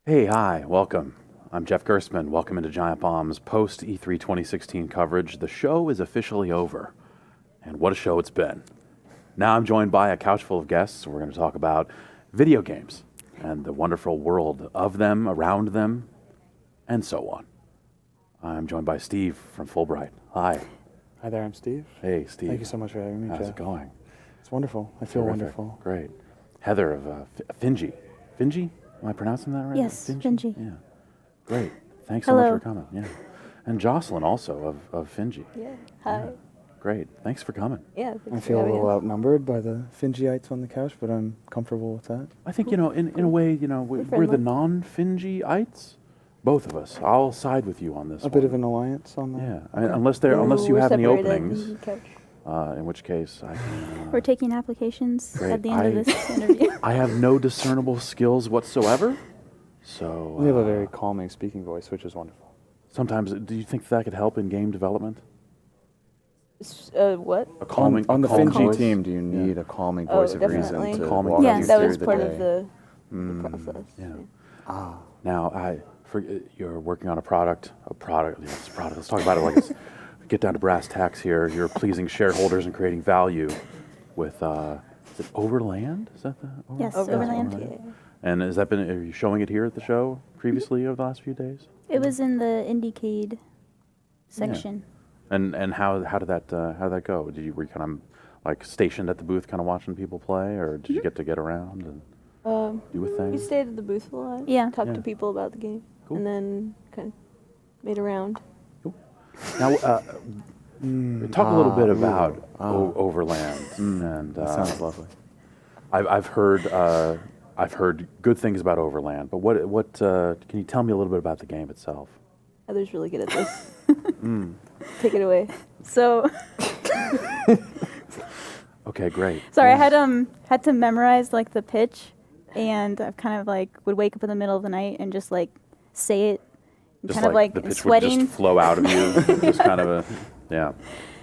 Hey, hi, welcome. I'm Jeff Gerstmann. Welcome into Giant Bomb's post E3 2016 coverage. The show is officially over, and what a show it's been. Now I'm joined by a couch full of guests. We're going to talk about video games and the wonderful world of them, around them, and so on. I'm joined by Steve from Fulbright. Hi. Hi there, I'm Steve. Hey, Steve. Thank you so much for having me, How's Jeff. it going? It's wonderful. I feel Terrific. wonderful. Great. Heather of Finji. Finji? Am I pronouncing that right? Yes, Finji. Yeah. Great. Thanks so much Hello. for coming. Yeah. And Jocelyn also of Finji. Yeah. Hi. Yeah. Great. Thanks for coming. Yeah. I thanks for feel a having little us. outnumbered by the Finjiites on the couch, but I'm comfortable with that. I think, in a way, we're the friendly. non-Finji-ites. Both of us. I'll side with you on this A one. bit of an alliance on that. Yeah. unless you We're have any separated openings, and couch. in which case I can... We're taking applications Great. at the end of this interview. I have no discernible skills whatsoever. So... You have a very calming speaking voice, which is wonderful. Sometimes, do you think that could help in game development? What? A calming On the a calm Finji voice? team, do you need a calming voice of reason definitely. to Calming walk voice. you Yes. That through was the part day? of the process. Yeah. Now, you're working on a product. Yes, it's a product. Let's talk about it like it's. Get down to brass tacks here. You're pleasing shareholders and creating value with. Is it Overland? Is that the? Yes, Overland. Overland. Yeah. And are you showing it here at the show previously over the last few days? It was in the Indiecade section. And how did that go? Were you kind of like stationed at the booth, kind of watching people play, or did you get around and do a thing? We stayed at the booth a lot. Yeah. Talked Yeah. to people about the game. Cool. And then kind of made a round. Now, talk a little bit about Overland, and That sounds lovely. I've heard good things about Overland, but what can you tell me a little bit about the game itself? Heather's really good at this. Take it away. So, Okay, great. sorry, I had to memorize like the pitch, and I kind of like would wake up in the middle of the night and just like say it, and Just kind of like the pitch sweating. would just flow out of you, just kind of yeah.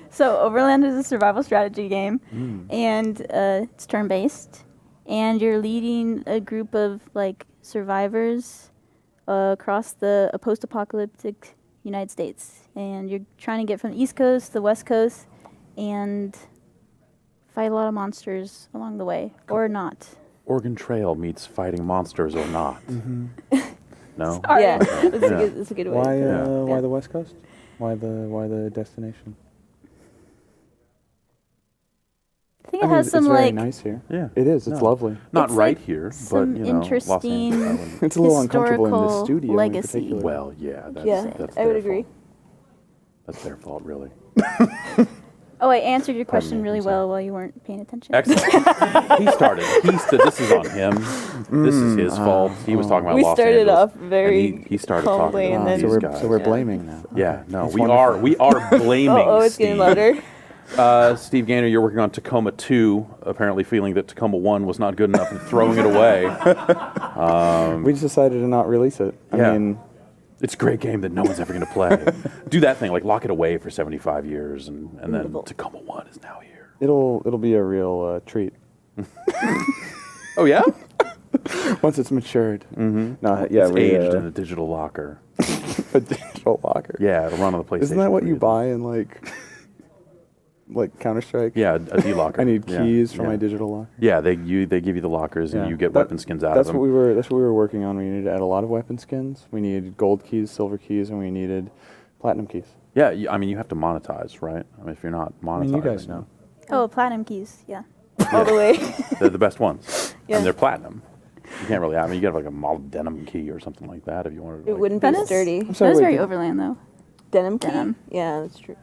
So Overland is a survival strategy game, and it's turn-based, and you're leading a group of like survivors across a post-apocalyptic United States, and you're trying to get from the East Coast to the West Coast, and fight a lot of monsters along the way, or not. Oregon Trail meets fighting monsters or not. No. Sorry. Yeah. Okay. That's a good way. Why? Yeah. Why Yeah. the West Coast? Why the destination? I think it has some it's very like nice here. Yeah. It is. It's No. lovely. Not It's right like here, but some Los Angeles. interesting- I wouldn't- It's a little uncomfortable in the Historical studio legacy. in particular. Well, yeah. That's, Yeah, that's I would their agree. fault. That's their fault, really. Oh, I answered your question me, really I'm sorry. well while you weren't paying attention. Excellent. He started. This is on him. This is his fault. He was talking about We Los started Angeles, off very and he started calmly, talking and about then- So these we're guys. so we're Yeah. blaming now. Yeah, no, That's we wonderful. are blaming. Oh, it's Steve. getting louder. Steve Gaynor, you're working on Tacoma 2, apparently feeling that Tacoma 1 was not good enough and throwing it away. We just decided to not release it. Yeah. I mean, It's a great game that no one's ever going to play. Do that thing, like lock it away for 75 years, and then Beautiful. Tacoma 1 is now here. it'll be a real treat Oh, yeah? once it's matured. Mm-hmm. No, yeah, It's we aged in a digital locker. a digital locker. Yeah, it'll run on the PlayStation. Isn't that what 3 you as well. buy in like Counter-Strike? Yeah, a D-locker. I need Yeah, keys for yeah. my digital locker. Yeah, they give you the lockers, and Yeah. you get That- weapon skins out That's of what them. that's what we were working on. We needed to add a lot of weapon skins. We needed gold keys, silver keys, and we needed platinum keys. Yeah, I mean, you have to monetize, right? I mean, if you're not monetizing, I mean, you guys know. Oh, platinum keys, yeah. All the way. they're the best ones, Yeah. and they're platinum. You can't really. I mean, you get like a molybdenum key or something like that if you wanted. To, It like, wouldn't be That is- sturdy. I'm That sorry, is wait, very did- Overland, though. Denim key? Denim. Yeah, that's true.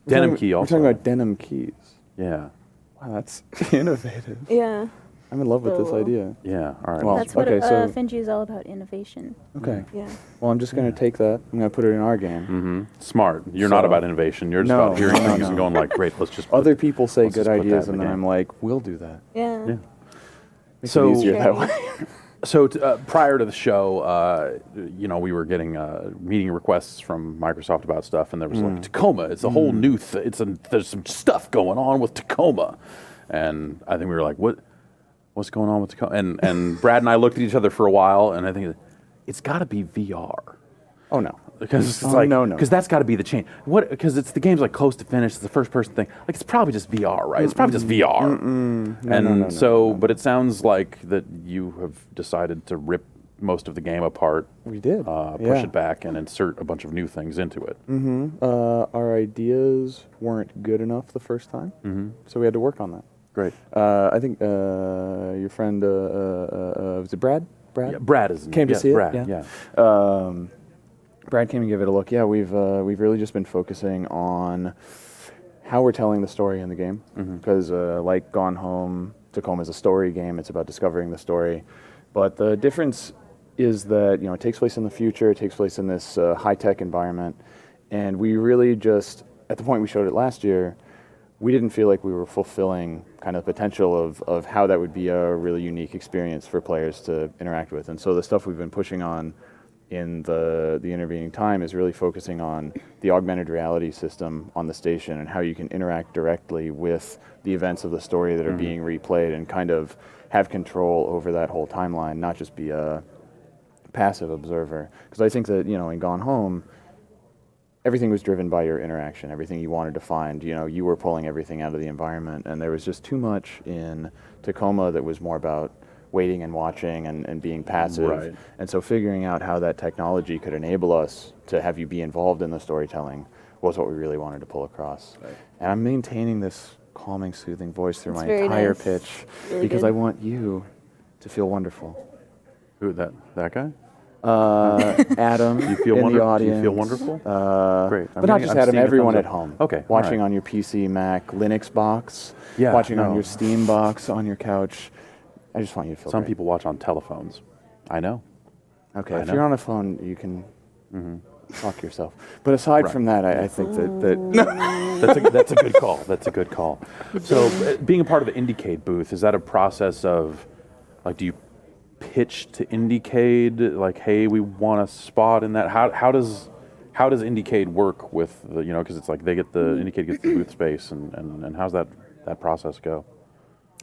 Denim we're key talking- also. We're talking about denim keys. Yeah, Wow, that's innovative. Yeah. I'm in love with this So- idea. yeah. All right. Well, That's what okay, so- Finji is all about, innovation. Okay. Yeah. Well, I'm just going to take that. I'm going to put it in our game. Mm-hmm. Smart. You're not So- about innovation. You're just No, about hearing no, things no. and going like, great. Let's just. put- Other people say let's good just put that ideas, in and the then game. I'm like, we'll do that. Yeah. Yeah. Makes So- it easier that Sharing. way. So prior to the show, we were getting meeting requests from Microsoft about stuff, and there was like Tacoma. It's a whole new. There's some stuff going on with Tacoma, and I think we were like, what's going on with Tacoma? And Brad and I looked at each other for a while, and I think, it's got to be VR. Oh no. Because it's Oh, like, no. because that's got to be the change. What? Because it's the game's like close to finish. It's the first person thing. Like it's probably just VR, right? It's probably just VR. No. But it sounds like that you have decided to rip most of the game apart. We did. Push it back and insert a bunch of new things into it. Our ideas weren't good enough the first time, so we had to work on that. Great. I think your friend was it Brad? Yeah, Brad is Came to see it. Brad, yeah. Brad came and gave it a look. Yeah, we've really just been focusing on how we're telling the story in the game, because like Gone Home, Tacoma is a story game. It's about discovering the story, but the difference is that it takes place in the future. It takes place in this high-tech environment, and we really just, at the point we showed it last year, we didn't feel like we were fulfilling kind of the potential of how that would be a really unique experience for players to interact with. And so the stuff we've been pushing on in the intervening time is really focusing on the augmented reality system on the station and how you can interact directly with the events of the story that are being replayed and kind of have control over that whole timeline, not just be a passive observer. Because I think that, in Gone Home, everything was driven by your interaction, everything you wanted to find. You were pulling everything out of the environment, and there was just too much in Tacoma that was more about waiting and watching and being passive. Right. And so figuring out how that technology could enable us to have you be involved in the storytelling was what we really wanted to pull across. Right. And I'm maintaining this calming, soothing voice through It's my very entire nice. pitch Really because good. I want you to feel wonderful. Who that guy? Adam Do you feel in the Do audience. you feel wonderful? Great. But not just I'm Adam, seeing a everyone thumbs at up. home. Okay. all Watching right. on your PC, Mac, Linux box. Yeah, Watching on no. your Steam box, on your couch. I just want you to feel Some great. people watch on telephones. I know. Okay, I if know. you're on a phone, you can talk yourself. But aside Right. from that, I think that That's a good call. That's a good call. So, being a part of the Indiecade booth, is that a process of, like, do you pitch to Indiecade, like, hey, we want a spot in that? How does Indiecade work with the, because it's like they get the Indiecade gets the booth space, and how's that process go?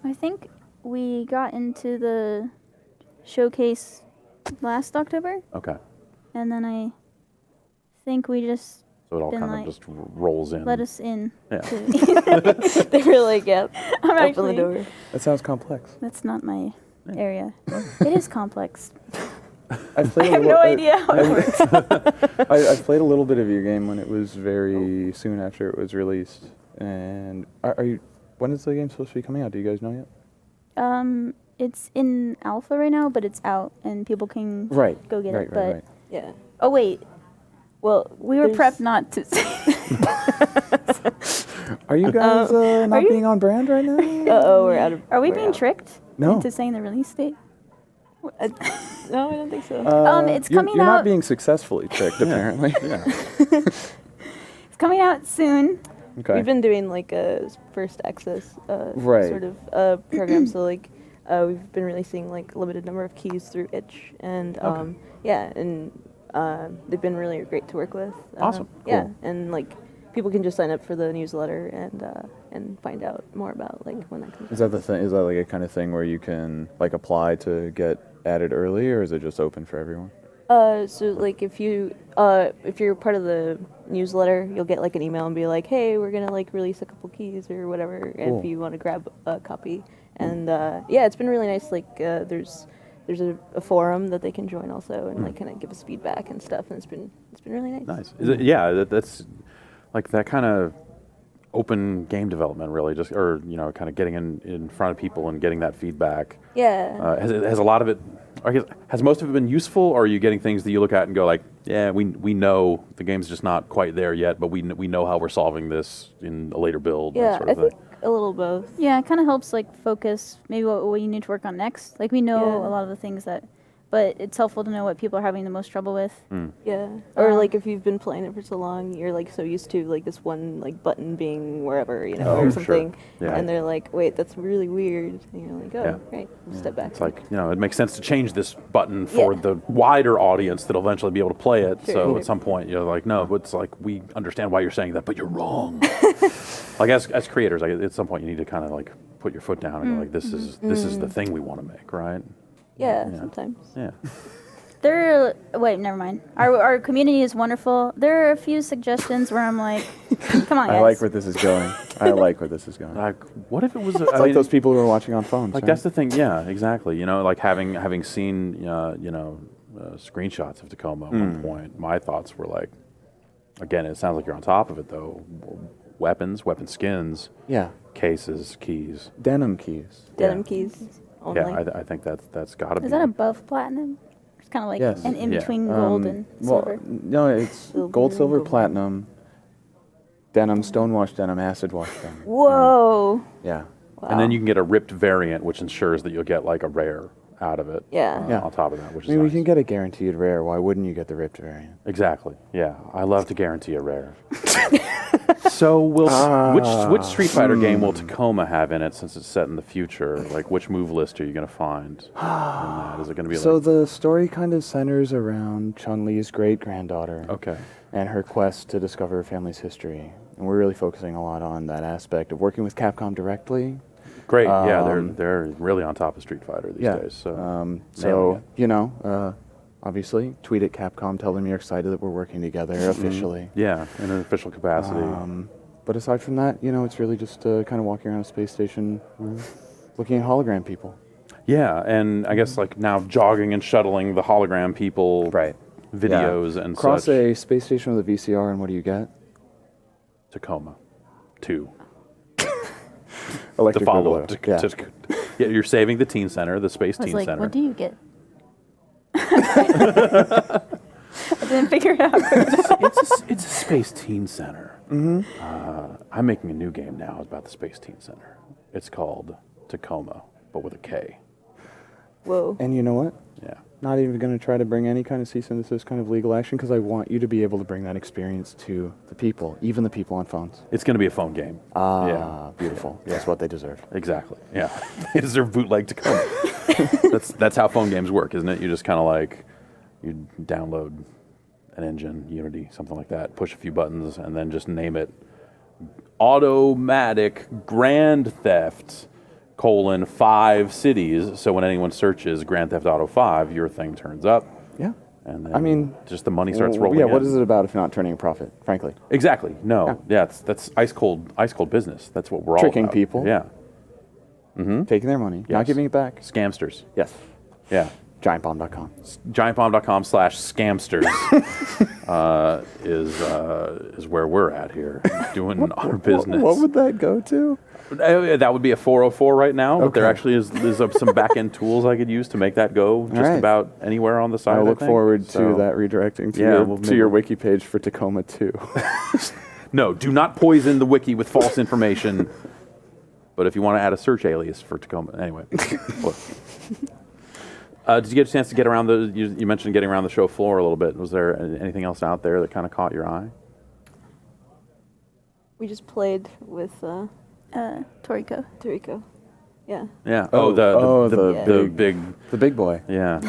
I think we got into the showcase last October, Okay, and then I think we just so it all Been kind like, of just rolls in. let us in. Yeah. to- They were like, yeah, I'm open actually, the door. that sounds complex. that's not my area. It is complex. I've played I have no idea how it works. I played a little bit of your game when it was very soon after it was released. And are you? When is the game supposed to be coming out? Do you guys know yet? It's in alpha right now, but it's out and people can Right. go get right, it. Right. But Right. Yeah. oh wait, Well, we were there's- prepped not to. Are you guys not you- being on brand right now? Uh-oh, we're out of. Are we we're being out. tricked No. into saying the release date? No, I don't think so. It's you're, coming you're out. not being successfully tricked, apparently. Yeah. It's coming out soon. Okay. We've been doing like a first access Right. sort of program. So like we've been releasing like a limited number of keys through Itch, and yeah, and they've been really great to work with. Awesome. Yeah, Cool. and like people can just sign up for the newsletter and find out more about like when that comes. Is that the thing? Is that like a kind of thing where you can like apply to get added early, or is it just open for everyone? So like if you're part of the newsletter, you'll get like an email and be like, hey, we're gonna like release a couple keys or whatever, Cool. if you want to grab a copy. And yeah, it's been really nice. Like there's a forum that they can join also and like kind of give us feedback and stuff, and it's been really nice. Nice. Is it, yeah, that's like that kind of open game development, really, just or kind of getting in front of people and getting that feedback. Yeah. Has a lot of it, I guess, has most of it been useful, or are you getting things that you look at and go like, yeah, we know the game's just not quite there yet, but we know how we're solving this in a later build, that Yeah, sort I of thing. think a little both. Yeah, it kind of helps like focus maybe what you need to work on next. Like we know Yeah. a lot of the things that, but it's helpful to know what people are having the most trouble with. Yeah. Or like if you've been playing it for so long, you're like so used to like this one like button being wherever, Oh, or sure. something. Yeah. And they're like, wait, that's really weird. And you're like, oh, Yeah. right, step back. It's like, it makes sense to change this button for Yeah. the wider audience that'll eventually be able to play it. Sure, So sure. at some point, you're like, no, it's like, we understand why you're saying that, but you're wrong. Like as creators, like, at some point you need to kind of like put your foot down and go like, this is the thing we want to make, right? Yeah, Yeah. sometimes. Yeah. Wait, never mind. Our community is wonderful. There are a few suggestions where I'm like, come on, guys. I like where this is going. I like where this is going. Like, what if it was? It's like those people who are watching on phones. Like right? that's the thing. Yeah, exactly. You know, like having seen screenshots of Tacoma at one point, my thoughts were like, again, it sounds like you're on top of it though. Weapons, weapon skins, Yeah. cases, keys. Denim keys. Denim keys only. Yeah, I think that's got to be. Is that above platinum? It's kind of like Yes. an in Yeah. between gold and Well, silver. no, it's Silver gold, and silver, gold. platinum, denim, stonewash denim, acid wash denim. Whoa. Yeah. And then you can get a ripped variant, which ensures that you'll get like a rare out of it. Yeah. Yeah. On top of that, which I is mean, we nice. can get a guaranteed rare. Why wouldn't you get the ripped variant? Exactly. Yeah, I love to guarantee a rare. So, which Street Fighter game will Tacoma have in it, since it's set in the future? Like, which move list are you going to find in that? Is it going to be So like? the story kind of centers around Chun-Li's great-granddaughter Okay. and her quest to discover her family's history. And we're really focusing a lot on that aspect of working with Capcom directly. Great. Yeah, they're really on top of Street Fighter these Yeah. days. So, So, nailing it. you know, obviously, tweet at Capcom, tell them you're excited that we're working together officially. Yeah, in an official capacity. But aside from that, you know, it's really just kind of walking around a space station looking at hologram people. Yeah, and I guess like now jogging and shuttling the hologram people videos and Cross such. a space station with a VCR, and what do you get? Tacoma 2. Electric The follow-up. Boogaloo. Yeah. Yeah, you're saving the teen center, the space I was teen like, center. what do you get? I didn't figure it out. It's a space teen center. I'm making a new game now about the space teen center. It's called Tacoma, but with a K. Whoa. And you know what? Yeah. Not even going to try to bring any kind of cease and desist kind of legal action because I want you to be able to bring that experience to the people, even the people on phones. It's going to be a phone game. Ah, beautiful. That's what they deserve. Exactly. Yeah. They deserve bootleg Tacoma. that's how phone games work, isn't it? You just kind of like you download an engine, Unity, something like that, push a few buttons, and then just name it Automatic Grand Theft : 5 cities. So when anyone searches Grand Theft Auto 5, your thing turns up, Yeah. and then I mean, just the money starts rolling. Yeah, what in. is it about if not turning a profit, frankly? Exactly. No. Yeah. That's ice cold business. That's what we're all Tricking about. people. Yeah. Taking their money, Yes. not giving it back. Scamsters. Yes. Yeah. Giantbomb.com. Giantbomb.com/scamsters is where we're at here, doing our business. What would that go to? That would be a 404 right now, but there Okay. actually is some back-end tools I could use to make that go just right. about anywhere on the site. I look think. forward So- to that redirecting to, Yeah, your, we'll to maybe- your wiki page for Tacoma 2. No, do not poison the wiki with false information. But if you want to add a search alias for Tacoma, anyway. Look. Did you get a chance to get around you mentioned getting around the show floor a little bit. Was there anything else out there that kind of caught your eye? We just played with Toriko. Toriko. Yeah. Yeah. the big. The big boy. Yeah.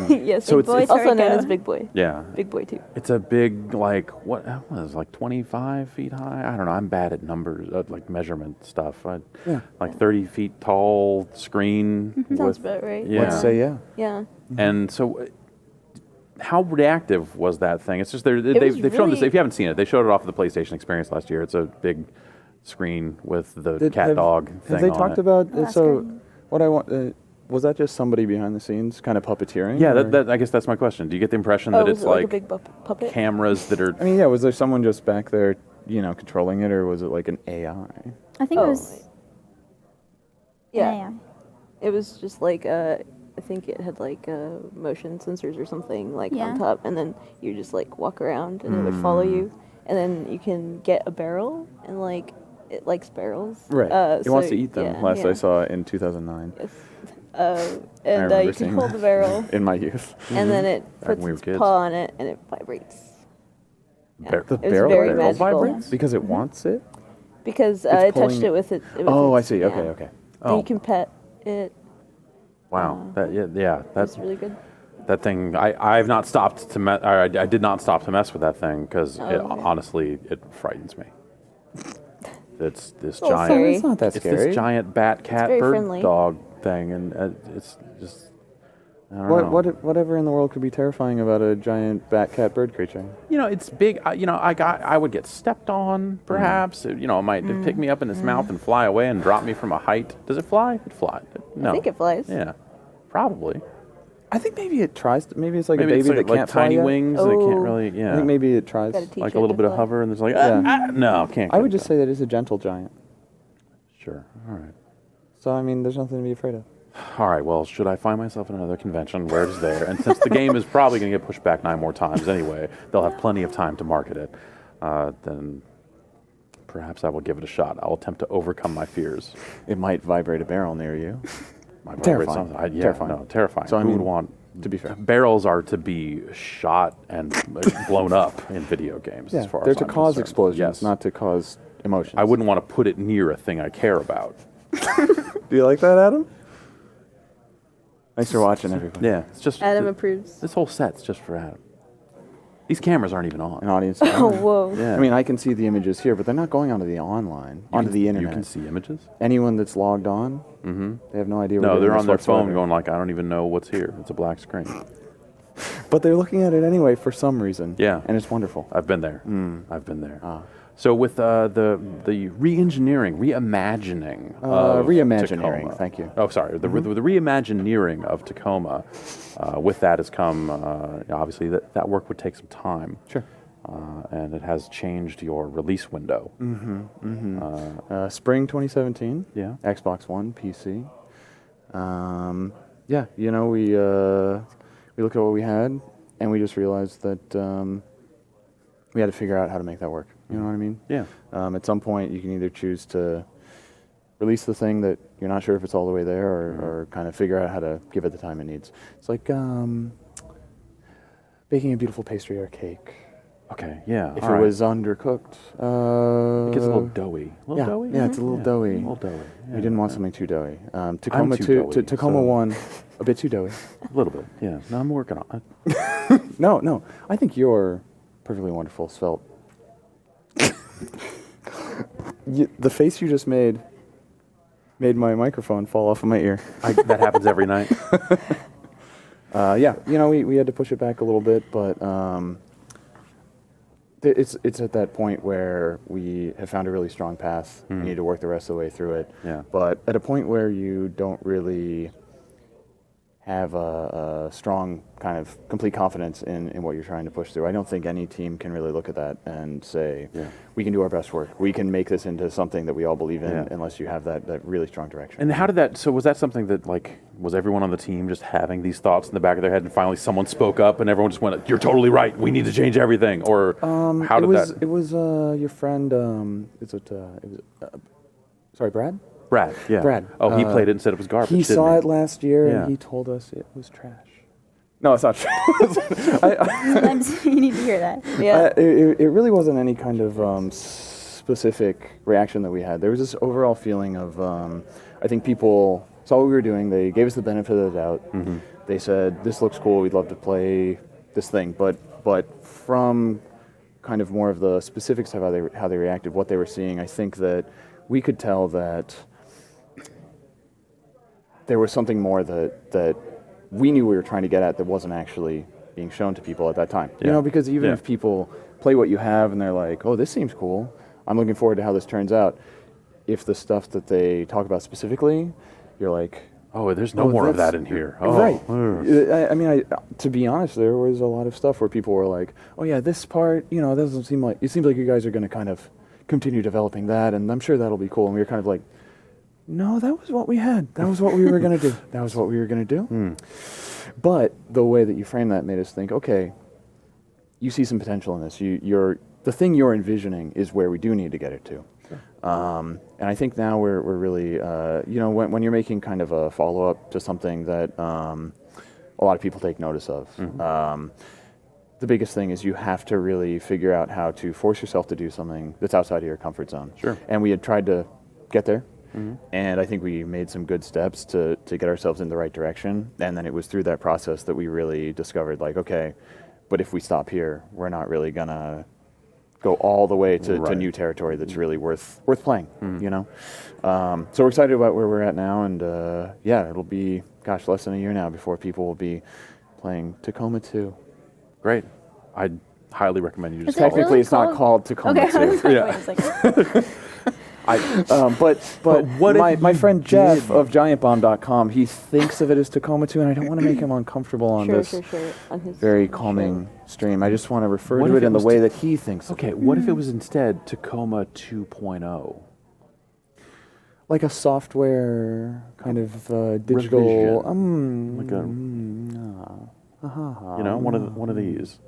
Yes. So Big it's- Boy, it's- also known Toriko. as Big Boy. Yeah. Big Boy too. It's a big, like, what was like 25 feet high? I don't know. I'm bad at numbers, like measurement stuff. Yeah. Like 30 feet tall screen. Sounds with, about right. Yeah. Let's say yeah. Yeah. And so, how reactive was that thing? It's just they've was shown this. really- If you haven't seen it, they showed it off at the PlayStation Experience last year. It's a big screen with the Did- cat have- dog thing Have they on talked it. about Oh, that's so? great. What I want was that just somebody behind the scenes, kind of puppeteering? Yeah, or- that I guess that's my question. Do you get the impression Oh, that was it's it like a like big puppet? cameras that are? I mean, yeah. Was there someone just back there, controlling it, or was it like an AI? I think it was. Yeah. It was just like I think it had like motion sensors or something like Yeah. on top, and then you just like walk around and it would follow you, and then you can get a barrel and like it likes barrels. Right. It wants so- to eat them. yeah, Last yeah. I saw in 2009 Yes. remember And you seeing can hold that. the barrel, in my youth. and then it Back when puts we were its kids. paw on it and it vibrates. Yeah. Bar- The It was barrel very barrel magical. vibrates? Because it wants it. Because It's it touched pulling- it with it. With Oh, I its- see. yeah. Okay, okay. And Oh. you can pet it. Wow. Yeah. That's That's really good. that thing. I've not stopped to I did not stop to mess with that thing because Oh, yeah. honestly it frightens me. It's this little giant. scary. It's not that It's scary. this giant bat cat very bird friendly. dog thing, and it's just I don't know. Whatever in the world could be terrifying about a giant bat cat bird creature? You know, it's big. I would get stepped on, perhaps. It might pick me up in its mouth and fly away and drop me from a height. Does it fly? It flies. No. I think it flies. Yeah, probably. I think maybe it tries. Maybe it's like Maybe a it's baby like, that can't fly tiny yet. wings and it can't Oh. really. Yeah. I think maybe it tries. Gotta teach Like it a little to bit of fly. hover, and there's like, Yeah. no, can't. I get would it just done. say that it's a gentle giant. Sure. All right. So I mean, there's nothing to be afraid of. All right. Well, should I find myself at another convention where it's there? And since the game is probably going to get pushed back 9 more times anyway, they'll have plenty of time to market it. Then perhaps I will give it a shot. I'll attempt to overcome my fears. It might vibrate a barrel near you. My Terrifying. Terrifying. No, terrifying. So, I Who mean, would want? to be fair. Barrels are to be shot and blown up in video games. As far they're as to I'm cause concerned. explosions, Yes. not to cause emotions. I wouldn't want to put it near a thing I care about. Do you like that, Adam? Thanks for watching, everybody. Yeah, it's just Adam approves. This whole set's just for Adam. These cameras aren't even on. An audience. Oh, whoa. Yeah. I mean, I can see the images here, but they're not going onto the online, onto the internet. You can see images. Anyone that's logged on, they have no idea. we're No, doing they're this on their phone whatsoever. going like, I don't even know what's here. It's a black screen. But they're looking at it anyway for some reason. Yeah. And it's wonderful. I've been there. I've been there. So with the re-engineering, reimagining of reimagineering, Tacoma. thank you. Oh, sorry. The reimagineering of Tacoma, with that has come, obviously, that work would take some time. Sure. And it has changed your release window. Spring 2017. Yeah. Xbox One, PC. Yeah, you know, we looked at what we had, and we just realized that we had to figure out how to make that work. You know what I mean? Yeah. At some point, you can either choose to release the thing that you're not sure if it's all the way there, or kind of figure out how to give it the time it needs. It's like baking a beautiful pastry or cake. Okay, yeah. If all it right. was undercooked, It gets a little doughy. A little yeah, doughy? yeah, it's a little doughy. A little doughy. we didn't want something too doughy. Tacoma too doughy, Tacoma so- 1, a bit too doughy. A little bit, yeah. No, I'm working on it. No, I think you're perfectly wonderful, svelte. The face you just made my microphone fall off of my ear. That happens every night. Yeah, you know, we had to push it back a little bit, but it's at that point where we have found a really strong path. We need to work the rest of the way through it. Yeah. But at a point where you don't really have a strong kind of complete confidence in what you're trying to push through, I don't think any team can really look at that and say, Yeah. we can do our best work. We can make this into something that we all believe in, Yeah. unless you have that really strong direction. And how did that, so was that something that, like, was everyone on the team just having these thoughts in the back of their head and finally someone spoke up and everyone just went, you're totally right, we need to change everything? Or how did that? It was your friend, sorry, Brad? Brad, yeah. Brad. Oh, he played it and said it was garbage, He didn't saw he? it last year, Yeah. and he told us it was trash. No, it's not trash. Sometimes you need to hear that. Yeah. It really wasn't any kind of specific reaction that we had. There was this overall feeling of, I think people saw what we were doing. They gave us the benefit of the doubt. They said, this looks cool, we'd love to play this thing. But from kind of more of the specifics of how they reacted, what they were seeing, I think that we could tell that there was something more that we knew we were trying to get at that wasn't actually being shown to people at that time. You Yeah. know, because even Yeah. if people play what you have and they're like, oh, this seems cool, I'm looking forward to how this turns out, if the stuff that they talk about specifically, you're like, Oh, there's no more of that's- that in here. Oh, Right. ugh. I mean, to be honest, there was a lot of stuff where people were like, oh yeah, this part, you know, doesn't seem like, it seems like you guys are going to kind of continue developing that, and I'm sure that'll be cool. And we were kind of like, no, that was what we had. That was what we were going to do. That was what we were going to do. But the way that you framed that made us think, okay, you see some potential in this. The thing you're envisioning is where we do need to get it to. And I think now we're really, you know, when you're making kind of a follow-up to something that a lot of people take notice of, the biggest thing is you have to really figure out how to force yourself to do something that's outside of your comfort zone. Sure. And we had tried to get there. And I think we made some good steps to get ourselves in the right direction. And then it was through that process that we really discovered, like, okay, but if we stop here, we're not really gonna go all the way to Right. new territory that's really worth playing. You know, so we're excited about where we're at now, and yeah, it'll be less than a year now before people will be playing Tacoma 2. Great. I highly recommend you just Is it call Technically, really it's not called Tacoma Okay, I 2. was like, Yeah. wait a second. But what if my you friend Jeff did? of GiantBomb.com, he thinks of it as Tacoma 2, and I don't want to make him uncomfortable on Sure, this sure. On his very sure. calming stream. I just want to refer What to if it it in the was way to- that he thinks of Okay, it. what if it was instead Tacoma 2.0? Like a software kind of digital. Like you know, one of these.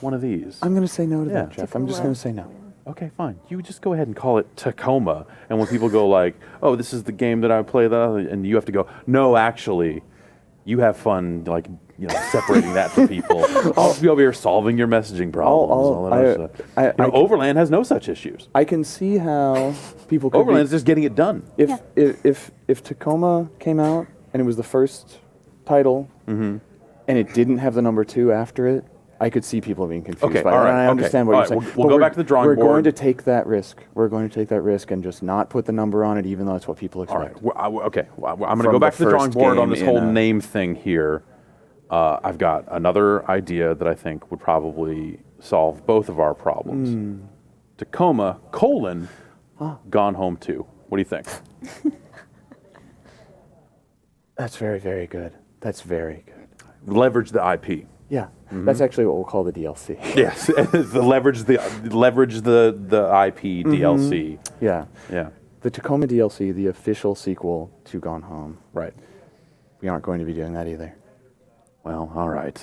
One of these. I'm going to say no to Yeah. that, Jeff. I'm just Tacoma. going to say no. Okay, fine. You just go ahead and call it Tacoma, and when people go like, "Oh, this is the game that I play," and you have to go, "No, actually, you have fun." Like, you know, separating that from people. I'll be over here solving your messaging problems. all that other stuff. You know, Overland has no such issues. I can see how people could Overland's just getting it done. if Tacoma came out and it was the first title and it didn't have the number 2 after it, I could see people being confused Okay, by all that. right, And I okay. understand what All you're right, saying. we'll But go back to the drawing We're board. going to take that risk. We're going to take that risk and just not put the number on it, even though that's what people All expect. right. Okay. Well, I'm going to From go the back to the drawing first board on game this in whole a- name thing here. I've got another idea that I think would probably solve both of our problems. Tacoma, Gone Home 2. What do you think? That's very, very good. That's very good. Leverage the IP. Yeah, that's actually what we'll call the DLC. Yes, leverage the IP DLC. Yeah. Yeah, The Tacoma DLC, the official sequel to Gone Home. right. We aren't going to be doing that either. Well, all right.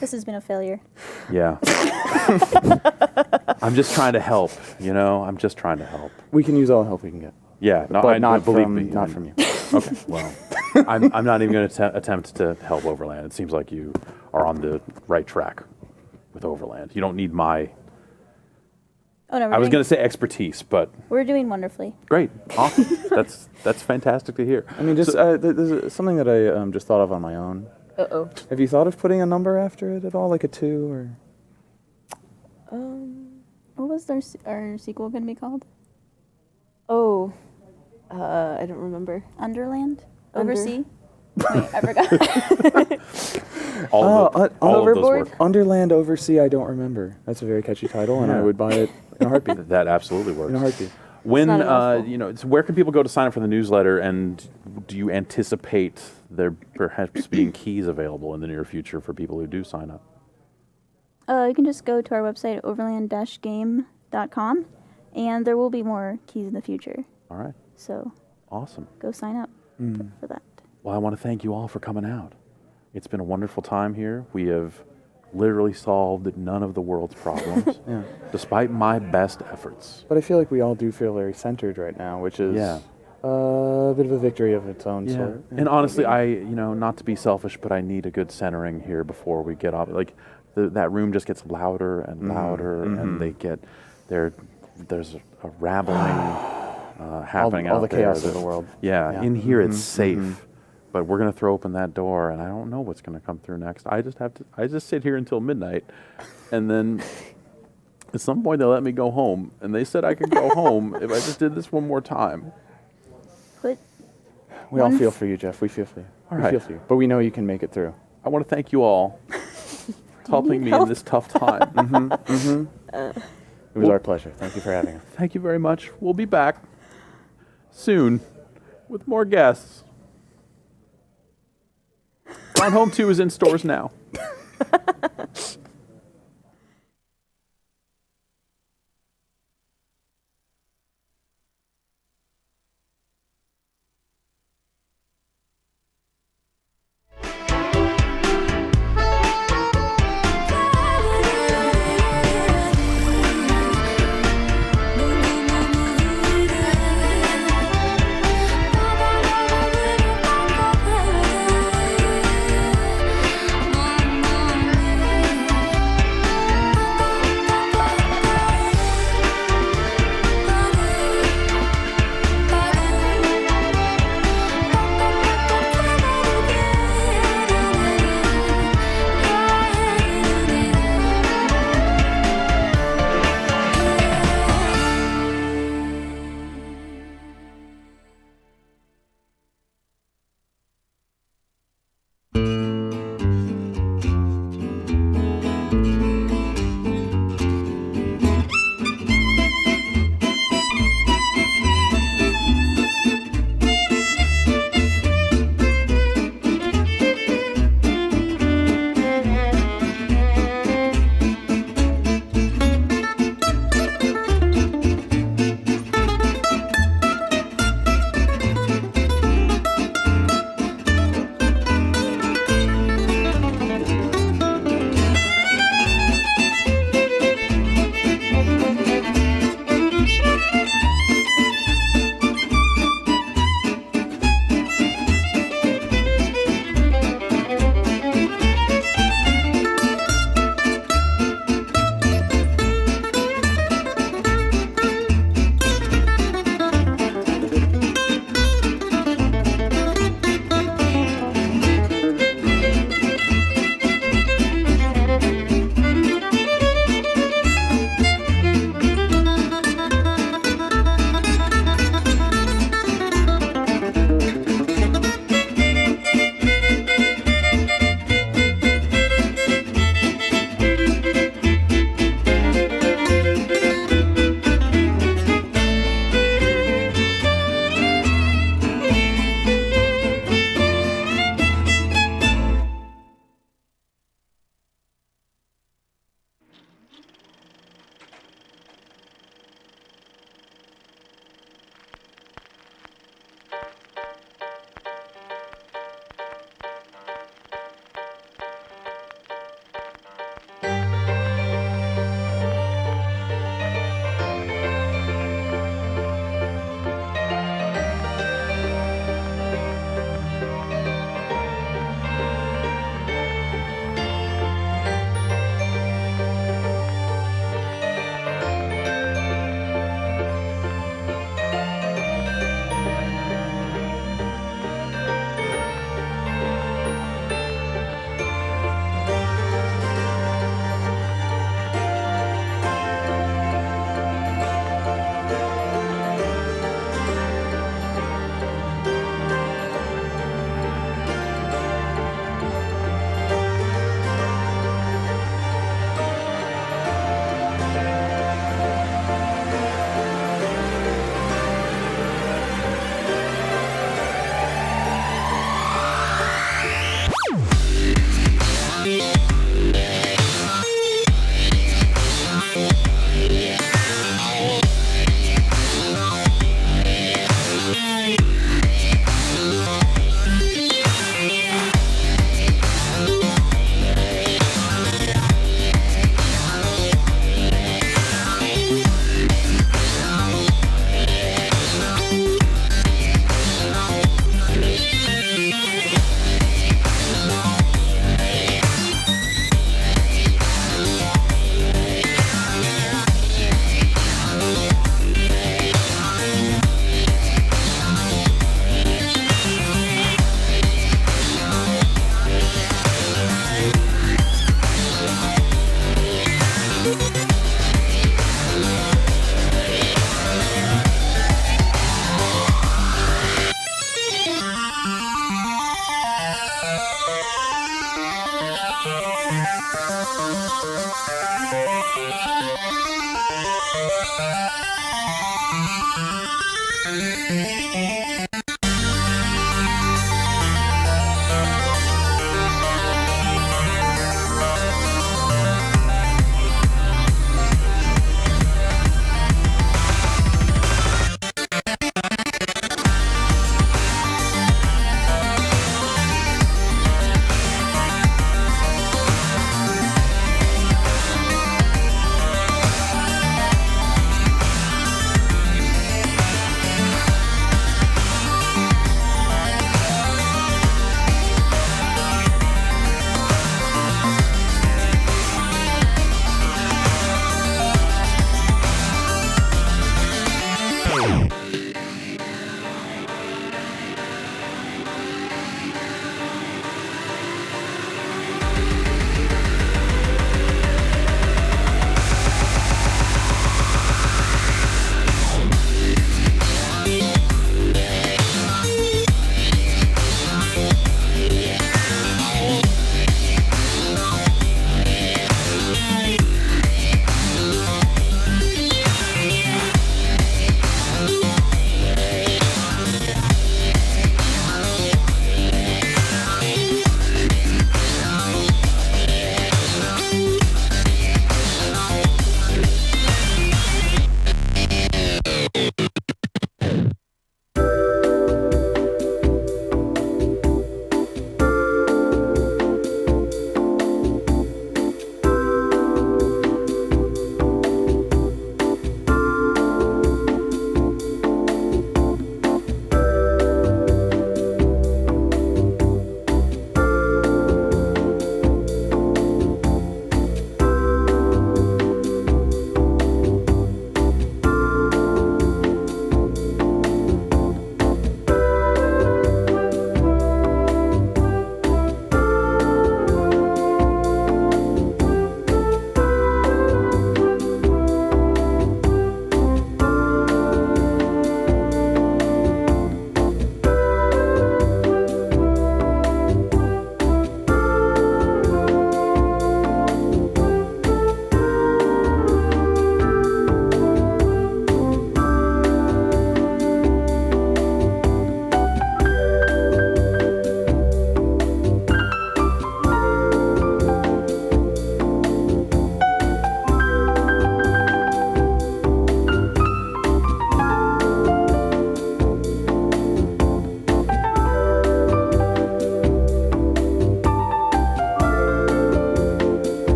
This has been a failure. Yeah. I'm just trying to help. You know, I'm just trying to help. We can use all the help we can get, Yeah, no, but not believe from me. not from you. Okay, well, I'm not even going to attempt to help Overland. It seems like you are on the right track with Overland. You don't need my. Oh no, I was going to say expertise, but we're doing wonderfully. great, awesome. that's fantastic to hear. I mean, just there's something that I just thought of on my own. Uh-oh. Have you thought of putting a number after it at all, like a 2 or? What was our sequel going to be called? Oh. I don't remember. Underland? Under. Oversea? Wait, I forgot. All of those Overboard? work. Underland Oversea, I don't remember. That's a very catchy title, and I Yeah. would buy it in a heartbeat. That absolutely works. In a heartbeat. When not a mouthful. you know, so where can people go to sign up for the newsletter, and do you anticipate there perhaps being keys available in the near future for people who do sign up? You can just go to our website, overland-game.com, and there will be more keys in the future. All right, So awesome. go sign up for that. Well, I want to thank you all for coming out. It's been a wonderful time here. We have literally solved none of the world's problems, Yeah. despite my best efforts. But I feel like we all do feel very centered right now, which is Yeah. a bit of a victory of its own sort. And honestly, not to be selfish, but I need a good centering here before we get off. Like, that room just gets louder and louder, and there's a rattling happening all out the there. chaos of the world. Yeah, Yeah. in here it's safe, but we're gonna throw open that door, and I don't know what's gonna come through next. I just sit here until midnight, and then at some point they let me go home, and they said I could go home if I just did this one more time. Put We all One feel for you, Jeff. We feel for you. All we right. feel for you. But we know you can make it through. I want to thank you all for helping me in help? this tough time. It was our pleasure. Thank you for having us. Thank you very much. We'll be back soon with more guests. Gone Home 2 is in stores now.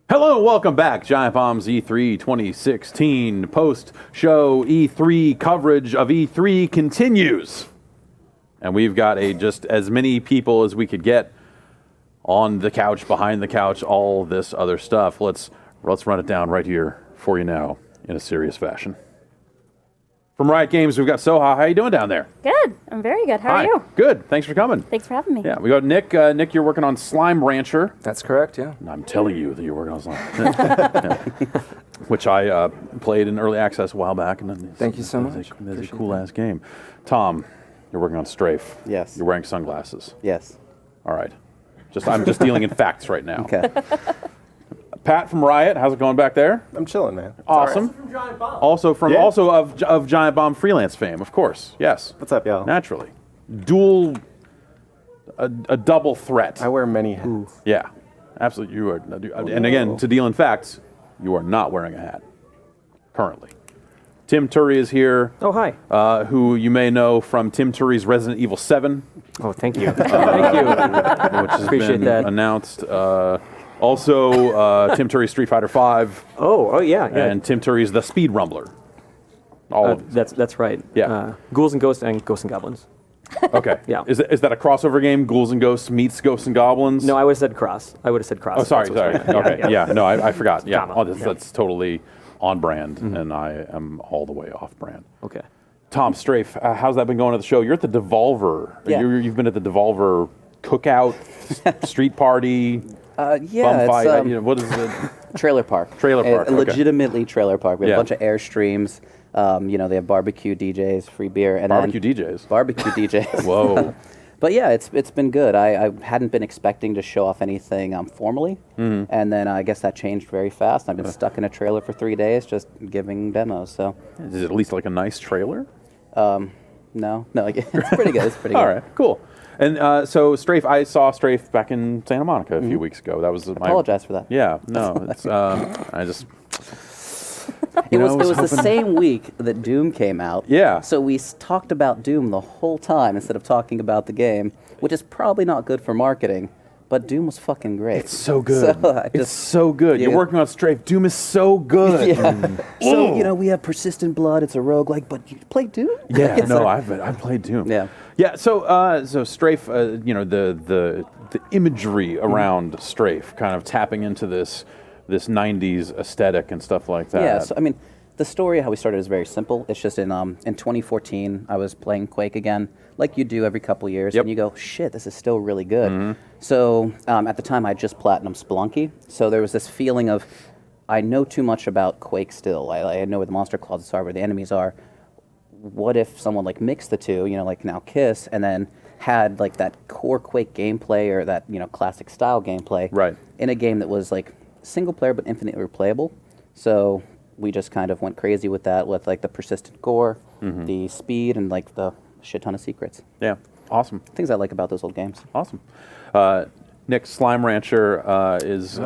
Hello and welcome back. Giant Bombs E3 2016 post-show E3 coverage of E3 continues. And we've got just as many people as we could get on the couch, behind the couch, all this other stuff. Let's run it down right here for you now in a serious fashion. From Riot Games, we've got Soha. How you doing down there? Good. I'm very good. How Hi. are you? Good. Thanks for coming. Thanks for having me. Yeah, we got Nick. Nick, you're working on Slime Rancher. That's correct, yeah. I'm telling you that you're working on Slime. Yeah. Which I played in early access a while back. And then Thank you so much. It's a Appreciate cool ass game. Tom, you're working on Strafe. Yes. You're wearing sunglasses. Yes. All right. I'm just dealing in facts right now. Okay. Pat from Riot, how's it going back there? I'm chilling, man. Awesome. Also of Giant Bomb freelance fame, of course. Yes. What's up, y'all? Naturally. A double threat. I wear many hats. Yeah, absolutely. You are. And again, to deal in facts, you are not wearing a hat currently. Tim Turry is here. Oh, hi. Who you may know from Tim Turry's Resident Evil 7, Oh, thank you. Thank you. which has Appreciate been that. announced. Also, Tim Turry's Street Fighter 5, Oh, yeah. and Tim Turry's The Speed Rumbler. All of them. That's right. Yeah. Ghouls and Ghosts and Ghosts and Goblins. Okay. Yeah. Is that a crossover game? Ghouls and Ghosts meets Ghosts and Goblins? No, I would have said cross. I would have said cross. Oh, sorry. That's what's Okay. right. Yeah. No, I forgot. Yeah. Comma. Oh, that's totally on brand, Mm-hmm. and I am all the way off brand. Okay. Tom Strafe, how's that been going at the show? You're at the Devolver. Yeah. You've been at the Devolver cookout, street party, Yeah, bum it's fight. What is it? trailer park. Trailer park, okay. Legitimately trailer park. We have Yeah. a bunch of Airstreams. They have barbecue DJs, free beer, and Barbecue then DJs. barbecue DJs. Whoa. But yeah, it's been good. I hadn't been expecting to show off anything formally, and then I guess that changed very fast. I've been stuck in a trailer for 3 days just giving demos. So Is it at least like a nice trailer? no, it's pretty good. It's pretty good. All right, cool. And so Strafe, I saw Strafe back in Santa Monica a few weeks ago. That was my Apologize for that. Yeah, no, it's I just. It was was the hoping- same week that Doom came out. Yeah. So we talked about Doom the whole time instead of talking about the game, which is probably not good for marketing. But Doom was fucking great. It's so good. So I It's so good. You're Yeah. working on Strafe. Doom is so good. Yeah. So we have Persistent Blood. It's a roguelike, but you play Doom. Yeah, It's no, a- I've played Doom. Yeah. Yeah. So Strafe, the imagery around Strafe, kind of tapping into this '90s aesthetic and stuff like that. Yeah. So I mean, the story how we started is very simple. It's just in 2014, I was playing Quake again, like you do every couple years, Yep. and you go, shit, this is still really good. So at the time, I just platinum Spelunky, so there was this feeling of, I know too much about Quake still. I know where the monster closets are, where the enemies are. What if someone like mixed the two, like now Kiss, and then had like that core Quake gameplay or that classic style gameplay, Right. in a game that was like single player but infinitely replayable. So we just kind of went crazy with that, with like the persistent gore, the speed, and like the shit ton of secrets. Yeah. Awesome. Things I like about those old games. Awesome. Nick, Slime Rancher is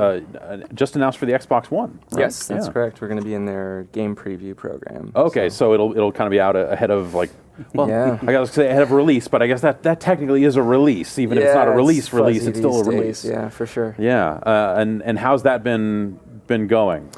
just announced for the Xbox One. Right? Yes, that's Yeah. correct. We're going to be in their game preview program. Okay, so it'll kind of be out ahead of like. Well, Yeah. I gotta say ahead of release, but I guess that technically is a release, even if it's not a release, fuzzy it's still a these release. days. Yeah, for sure. Yeah, and how's that been going?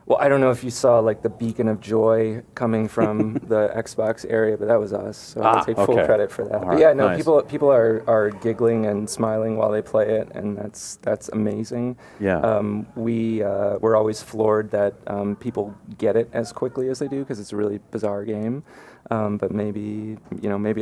Well, I don't know if you saw like the beacon of joy coming from the Xbox area, but that was us. So I'll take full okay. credit for that. All But right, yeah, no, nice. people are giggling and smiling while they play it, and that's amazing. Yeah. We're always floored that people get it as quickly as they do because it's a really bizarre game. But maybe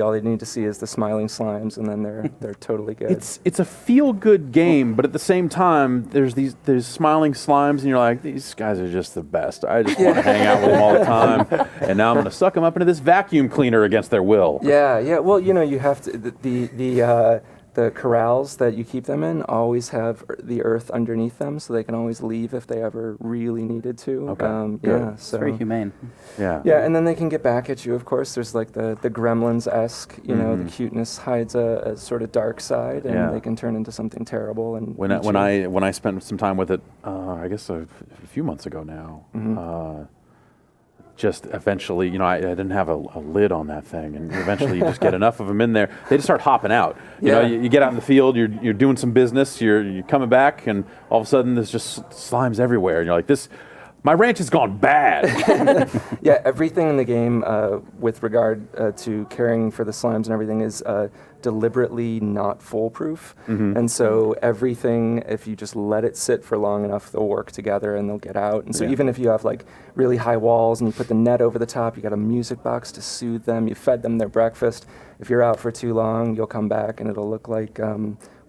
all they need to see is the smiling slimes, and then they're totally good. It's a feel good game, but at the same time, there's smiling slimes, and you're like, these guys are just the best. I just want to hang out with them all the time, and now I'm going to suck them up into this vacuum cleaner against their will. Yeah. Well, you have to the corrals that you keep them in always have the earth underneath them, so they can always leave if they ever really needed to. Okay, good. Yeah. It's So very humane. Yeah. yeah, and then they can get back at you. Of course, there's like the Gremlins-esque. The cuteness hides a sort of dark side, and Yeah. they can turn into something terrible. And When eat you. I spent some time with it, I guess a few months ago now, just eventually, I didn't have a lid on that thing, and eventually you just get enough of them in there, they just start hopping out. You get out in the field, you're doing some business, you're coming back, and all of a sudden there's just slimes everywhere, and you're like, my ranch has gone bad. Yeah, everything in the game with regard to caring for the slimes and everything is deliberately not foolproof. And so everything, if you just let it sit for long enough, they'll work together and they'll get out. And so even if you have like really high walls and you put the net over the top, you got a music box to soothe them, you fed them their breakfast, if you're out for too long, you'll come back and it'll look like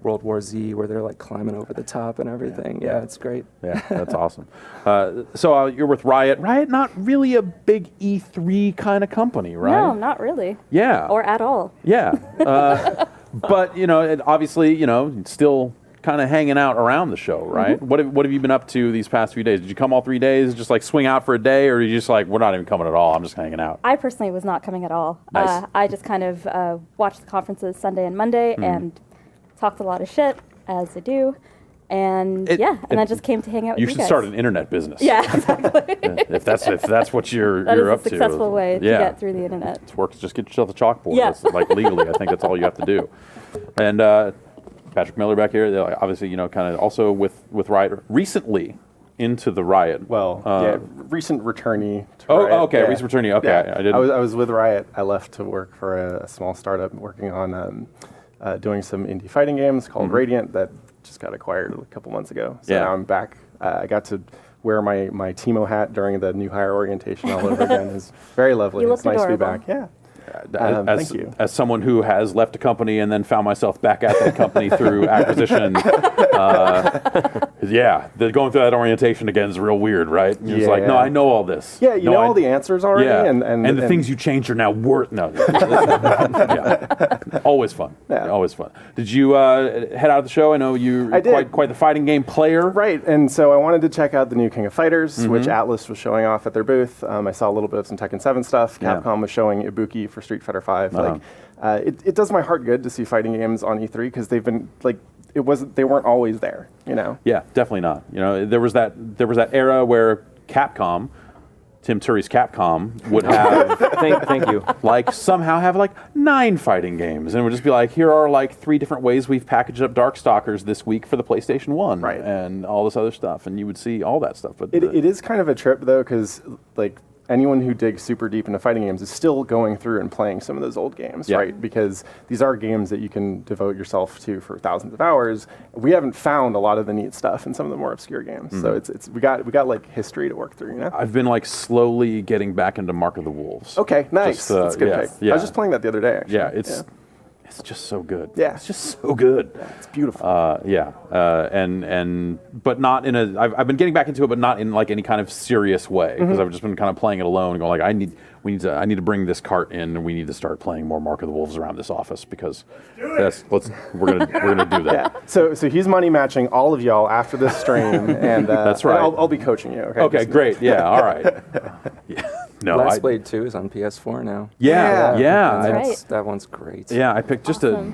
World War Z, where they're like climbing over the top and everything. Yeah, it's great. Yeah, that's awesome. So you're with Riot. Riot, not really a big E3 kind of company, right? No, not really. Yeah. Or at all. Yeah. But, it obviously, still kind of hanging out around the show, right? What have you been up to these past few days? Did you come all 3 days, just like swing out for a day, or are you just like, we're not even coming at all, I'm just hanging out? I personally was not coming at all. Nice. I just kind of watched the conferences Sunday and Monday and talked a lot of shit, as I do. And and I just came to hang out with you You should guys. start an internet business. Yeah, exactly. if that's what you're That is up a to. successful way to get through the internet. It works. Just get yourself a chalkboard. Yeah. That's, like legally, I think that's all you have to do. And Patrick Miller back here, obviously, kind of also with Riot, recently into the Riot. Well, recent returnee to Oh, Riot. okay, recent returnee. Okay, Yeah. I didn't. I was with Riot. I left to work for a small startup working on doing some indie fighting games called Radiant that just got acquired a couple months ago. So now I'm back. I got to wear my Teemo hat during the new hire orientation all over again. It's very lovely. You It's look nice to be adorable. back. Yeah. As, thank you. As someone who has left a company and then found myself back at that company through acquisition, going through that orientation again is real weird, right? You're just like, no, I know all this. Yeah, you know all the answers already. Yeah, And the things you changed are now worth. No, yeah, always fun. Yeah. Always fun. Did you head out of the show? I know you're I did. quite the fighting game player. Right, and so I wanted to check out the new King of Fighters, which Atlas was showing off at their booth. I saw a little bit of some Tekken 7 stuff. Yeah. Capcom was showing Ibuki for Street Fighter 5. Like, it does my heart good to see fighting games on E3 because they've been like they weren't always there, Yeah, definitely not. There was that era where Capcom, Tim Turi's Capcom, would have Thank you. like somehow have like 9 fighting games, and it would just be like, here are like 3 different ways we've packaged up Darkstalkers this week for the PlayStation 1, Right. and all this other stuff, and you would see all that stuff. But It is kind of a trip though, because like anyone who digs super deep into fighting games is still going through and playing some of those old games, Yeah. right? Because these are games that you can devote yourself to for thousands of hours. We haven't found a lot of the neat stuff in some of the more obscure games, so it's we got like history to work through, I've been like slowly getting back into Mark of the Wolves. Okay, nice. Just, That's a good yeah, pick. yeah. I was just playing that the other day. Actually. Yeah, it's just so good. Yeah. It's just so good. It's beautiful. But not in a. I've been getting back into it, but not in like any kind of serious way, because I've just been kind of playing it alone and going like, I need to bring this cart in, and we need to start playing more Mark of the Wolves around this office, because we're gonna do that. Yeah. So he's money matching all of y'all after this stream, and That's right. and I'll be coaching you. Okay. Okay, Just- great. Yeah, all right. Yeah. No, Last Blade 2 is on PS4 now. yeah. And Right. that one's great. Yeah, I picked just a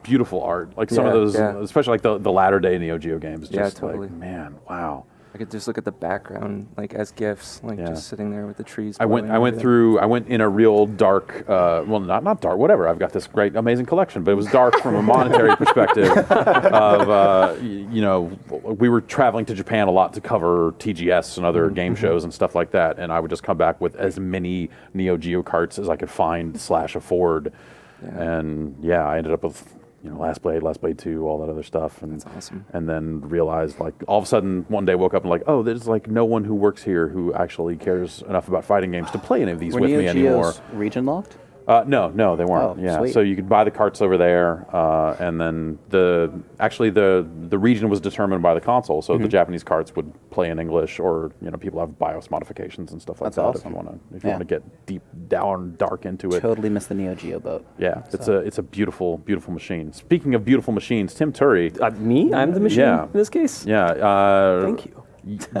beautiful art, like some of Yeah, those, yeah. especially like the latter day Neo Geo games. Yeah, Just totally. like, man, wow. I could just look at the background like as GIFs, like Yeah. just sitting there with the trees. I went blowing everything. I went in a real dark, well, not dark, whatever. I've got this great, amazing collection, but it was dark from a monetary perspective. Of we were traveling to Japan a lot to cover TGS and other game shows and stuff like that, and I would just come back with as many Neo Geo carts as I could find / afford, and I ended up with Last Blade 2, all that other stuff, and That's awesome. And then realized, like, all of a sudden one day woke up and like, oh, there's like no one who works here who actually cares enough about fighting games to play any of these Were with Neo me anymore. Geos region locked? No, they weren't. Oh, yeah, sweet. so you could buy the carts over there, and then the region was determined by the console. So the Japanese carts would play in English, or people have BIOS modifications and stuff like That's that. awesome. If you want to get deep down dark into it. Totally missed the Neo Geo boat. Yeah, it's a beautiful machine. Speaking of beautiful machines, Tim Turi. Me? I'm the machine Yeah. in this case? Yeah. Thank you.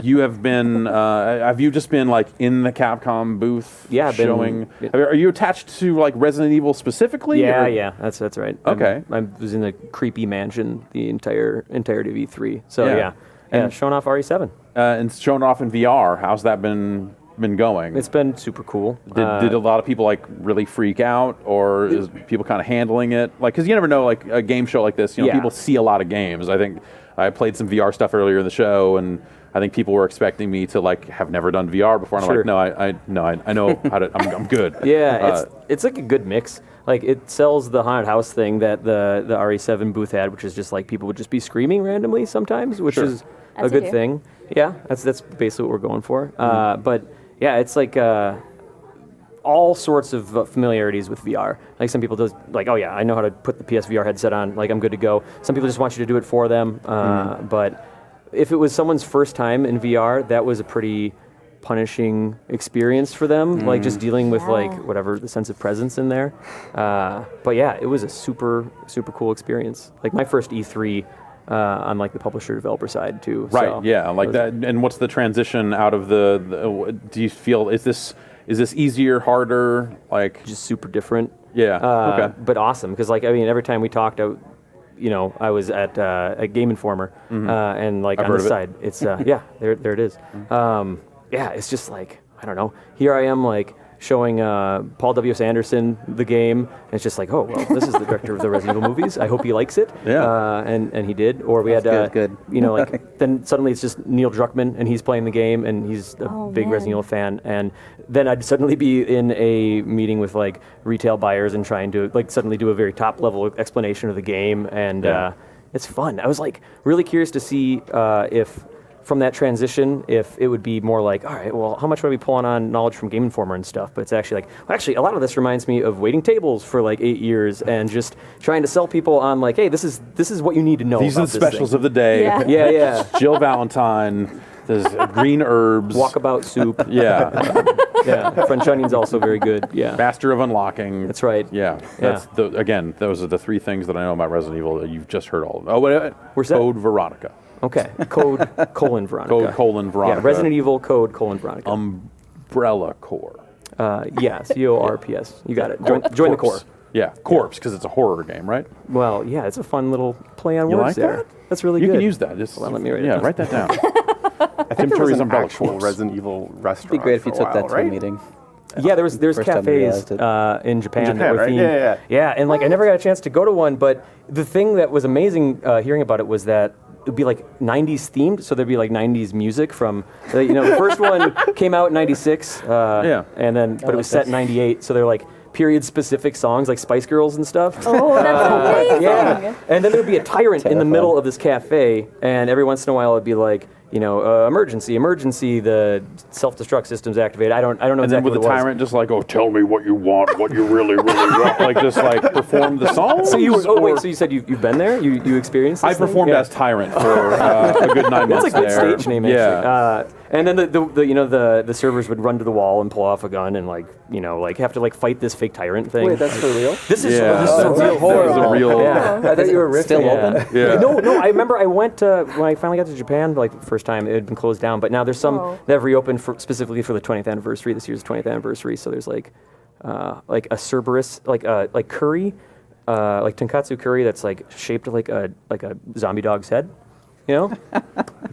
You have been. Have you just been like in the Capcom booth? Yeah, I've been- showing. yeah. Are you attached to like Resident Evil specifically? Yeah, or- yeah, that's right. Okay. I was in a creepy mansion the entirety of E3. So Yeah. yeah, And- showing off RE7. And it's shown off in VR. How's that been been going? It's been super cool. Did a lot of people like really freak out, or is people kind of handling it? Like, because you never know, like a game show like this, you know, Yeah. people see a lot of games. I think I played some VR stuff earlier in the show, and I think people were expecting me to like have never done VR before. And I'm Sure. like, no, I know how to. I'm good. Yeah, it's like a good mix. Like it sells the haunted house thing that the RE7 booth had, which is just like people would just be screaming randomly sometimes, which is a As you good do. thing. Yeah, that's basically what we're going for. But yeah, it's like all sorts of familiarities with VR. Like some people does like, oh yeah, I know how to put the PSVR headset on. Like I'm good to go. Some people just want you to do it for them. But if it was someone's first time in VR, that was a pretty punishing experience for them, like just dealing with like whatever the sense of presence in there. But yeah, it was a super cool experience. Like my first E3 on like the publisher developer side too. Right. So Yeah. Like that. And what's the transition out of the? Do you feel is this easier, harder? Like just super different. Yeah. Okay. But awesome because like I mean every time we talked, I was at a Game Informer and like I've on heard this of it. side, it's there it is. Yeah, it's just like I don't know. Here I am like showing Paul W.S. Anderson the game, and it's just like, oh well, this is the director of the Resident Evil movies. I hope he likes it. Yeah. And he did. Or we had good. like then suddenly it's just Neil Druckmann and he's playing the game and he's a big man. Resident Evil fan. And then I'd suddenly be in a meeting with like retail buyers and trying to like suddenly do a very top level explanation of the game, and it's fun. I was like really curious to see if from that transition, if it would be more like, all right, well, how much would I be pulling on knowledge from Game Informer and stuff? But it's actually like, well, actually, a lot of this reminds me of waiting tables for like 8 years and just trying to sell people on like, hey, this is what you need to know. These are about the this specials thing. of the day. Yeah. Yeah. Jill Valentine. There's green herbs. Walkabout soup. Yeah. Yeah. French onion's also very good. Yeah. Master of Unlocking. That's right. Yeah. That's again, those are the three things that I know about Resident Evil that you've just heard all of. Oh, Where's that? Code Veronica. Okay. Code : Veronica. Code : Veronica. Yeah. Resident Evil Code : Veronica. Umbrella Corps. Yeah. CORPS. You got it. Join the Corpse. core. Yeah, Corpse, because it's a horror game, right? Well, yeah, it's a fun little play on You words like there. that? That's really You good. can use that. Just, Hold on, let me write it yeah, down. write that down. I think there was Curry's an Umbrella actual Corps. Resident Evil restaurant. It'd be great if you for a took that while, to right? a meeting. Yeah, there's First time I cafes realized it. in Japan that Japan, were right? themed. Yeah. And like I never got a chance to go to one, but the thing that was amazing hearing about it was that it would be like 90s themed, so there'd be like 90s music from, the first one came out in 96, and then, but it was set in 98, so they're like period specific songs like Spice Girls and stuff. Oh, that's amazing. Yeah, and then there'd be a tyrant in the middle of this cafe, and every once in a while it'd be like, emergency, the self-destruct system's activated. I don't know And then exactly with the what it was. tyrant just like, oh, tell me what you want, what you really, really want. Like just like perform the song. So so you said you've been there? You experienced this I performed thing? Yeah. as tyrant for a good 9 months That's a good there. stage name, actually. Yeah. And then the servers would run to the wall and pull off a gun and have to fight this fake tyrant thing. Wait, that's for real? This is Yeah. this is a real That was horror. a real. Yeah. I thought you were riffing. Still Yeah. open? Yeah. No. I remember I went when I finally got to Japan, like the first time, it had been closed down. But now there's some that have reopened specifically for the 20th anniversary. This year's 20th anniversary. So there's like a Cerberus, like curry, like tonkatsu curry that's like shaped like a zombie dog's head.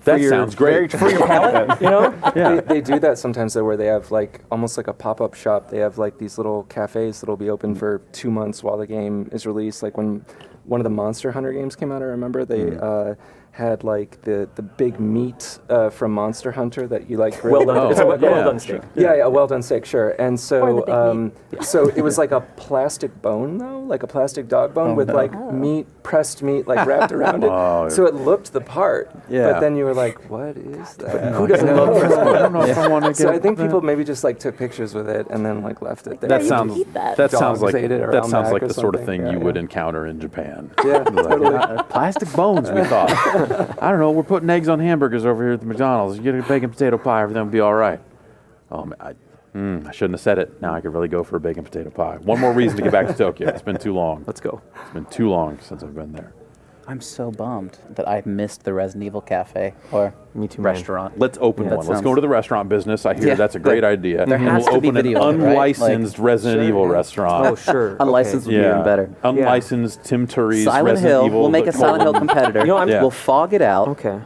That sounds great. For your palate. Yeah. They do that sometimes though, where they have like almost like a pop-up shop. They have like these little cafes that'll be open for 2 months while the game is released. Like when one of the Monster Hunter games came out, I remember they had like the big meat from Monster Hunter that you like grill. Well done. It's a well done steak. Yeah, a well done steak, sure. And Or so, the big so it was like a plastic bone though, like a plastic dog bone with like pressed meat, like wrapped around it. Oh. So it looked the part. Yeah. But then you were like, what is that? Who doesn't love I don't know if I want to get. So I think people maybe just like took pictures with it and then like left it there. That you sounds. can eat that. That sounds Dogs like ate it that around sounds back like or the sort of something. thing Yeah, you yeah. would encounter in Japan. Yeah, Like, totally. plastic bones. We thought. I don't know. We're putting eggs on hamburgers over here at the McDonald's. You get a bacon potato pie, everything will be all right. Oh, man, I shouldn't have said it. Now I could really go for a bacon potato pie. One more reason to get back to Tokyo. It's been too long. Let's go. It's been too long since I've been there. I'm so bummed that I missed the Resident Evil cafe or Me too, man. restaurant. Let's open Yeah, one. that Let's go sounds- to the restaurant business. I hear Yeah, that's a great idea. There And has we'll to be open an video of it, right? unlicensed Resident Evil restaurant. Oh, sure. Unlicensed would be even better. Unlicensed Tim Turry's Silent Resident Hill. Evil. We'll make the a Silent Hill colon. competitor. You know, I'm- Yeah. We'll fog it out. Okay.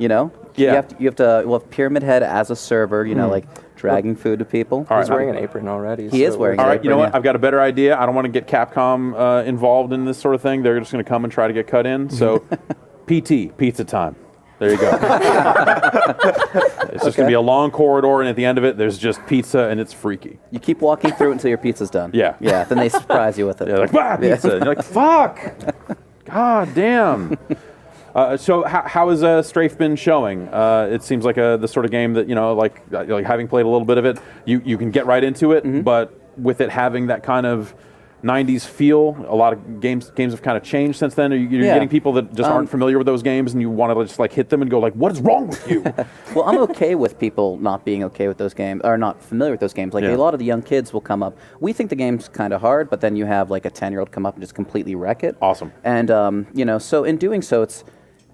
Yeah. You have to well, Pyramid Head as a server, you know, like dragging food to people. All right, He's wearing an apron already. He is wearing All an right, you know apron, what? I've got a better idea. I don't want to get Capcom involved in this sort of thing. They're just going to come and try to get cut in. So, PT, pizza time. There you go. It's just going to be a long corridor, and at the end of it, there's just pizza, and it's freaky. You keep walking through until your pizza's done. Yeah. Yeah, then they surprise you with it. They're like, bah, pizza. And you're like, fuck. God damn. So how has Strafe been showing? It seems like the sort of game that, you know, like having played a little bit of it, you can get right into it, but with it having that kind of 90s feel, a lot of games have kind of changed since then. You're Yeah. getting people that just aren't familiar with those games, and you want to just like hit them and go like, what is wrong with you? Well, I'm okay with people not being okay with those games or not familiar with those games. Like Yeah. a lot of the young kids will come up. We think the game's kind of hard, but then you have like a 10-year-old come up and just completely wreck it. Awesome. And you know, so in doing so, it's,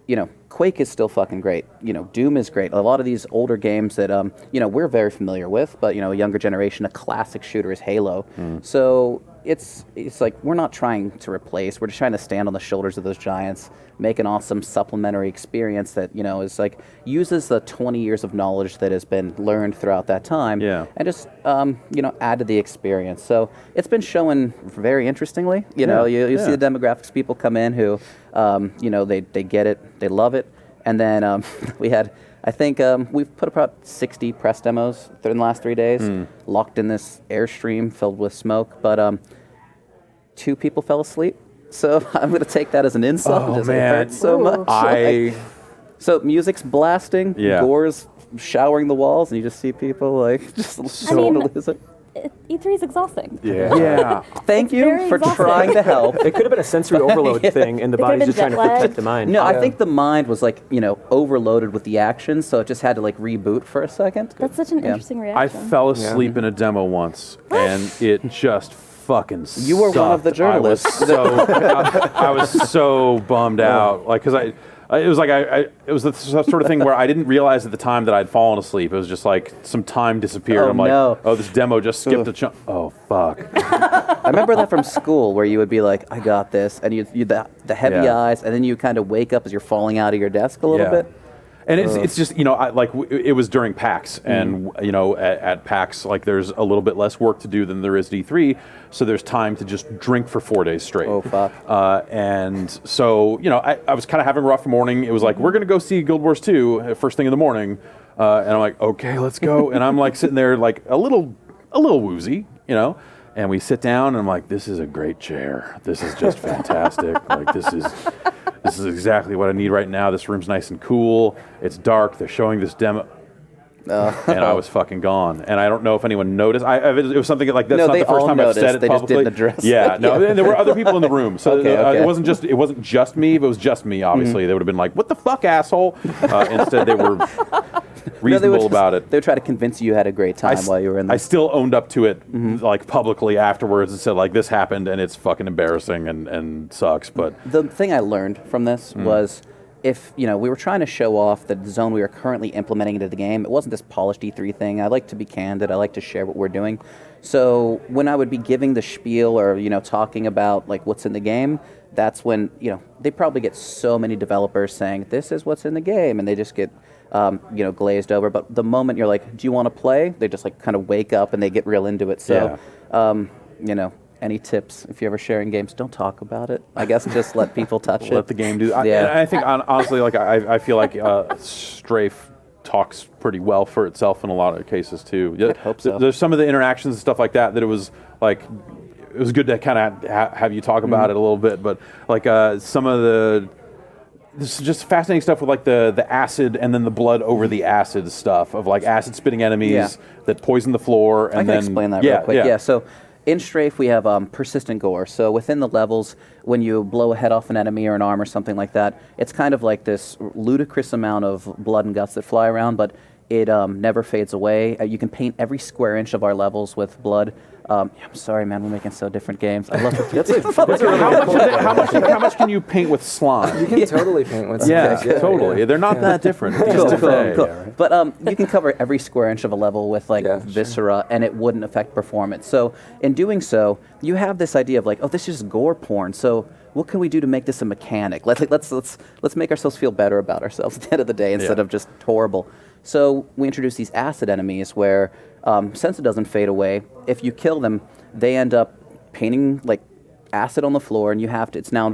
you know, Quake is still fucking great. You know, Doom is great. A lot of these older games that you know, we're very familiar with, but you know, a younger generation, a classic shooter is Halo. So it's like we're not trying to replace. We're just trying to stand on the shoulders of those giants, make an awesome supplementary experience that, you know, is like uses the 20 years of knowledge that has been learned throughout that time, Yeah. and just you know, add to the experience. So it's been showing very interestingly. You know, you see the demographics. People come in who you know, they get it, they love it, and then we had. I think we've put about 60 press demos in the last 3 days, locked in this Airstream filled with smoke, but 2 people fell asleep. So I'm going to take that as an insult. Oh, because man. It hurts so much. So music's blasting, Yeah. gore's showering the walls, and you just see people like just lose it. E3 is exhausting. Yeah. Thank you very for exhausting. trying to help. It could have been a sensory overload thing, and the It could have body's been just trying to jet protect lag. the mind. No, I think the mind was like, you know, overloaded with the action, so it just had to like reboot for a second. That's such an interesting I reaction. fell asleep in a demo once, and it just fucking You were one of the sucked. I was journalists. I was so bummed out, like, because it was like it was the sort of thing where I didn't realize at the time that I'd fallen asleep. It was just like some time disappeared. Oh, I'm like, no. oh, this demo just skipped a chunk. Oh, fuck. I remember that from school where you would be like, I got this, and you the heavy Yeah. eyes, and then you kind of wake up as you're falling out of your desk a little bit. And it's just, you know, it was during PAX, and, you know, at PAX, like, there's a little bit less work to do than there is at E3, so there's time to just drink for 4 days straight. Oh, fuck. And so, you know, I was kind of having a rough morning. It was like, we're going to go see Guild Wars 2 first thing in the morning. And I'm like, okay, let's go. And I'm like sitting there like a little woozy, you know. And we sit down, and I'm like, this is a great chair. This is just fantastic. Like, this is exactly what I need right now. This room's nice and cool. It's dark. They're showing this demo. And I was fucking gone. And I don't know if anyone noticed. It was something like that's No, not they the first all time I've said noticed. it They just publicly. didn't address Yeah, it. no, Yeah. and there were other people in the room, so Okay, okay. it wasn't just me. If it was just me, obviously they would have been like, "What the fuck, asshole?" Instead, they were reasonable about it. They would try to convince you had a great time while you were in there. I still owned up to it, like publicly afterwards, and said like, "This happened, and it's fucking embarrassing and sucks." But The thing I learned from this was, if you know, we were trying to show off the zone we were currently implementing into the game. It wasn't this polished E3 thing. I like to be candid. I like to share what we're doing. So when I would be giving the spiel or, you know, talking about like what's in the game, that's when, you know, they probably get so many developers saying this is what's in the game, and they just get you know, glazed over. But the moment you're like, do you want to play? They just like kind of wake up and they get real into it. So you know, any tips if you're ever sharing games? Don't talk about it. I guess just let people touch it. let the game do. And Yeah. I think honestly, like I feel like Strafe talks pretty well for itself in a lot of cases too. I'd hope so. There's some of the interactions and stuff like that it was like. It was good to kind of have you talk about it a little bit, but like some of this is just fascinating stuff with like the acid and then the blood over the acid stuff of like acid spitting enemies that poison the floor. And I can then explain that real quick. Yeah. So in Strafe, we have persistent gore. So within the levels, when you blow a head off an enemy or an arm or something like that, it's kind of like this ludicrous amount of blood and guts that fly around, but it never fades away. You can paint every square inch of our levels with blood. I'm sorry, man. We're making so different games. I love it. How much can you paint with slime? You can totally paint with Yeah, something. totally. They're not that different. Cool. But you can cover every square inch of a level with like viscera, and it wouldn't affect performance. So in doing so, you have this idea of like, oh, this is gore porn. So what can we do to make this a mechanic? Let's make ourselves feel better about ourselves at the end of the day instead of just horrible. So we introduce these acid enemies where, since it doesn't fade away, if you kill them, they end up painting like acid on the floor, and you have to. It's now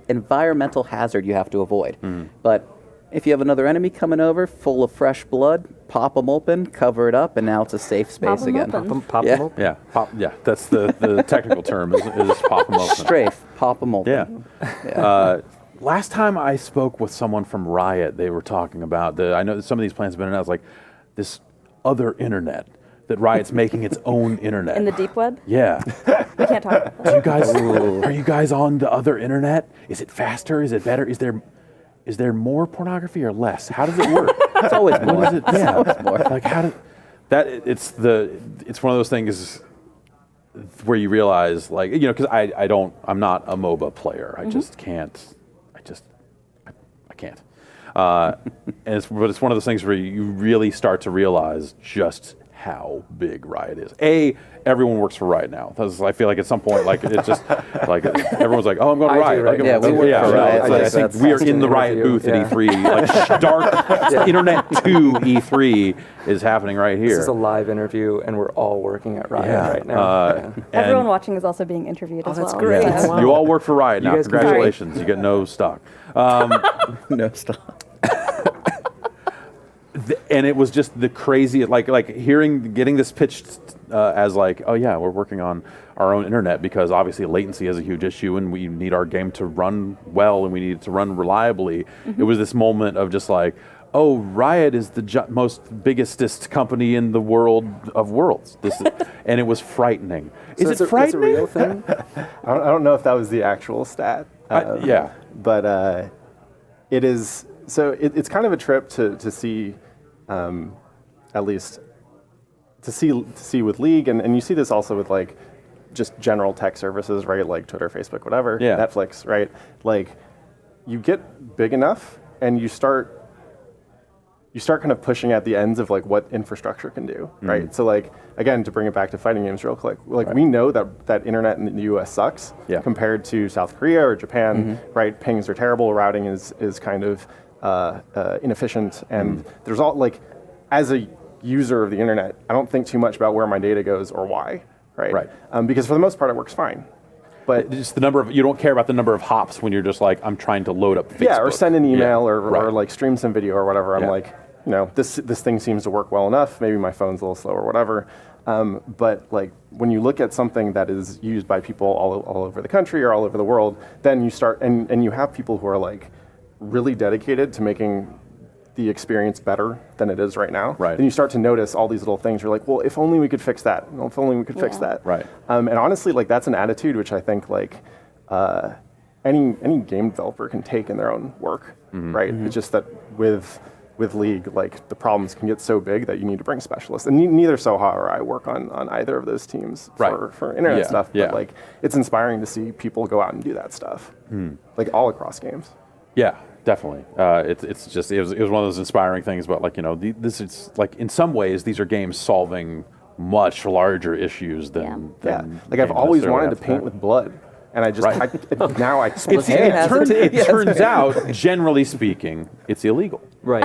environmental hazard you have to avoid. But if you have another enemy coming over full of fresh blood, pop them open, cover it up, and now it's a safe space again. Pop them open. Yeah, that's the technical term is pop them open. Strafe, pop them open. Yeah. Last time I spoke with someone from Riot, they were talking about I know that some of these plans have been announced, like this other internet, that Riot's making its own internet. In the deep web? Yeah. We can't talk about that. Do you guys, are you guys on the other internet? Is it faster? Is it better? Is there more pornography or less? How does it work? It's always more. What is it? Yeah. Always more. Like how does that? It's one of those things where you realize, like, you know, because I'm not a MOBA player. I just can't. I can't. But it's one of those things where you really start to realize just how big Riot is. Everyone works for Riot now. I feel like at some point, like it's just like everyone's like, "Oh, I'm going to Riot." Right? Yeah, we work for Riot. I think we are in the Riot booth at E3. Like dark Internet 2 E3 is happening right here. This is a live interview, and we're all working at Riot right now. and- Everyone watching is also being interviewed as that's well. great. so- Yeah. You all work for Riot now. guys can- Congratulations. You get no stock. No, stop. And it was just the crazy, getting this pitched as like, oh yeah, we're working on our own internet because obviously latency is a huge issue and we need our game to run well and we need it to run reliably. It was this moment of just like, oh, Riot is the most biggest company in the world of worlds. And it was frightening. So Is it frightening? It's a real thing? I don't know if that was the actual stat. Yeah. But it is. So it's kind of a trip to see, at least to see with League, and you see this also with like just general tech services, right? Like Twitter, Facebook, whatever, Yeah. Netflix, right? Like you get big enough, and you start kind of pushing at the ends of like what infrastructure can do, right? So like again, to bring it back to fighting games real quick, like we know that internet in the U.S. sucks compared to South Korea or Japan, right? Pings are terrible, routing is kind of inefficient, and there's all like, as a user of the internet, I don't think too much about where my data goes or why, right? Right. Because for the most part, it works fine. But Just the number of, you don't care about the number of hops when you're just like, I'm trying to load up Facebook. yeah, or send an email Yeah. or Right. like stream some video or whatever. I'm Yeah. like, you know, this thing seems to work well enough. Maybe my phone's a little slow or whatever. But like when you look at something that is used by people all over the country or all over the world, then you start and you have people who are like really dedicated to making the experience better than it is right now. Right. Then you start to notice all these little things. You're like, well, if only we could fix that. Well, if only we could fix Yeah. that. Right. And honestly, like that's an attitude which I think like any game developer can take in their own work, right? It's just that with League, like the problems can get so big that you need to bring specialists. And neither Soha or I work on either of those teams for internet Yeah, stuff. yeah. But like it's inspiring to see people go out and do that stuff, like all across games. Yeah, definitely. It was one of those inspiring things about like, you know, this is like in some ways these are games solving much larger issues than Like I've games always necessarily wanted have to paint with blood, and I just Right. now I split It turns out, generally speaking, it's illegal. Right.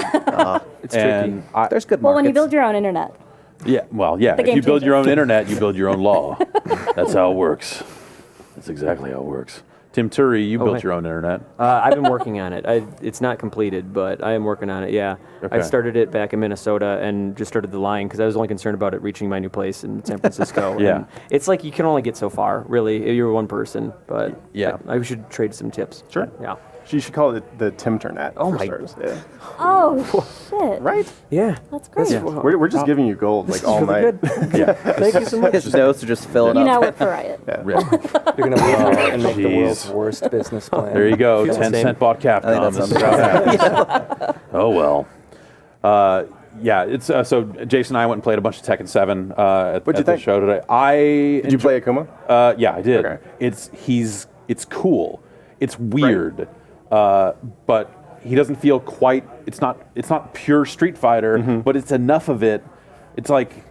It's tricky. And There's good Well, markets. when you build your own internet, if game you build your changes. own internet, you build your own law. That's how it works. That's exactly how it works. Tim Turi, you built hey. your own internet. I've been working on it. It's not completed, but I am working on it. Yeah, Okay. I started it back in Minnesota and just started the line because I was only concerned about it reaching my new place in San Francisco. Yeah. And it's like you can only get so far, really. You're one person, but Yeah. I should trade some tips. Sure. Yeah. You should call it the Timternet. Oh for my- starters. Yeah. oh shit, Right? Yeah. that's great. We're just giving you gold like all night. Yeah. Thank you so much. His notes are just filling You up. now work for Riot. Yeah. You're going to leave and make the world's jeez. worst business plan. There you go. Feels the 10 same. cent bought Capcom. that This sounds is how it happens. Oh well. Yeah, it's so Jason and I went and played a bunch of Tekken 7 at What'd you the think? show today. Did you play Akuma? Yeah, I did. Okay. It's cool. It's weird, but he doesn't feel quite. It's not pure Street Fighter, but it's enough of it. It's like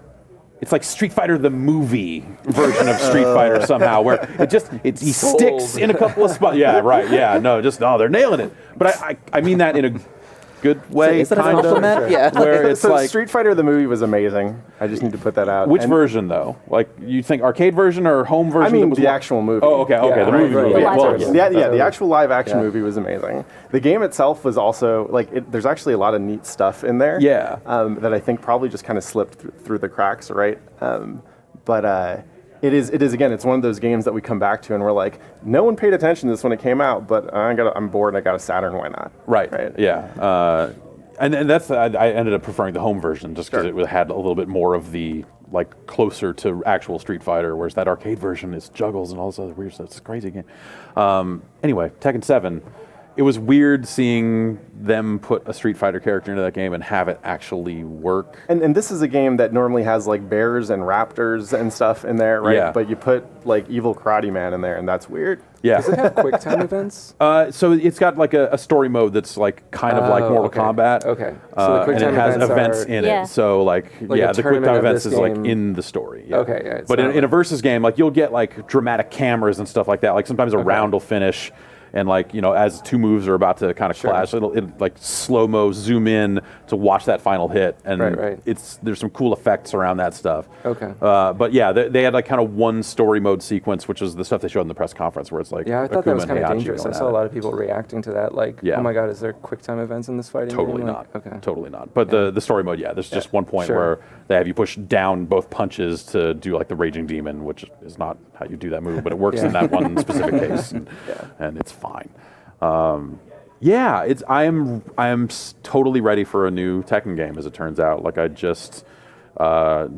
it's like Street Fighter the movie version of Street Fighter somehow, where he sticks in a couple of spots. Yeah, right. Yeah, no, they're nailing it. But I mean that in a good way, Is that a kind of. compliment? Yeah. Where it's so like, Street Fighter the movie was amazing. I just need to put that out. which And- version though? Like you think arcade version or home version? I mean that was the more- actual movie. Oh, okay, Yeah, the right, movie. right. movie. The live Well, action. Yeah, the actual live action Yeah. movie was amazing. The game itself was also like there's actually a lot of neat stuff in there. Yeah. That I think probably just kind of slipped through the cracks, right? But it is again. It's one of those games that we come back to and we're like, no one paid attention to this when it came out, but I'm bored. I got a Saturn. Why not? Right. Yeah. And that's I ended up preferring the home version just because Sure. it had a little bit more of the like closer to actual Street Fighter, whereas that arcade version is juggles and all this other weird stuff. It's a crazy game. Anyway, Tekken 7. It was weird seeing them put a Street Fighter character into that game and have it actually work. And this is a game that normally has like bears and raptors and stuff in there, right? Yeah. But you put like Evil Karate Man in there, and that's weird. Yeah. Does it have quick time events? So it's got like a story mode that's like kind of like Mortal okay. Kombat. Okay. So the quick and it time has events events are- in Yeah. it. So like a the quick tournament time of events this is like game. in the story. Yeah. Okay, yeah, it's but not in a like- versus game, like you'll get like dramatic cameras and stuff like that. Like sometimes a round will finish. And like, as two moves are about to kind of clash, it'll like slow-mo zoom in to watch that final hit. And Right. there's some cool effects around that stuff. Okay. But yeah, they had like kind of one story mode sequence, which is the stuff they showed in the press conference where it's like Yeah, I thought that was Akuma kind and of Heihachi dangerous. I going saw at a it. lot of people reacting to that, like, Yeah. oh my god, is there quick time events in this fighting Totally game? not. Like, okay. Totally not. But the story mode, yeah, there's just one point Sure. where they have you push down both punches to do like the Raging Demon, which is not how you do that move, but it works in that one specific case, and it's fine. I am totally ready for a new Tekken game, as it turns out. Like I just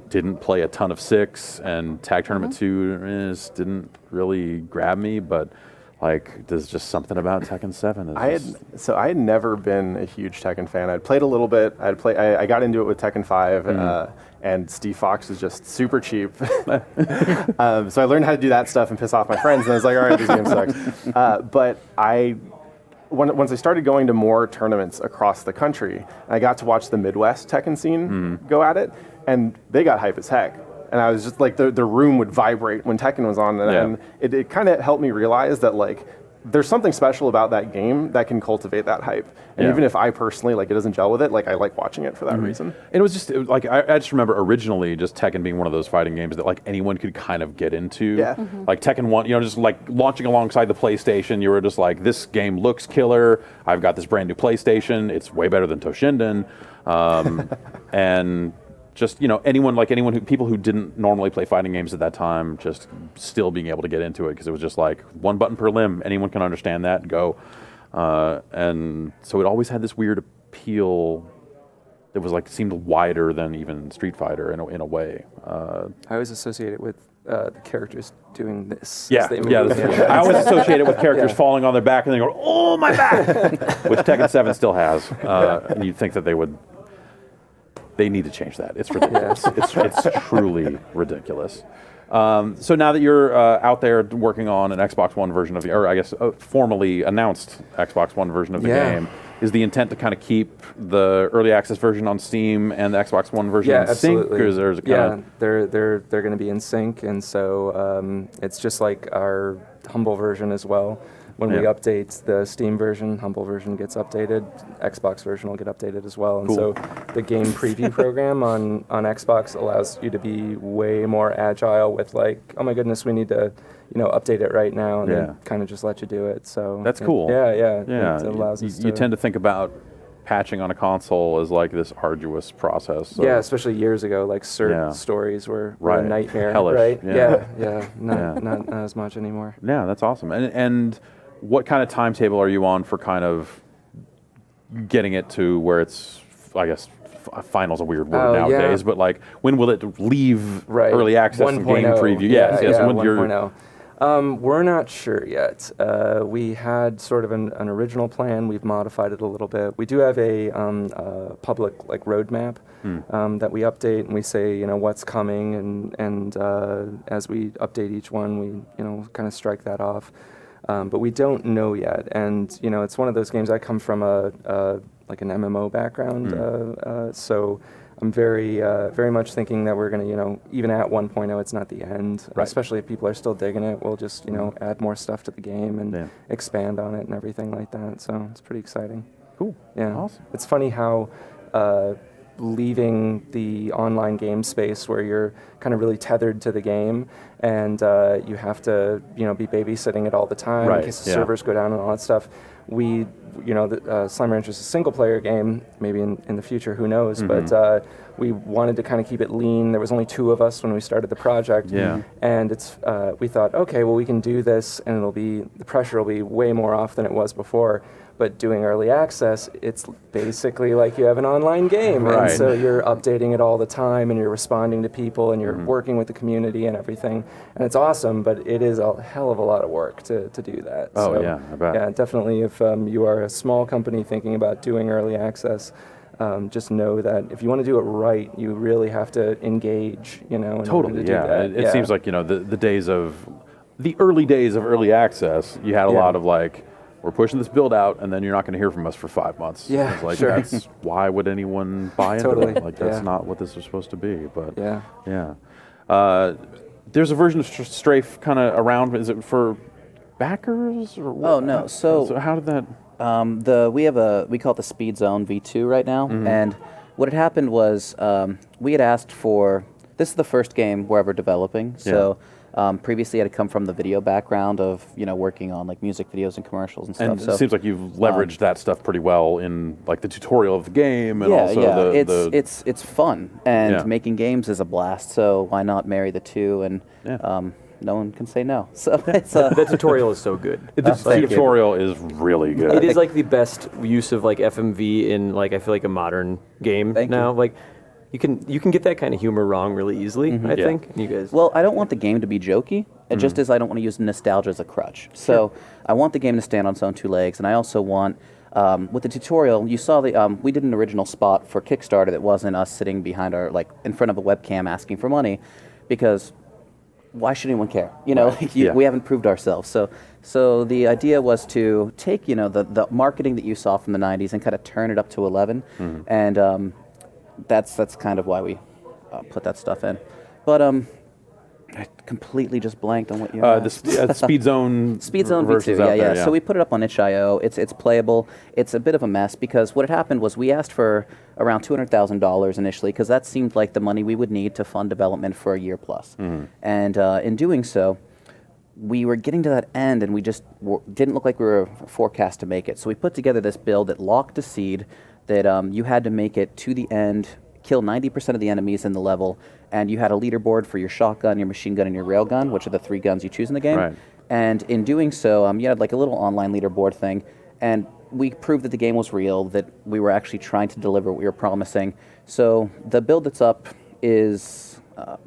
didn't play a ton of 6, and Tag Tournament 2 didn't really grab me, but like there's just something about Tekken 7. I had never been a huge Tekken fan. I'd played a little bit. I got into it with Tekken 5, and Steve Fox was just super cheap. So I learned how to do that stuff and piss off my friends, and I was like, all right, this game sucks. But once I started going to more tournaments across the country, I got to watch the Midwest Tekken scene go at it, and they got hype as heck. And I was just like, the room would vibrate when Tekken was on, and it kind of helped me realize that like there's something special about that game that can cultivate that hype. And even if I personally like it doesn't gel with it, like I like watching it for that reason. And it was just like I just remember originally just Tekken being one of those fighting games that like anyone could kind of get into. Yeah. Like Tekken 1, just like launching alongside the PlayStation, you were just like, this game looks killer. I've got this brand new PlayStation. It's way better than Toshinden. And just people who didn't normally play fighting games at that time, just still being able to get into it because it was just like one button per limb. Anyone can understand that. Go. And so it always had this weird appeal that was like seemed wider than even Street Fighter in a way. I always associate it with the characters doing this. Yeah, as they yeah. move. I always associate it with characters Yeah. falling on their back and then go, "Oh my back," which Tekken 7 still has. And you'd think that they would. They need to change that. It's ridiculous. It's truly ridiculous. So now that you're out there working on an Xbox One version of the, or I guess formally announced Xbox One version of the game, is the intent to kind of keep the early access version on Steam and the Xbox One version in sync? Absolutely. Or is there kind of they're going to be in sync, and so it's just like our Humble version as well. When we update the Steam version, Humble version gets updated. Xbox version will get updated as well. And so the game preview program on Xbox allows you to be way more agile with like, oh my goodness, we need to update it right now, and then kind of just let you do it. So That's cool. Yeah. Yeah, It allows us you tend to think about patching on a console as like this arduous process. So yeah, especially years ago, like CERT stories were a Right. nightmare. Hellish, right? yeah. Not as much anymore. Yeah, that's awesome. And what kind of timetable are you on for kind of getting it to where it's, I guess, final's a weird word nowadays, but like when will it leave early access and game 1.0. preview? Yes, when 1.0. We're not sure yet. We had sort of an original plan. We've modified it a little bit. We do have a public like roadmap that we update, and we say what's coming, and as we update each one, we kind of strike that off. But we don't know yet, and it's one of those games. I come from like an MMO background, so I'm very much thinking that we're going to, even at 1.0, it's not the end. Right. Especially if people are still digging it, we'll just, add more stuff to the game and Yeah. expand on it and everything like that. So it's pretty exciting. Cool. Yeah. Awesome. It's funny how leaving the online game space where you're kind of really tethered to the game and you have to, be babysitting it all the time Right, in case the yeah. servers go down and all that stuff. We, Slime Rancher is a single player game, maybe in the future, who knows, Mm-hmm. but we wanted to kind of keep it lean. There was only 2 of us when we started the project. Yeah. And we thought, okay, well, we can do this and the pressure will be way more off than it was before. But doing early access, it's basically like you have an online game. Right. And so you're updating it all the time and you're responding to people and you're working with the community and everything. And it's awesome, but it is a hell of a lot of work to do that. Oh, So, yeah, I bet. Yeah, definitely if you are a small company thinking about doing early access, just know that if you want to do it right, you really have to engage, in order Totally, to do yeah. that. It seems like, the early days of early access, you had a Yeah. lot of like, we're pushing this build out, and then you're not going to hear from us for 5 months. Yeah, It's like, sure. that's why would anyone buy into Totally, it? Like, that's yeah. not what this is supposed to be. But Yeah. yeah. There's a version of Strafe kind of around. Is it for backers? Or what? Oh, no. So how did that? we call it the Speed Zone V2 right now, and what had happened was we had asked for, this is the first game we're ever developing, so previously I had come from the video background of working on like music videos and commercials and stuff. And so it seems like you've leveraged that stuff pretty well in like the tutorial of the game and also the it's fun, and Yeah. making games is a blast, so why not marry the two, and Yeah. no one can say no. So it's The tutorial is so good. the thank you. tutorial is really good. It is like the best use of like FMV in like I feel like a modern game Thank you. now. Like you can get that kind of humor wrong really easily. I Yeah. think you guys. Well, I don't want the game to be jokey. It just is I don't want to use nostalgia as a crutch. So I want the game to stand on its own 2 legs, and I also want, with the tutorial, you saw we did an original spot for Kickstarter that wasn't us sitting behind in front of a webcam asking for money, because why should anyone care? Yeah. We haven't proved ourselves. So the idea was to take, the marketing that you saw from the 90s and kind of turn it up to 11, and that's kind of why we put that stuff in. But I completely just blanked on what you asked. the Speed Zone Speed Zone version's V2, out yeah. there, So we put it up on itch.io. It's playable. It's a bit of a mess because what had happened was we asked for around $200,000 initially because that seemed like the money we would need to fund development for a year plus. And in doing so, we were getting to that end and we just didn't look like we were forecast to make it. So we put together this build that locked a seed that you had to make it to the end, kill 90% of the enemies in the level, and you had a leaderboard for your shotgun, your machine gun, and your railgun, which are the 3 guns you choose in the game. Right. And in doing so, you had like a little online leaderboard thing, and we proved that the game was real, that we were actually trying to deliver what we were promising. So the build that's up is a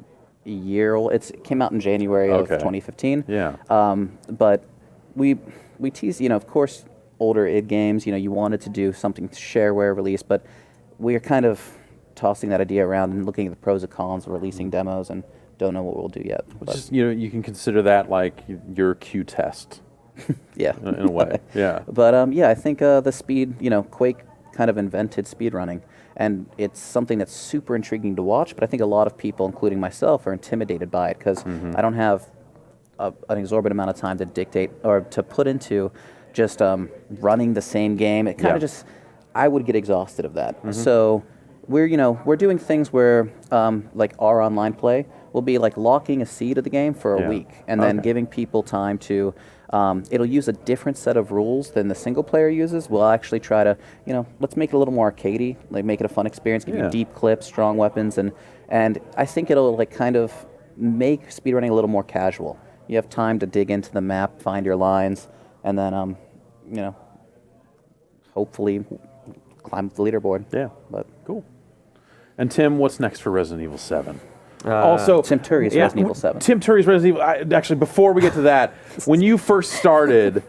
year old. It came out in January of Okay. 2015. Yeah. But we teased, of course, older id games, you wanted to do something shareware release, but we are kind of tossing that idea around and looking at the pros and cons of releasing demos and don't know what we'll do yet. But Just, you can consider that like your Q test yeah. in a way. Yeah. But I think the speed, Quake kind of invented speedrunning, and it's something that's super intriguing to watch, but I think a lot of people, including myself, are intimidated by it because I don't have an exorbitant amount of time to dictate or to put into just running the same game. It kind of Yeah. just, I would get exhausted of that. So we're doing things where like our online play will be like locking a seed of the game for a Yeah. week and then Okay. giving people time to it'll use a different set of rules than the single player uses. We'll actually try to, let's make it a little more arcadey, like make it a fun experience, give Yeah. you deep clips, strong weapons, and I think it'll like kind of make speedrunning a little more casual. You have time to dig into the map, find your lines, and then hopefully climb the leaderboard. Yeah. But Cool. And Tim, what's next for Resident Evil 7? Also, Tim Turi's Resident Evil 7. Tim Turi's Resident Evil. Actually, before we get to that, when you first started,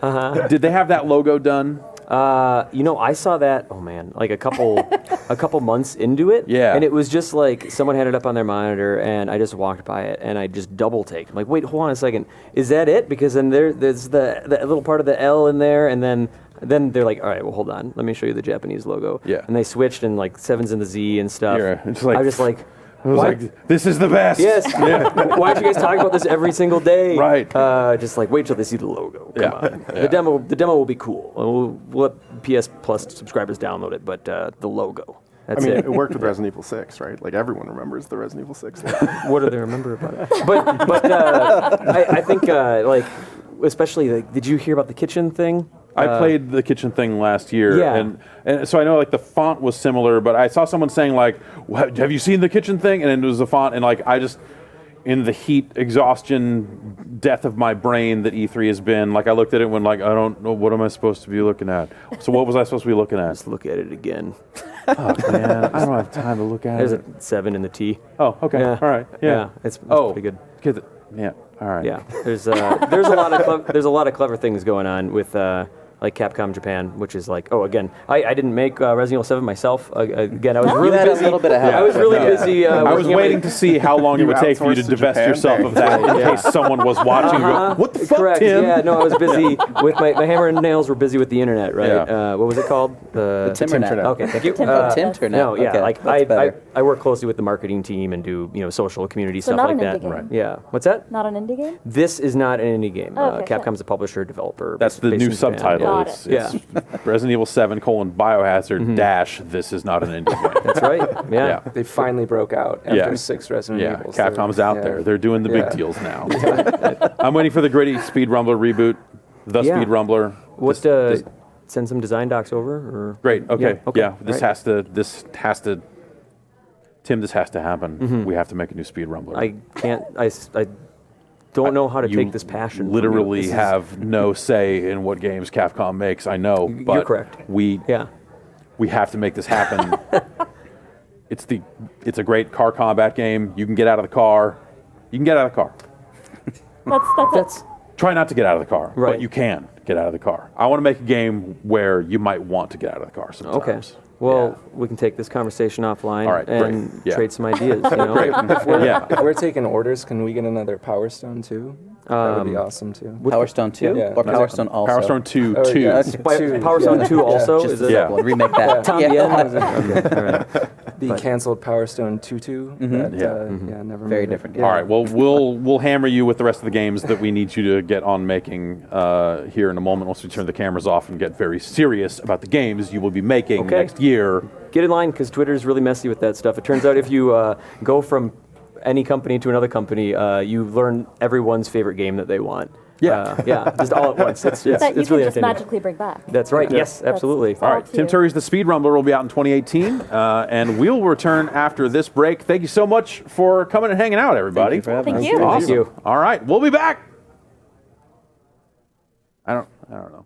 did they have that logo done? I saw that. Oh man, like a couple months into it. Yeah. And it was just like someone had it up on their monitor, and I just walked by it, and I just double taked. I'm like, wait, hold on a second, is that it? Because then there's the little part of the L in there, and then Then they're like, all right, well, hold on. Let me show you the Japanese logo. Yeah. And they switched and like 7's in the Z and stuff. Yeah, it's like- I was just like, I was why? like, this is the best. Yes. Why aren't you guys talking about this every single day? Right. Just like wait till they see the logo. Come Yeah. on. Yeah. The demo will be cool. We'll let PS Plus subscribers download it, but the logo. That's I mean, it. it worked with Resident Evil 6, right? Like everyone remembers the Resident Evil 6 thing. What do they remember about it? But I think like especially like, did you hear about the kitchen thing? I played the kitchen thing last year, Yeah. and so I know like the font was similar, but I saw someone saying like, "Have you seen the kitchen thing?" And it was a font, and like I just, in the heat, exhaustion, death of my brain that E3 has been, like I looked at it when like I don't know what am I supposed to be looking at. So what was I supposed to be looking at? Just look at it again. Oh man, I don't have time to look at There's it. a 7 in the T. Oh, okay, Yeah. all right, yeah. It's Oh, pretty good. Yeah, all right. Yeah, there's a lot of clever things going on with like Capcom Japan, which is like, oh, again, I didn't make Resident Evil 7 myself. Again, I was really had a busy. little bit of help. I was really busy. I was working on waiting my- to see how long it would take for you to outsourced to divest Japan? yourself of that in case someone was watching. And go, what the fuck, Correct. Tim? Yeah, no, I was busy with my hammer and nails were busy with the internet, right? Yeah. What was it called? The Timternet. Okay, thank you. Timternet. No, yeah, Okay, like that's better. I work closely with the marketing team and do social community So stuff not like an that. indie game. Right. Yeah. What's that? Not an indie game? This is not an indie game. Oh, okay, Capcom's a publisher developer. That's the based new in Japan. subtitle. Got It's, it. it's Resident Evil 7 : Biohazard dash. This is not an indie game. That's right. Yeah. Yeah. They finally broke out after Yeah. 6 Resident Yeah, Evils. Capcom's out Yeah. there. They're doing the big Yeah. deals now. I'm waiting for the gritty Speed Rumbler reboot. The Yeah. Speed Rumbler. What? This- Send some design docs over. Or Great. Okay. Yeah. Yeah. This right. has to. Tim, this has to happen. We have to make a new Speed Rumbler. I can't. I don't know how to You take this passion. from you. literally This is- have no say in what games Capcom makes. I know, but You're correct. We have to make this happen. It's a great car combat game. You can get out of the car. You can get out of the car. That's Try not to get out of the car, Right. but you can get out of the car. I want to make a game where you might want to get out of the car sometimes. Okay. Well, we can take this conversation offline All right, great. and Yeah. trade some ideas. You know? Yeah. If we're taking orders, can we get another Power Stone too? That would be awesome too. Power Stone 2 Yeah. or Power Stone also? Power Stone 2, Oh, 2. yeah. Power Stone 2 also? Just Is the it? Yeah. second one. Remake that. Tom Yeah. Yen? Okay, all right. The canceled Power Stone 2-2. That, Yeah. never Very made it. different Yeah. game. All right. Well, we'll hammer you with the rest of the games that we need you to get on making here in a moment. Once we turn the cameras off and get very serious about the games you will be making Okay. next year. Get in line because Twitter is really messy with that stuff. It turns out if you go from any company to another company, you learn everyone's favorite game that they want. Yeah. Just all at once. It's that you really can just entertaining. magically bring back. That's right. Yes, absolutely. All right. Tim to- Turry's The Speed Rumbler will be out in 2018, and we'll return after this break. Thank you so much for coming and hanging out, everybody. Thank you for having Thank us. you. Awesome. Thank you. All right. We'll be back. I don't know.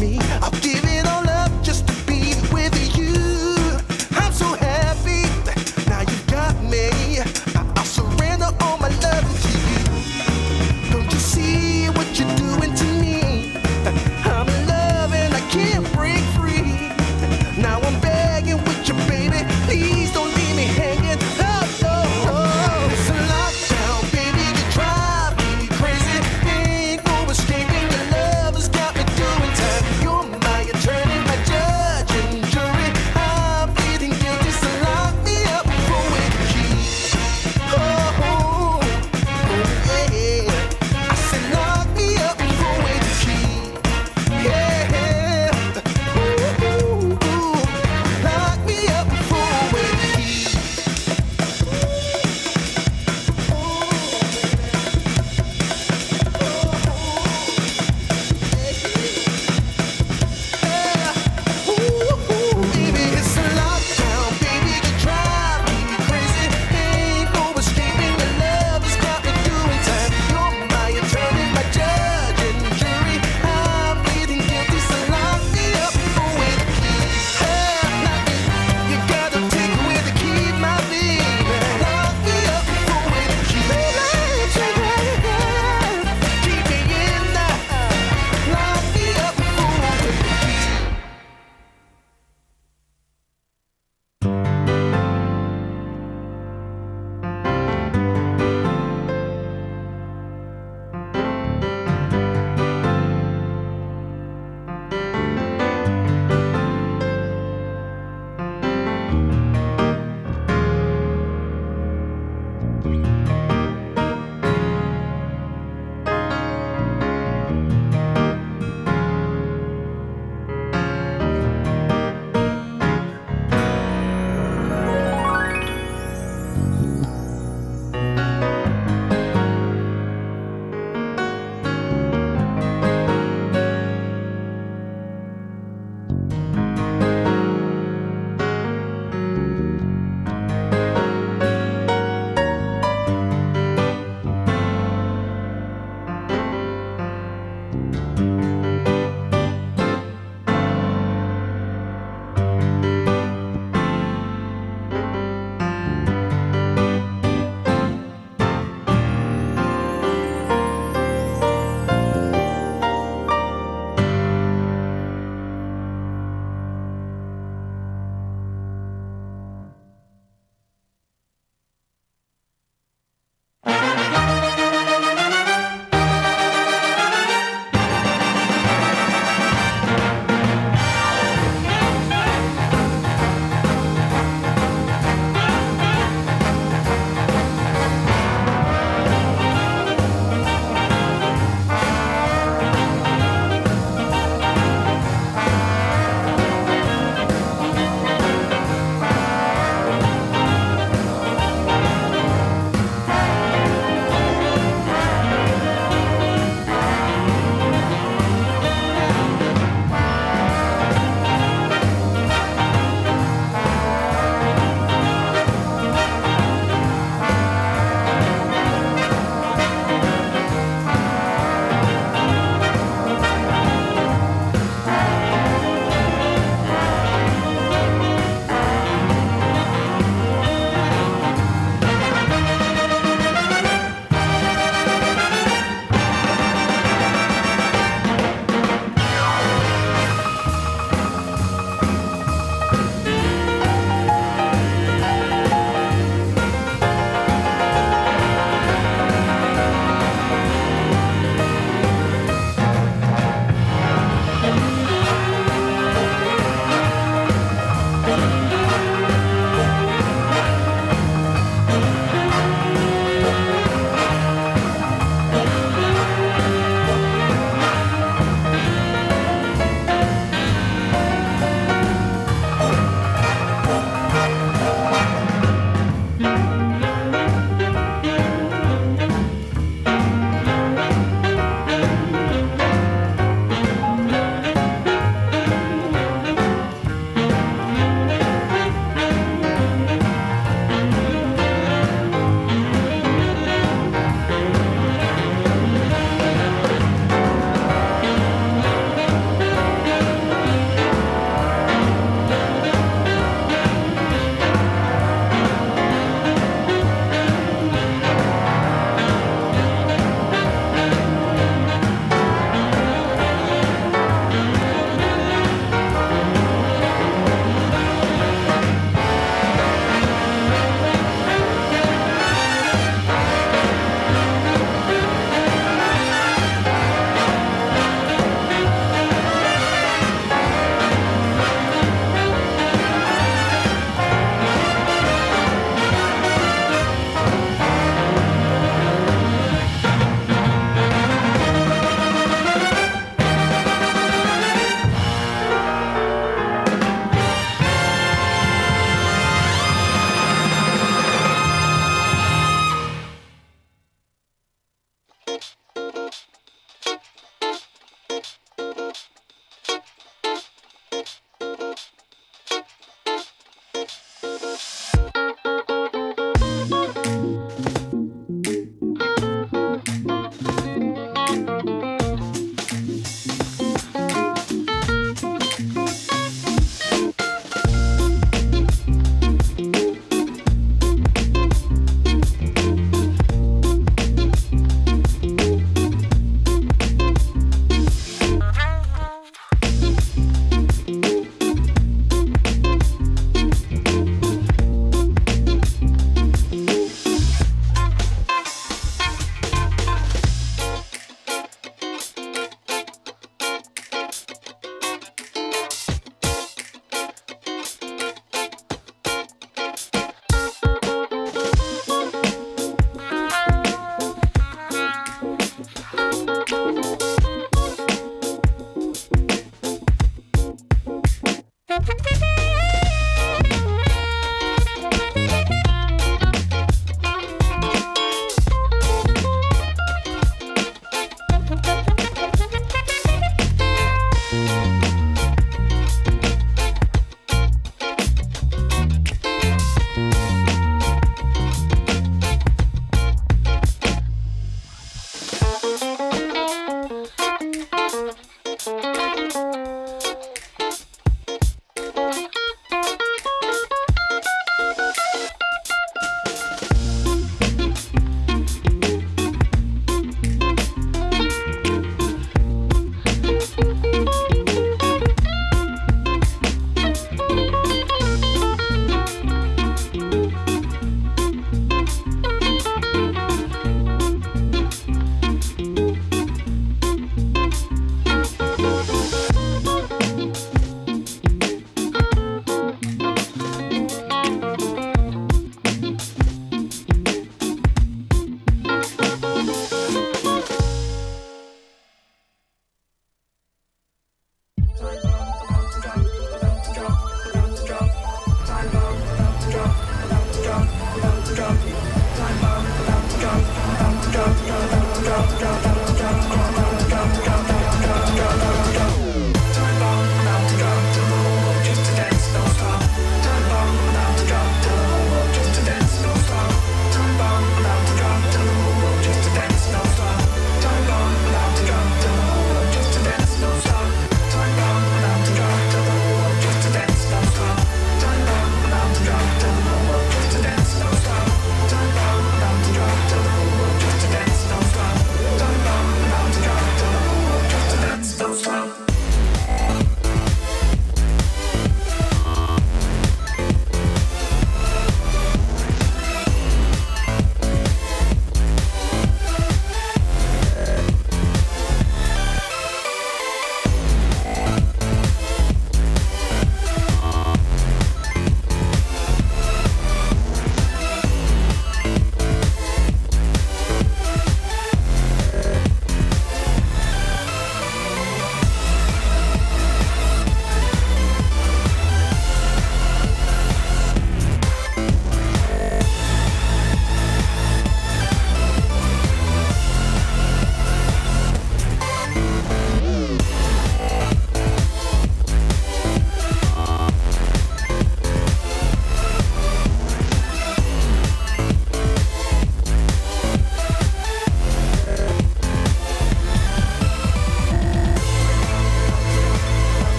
me. I'll give it all up just to be with you. I'm so happy now you got me. I'll surrender all my love to you. Don't you see what you're doing to me? I'm in love and I can't break free. Now I'm begging with you, baby. Please don't leave me hanging. Oh, oh, oh. It's a lockdown, baby. You drive me crazy. Ain't no escaping. Your love has got me doing time. You're my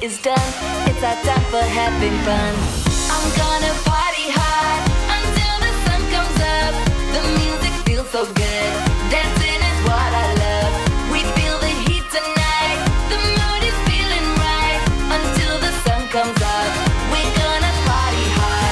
is done. It's our time for having fun. I'm gonna party hard until the sun comes up. The music feels so good. Dancing is what I love. We feel the heat tonight. The mood is feeling right until the sun comes up. We're gonna party hard.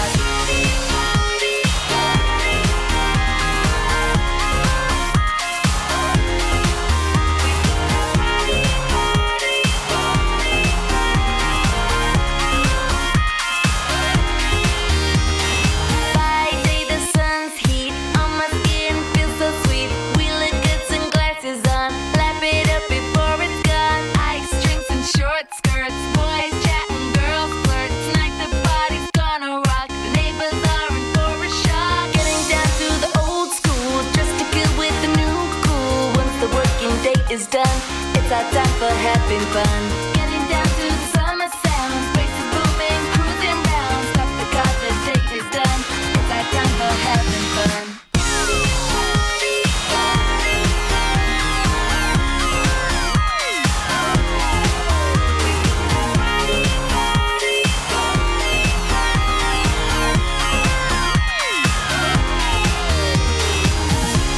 fun. Getting down to the summer sounds, bass is booming, cruising down. Stop the car, the date is done. It's our time for having fun.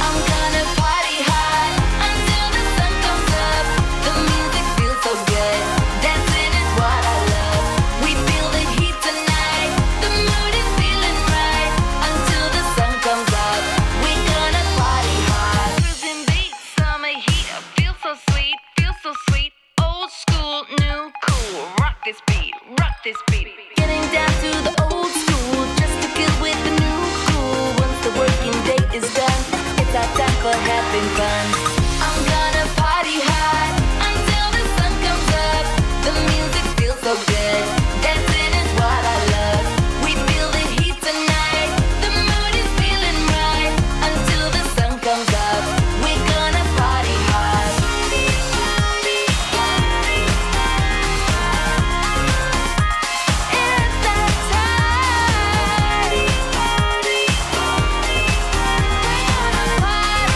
I'm gonna party hard until the sun comes up. The music feels so good. Dancing is what I love. We feel the heat tonight. The mood is feeling right until the sun comes up. We're gonna party hard. Cruising beat, summer heat. I feel so sweet, feel so sweet. Old school, new cool. Rock this beat, rock this beat. Getting down to the old school, just to get with the new cool. Once the working day is done, it's our time for having fun. I'm gonna party hard until the sun comes up. The music feels so good. Dancing is what I love. We feel the heat tonight. The mood is feeling right until the sun comes up. We're gonna party hard. It's that time. Party,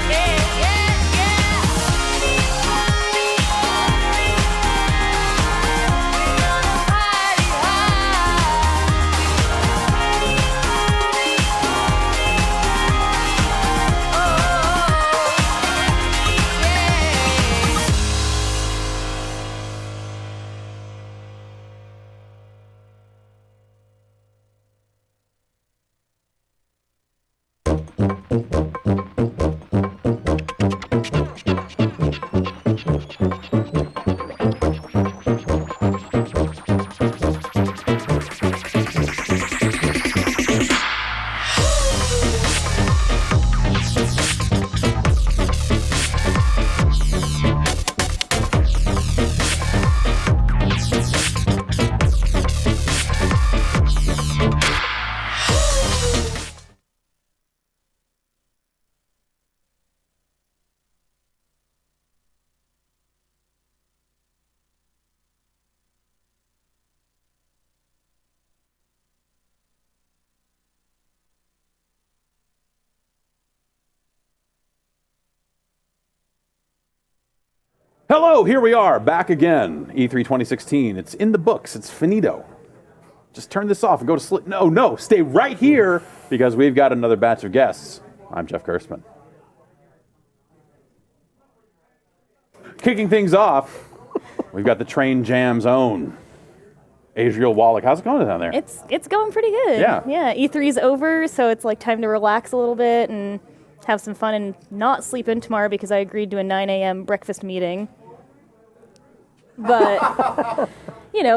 yeah, yeah, yeah. We're gonna party hard. Oh, yeah. Hello, here we are, back again. E3 2016. It's in the books. It's finito. Just turn this off and go to sleep. No, stay right here because we've got another batch of guests. I'm Jeff Gerstmann. Kicking things off, we've got the Train Jam's own Adriel Wallach. How's it going down there? It's going pretty good. Yeah. Yeah. E3's over, so it's like time to relax a little bit and have some fun and not sleep in tomorrow because I agreed to a 9 a.m. breakfast meeting. But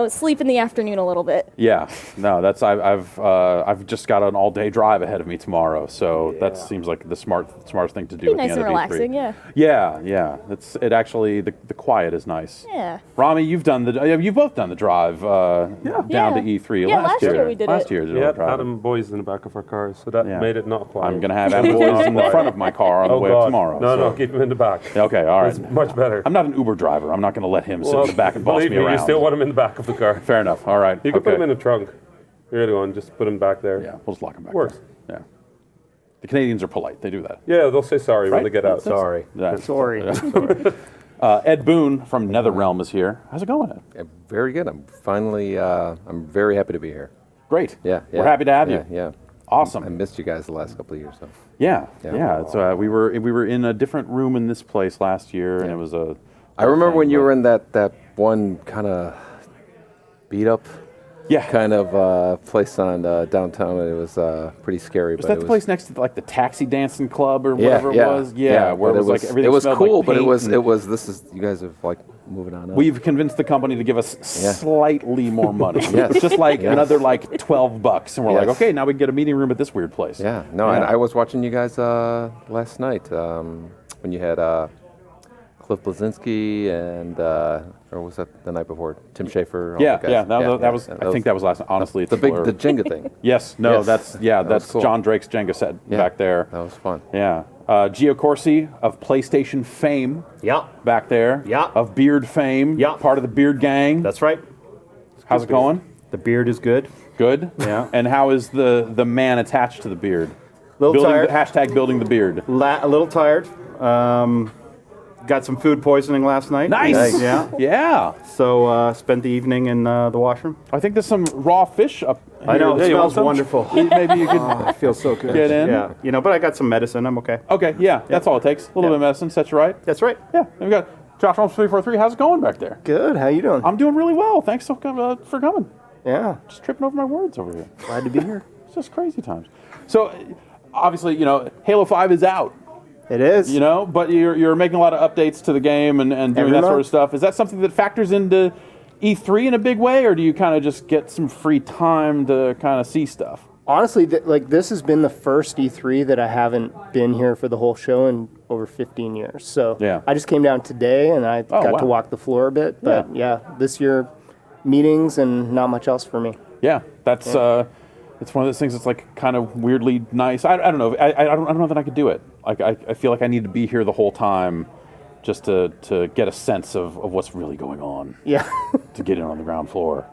sleep in the afternoon a little bit. Yeah, no, that's I've just got an all-day drive ahead of me tomorrow, so that seems like the smartest thing to do. Be at nice the end and of E3. relaxing, yeah. Yeah. It actually the quiet is nice. Yeah. Rami, you've both done the drive down to E3 Yeah, last year we did last it. year. Yeah, Adam Boy's in the back of our car, so that made it not quiet. I'm going to have Adam Boyes in the front of my car on the way up tomorrow. No, keep him in the back. Okay, all right. It's much better. I'm not an Uber driver. I'm not going to let him sit in the back and boss believe me me, around. you still want him in the back of the car. Fair enough. All right. You can put him in the trunk. You're the one, just put him back there. Yeah, we'll just lock him back. Works. There. Yeah. The Canadians are polite. They do that. Yeah, they'll say sorry when Right? they get out. Sorry. Yeah. Sorry. Ed Boone from NetherRealm is here. How's it going, Ed? Very good. I'm finally. I'm very happy to be here. Great. Yeah. We're happy to have you. Yeah. Awesome. I missed you guys the last couple of years. So. Yeah. It's, we were in a different room in this place last year, and it was a. I remember when you were in that one kind of beat up. Yeah. Kind of place on downtown. It was pretty scary. Was that the place next to like the Taxi Dancing Club or whatever it was? Yeah. Where it was like everything it was smelled cool, like but it paint was and- this is you guys have like moving on up. We've convinced the company to give us slightly more money. Yes. Just like Yes. another like $12, and we're like, Yes. okay, now we can get a meeting room at this weird place. Yeah. No, and I was watching you guys last night when you had Cliff Blazinski and or was that the night before? Tim Schafer. all Yeah, the guys. yeah. That was. I think that was last night. Honestly, it's the a blur. Jenga thing. Yes. No. Yes. That's That was that's cool. John Drake's Jenga set back there. That was fun. Yeah. Gio Corsi of PlayStation fame. Yeah. Back there. Yeah. Of Beard fame. Yeah. Part of the Beard gang. That's right. How's it going? The beard is good. Good. Yeah. And how is the man attached to the beard? Little tired. Hashtag building the beard. A little tired. Got some food poisoning last night. Nice. Yeah. Yeah. So spent the evening in the washroom. I think there's some raw fish up here. I know. It Yeah, you want smells some? wonderful. Maybe you could It feels so good. get in. Yeah. But I got some medicine. I'm okay. Okay, yeah, that's all it takes. A little bit of medicine, sets you right. That's right. Yeah, and we got Josh Holmes 343. How's it going back there? Good. How you doing? I'm doing really well. Thanks for coming. Yeah. Just tripping over my words over here. Glad to be here. It's just crazy times. So, obviously, Halo 5 is out. It is. But you're making a lot of updates to the game and doing Every that sort month. of stuff. Is that something that factors into E3 in a big way, or do you kind of just get some free time to kind of see stuff? Honestly, this has been the first E3 that I haven't been here for the whole show in over 15 years. So Yeah. I just came down today and I got wow. to walk the floor a bit. But yeah, this year, meetings and not much else for me. Yeah, that's it's one of those things that's like kind of weirdly nice. I don't know. I don't know that I could do it. Like I feel like I need to be here the whole time just to get a sense of what's really going on. Yeah. To get in on the ground floor.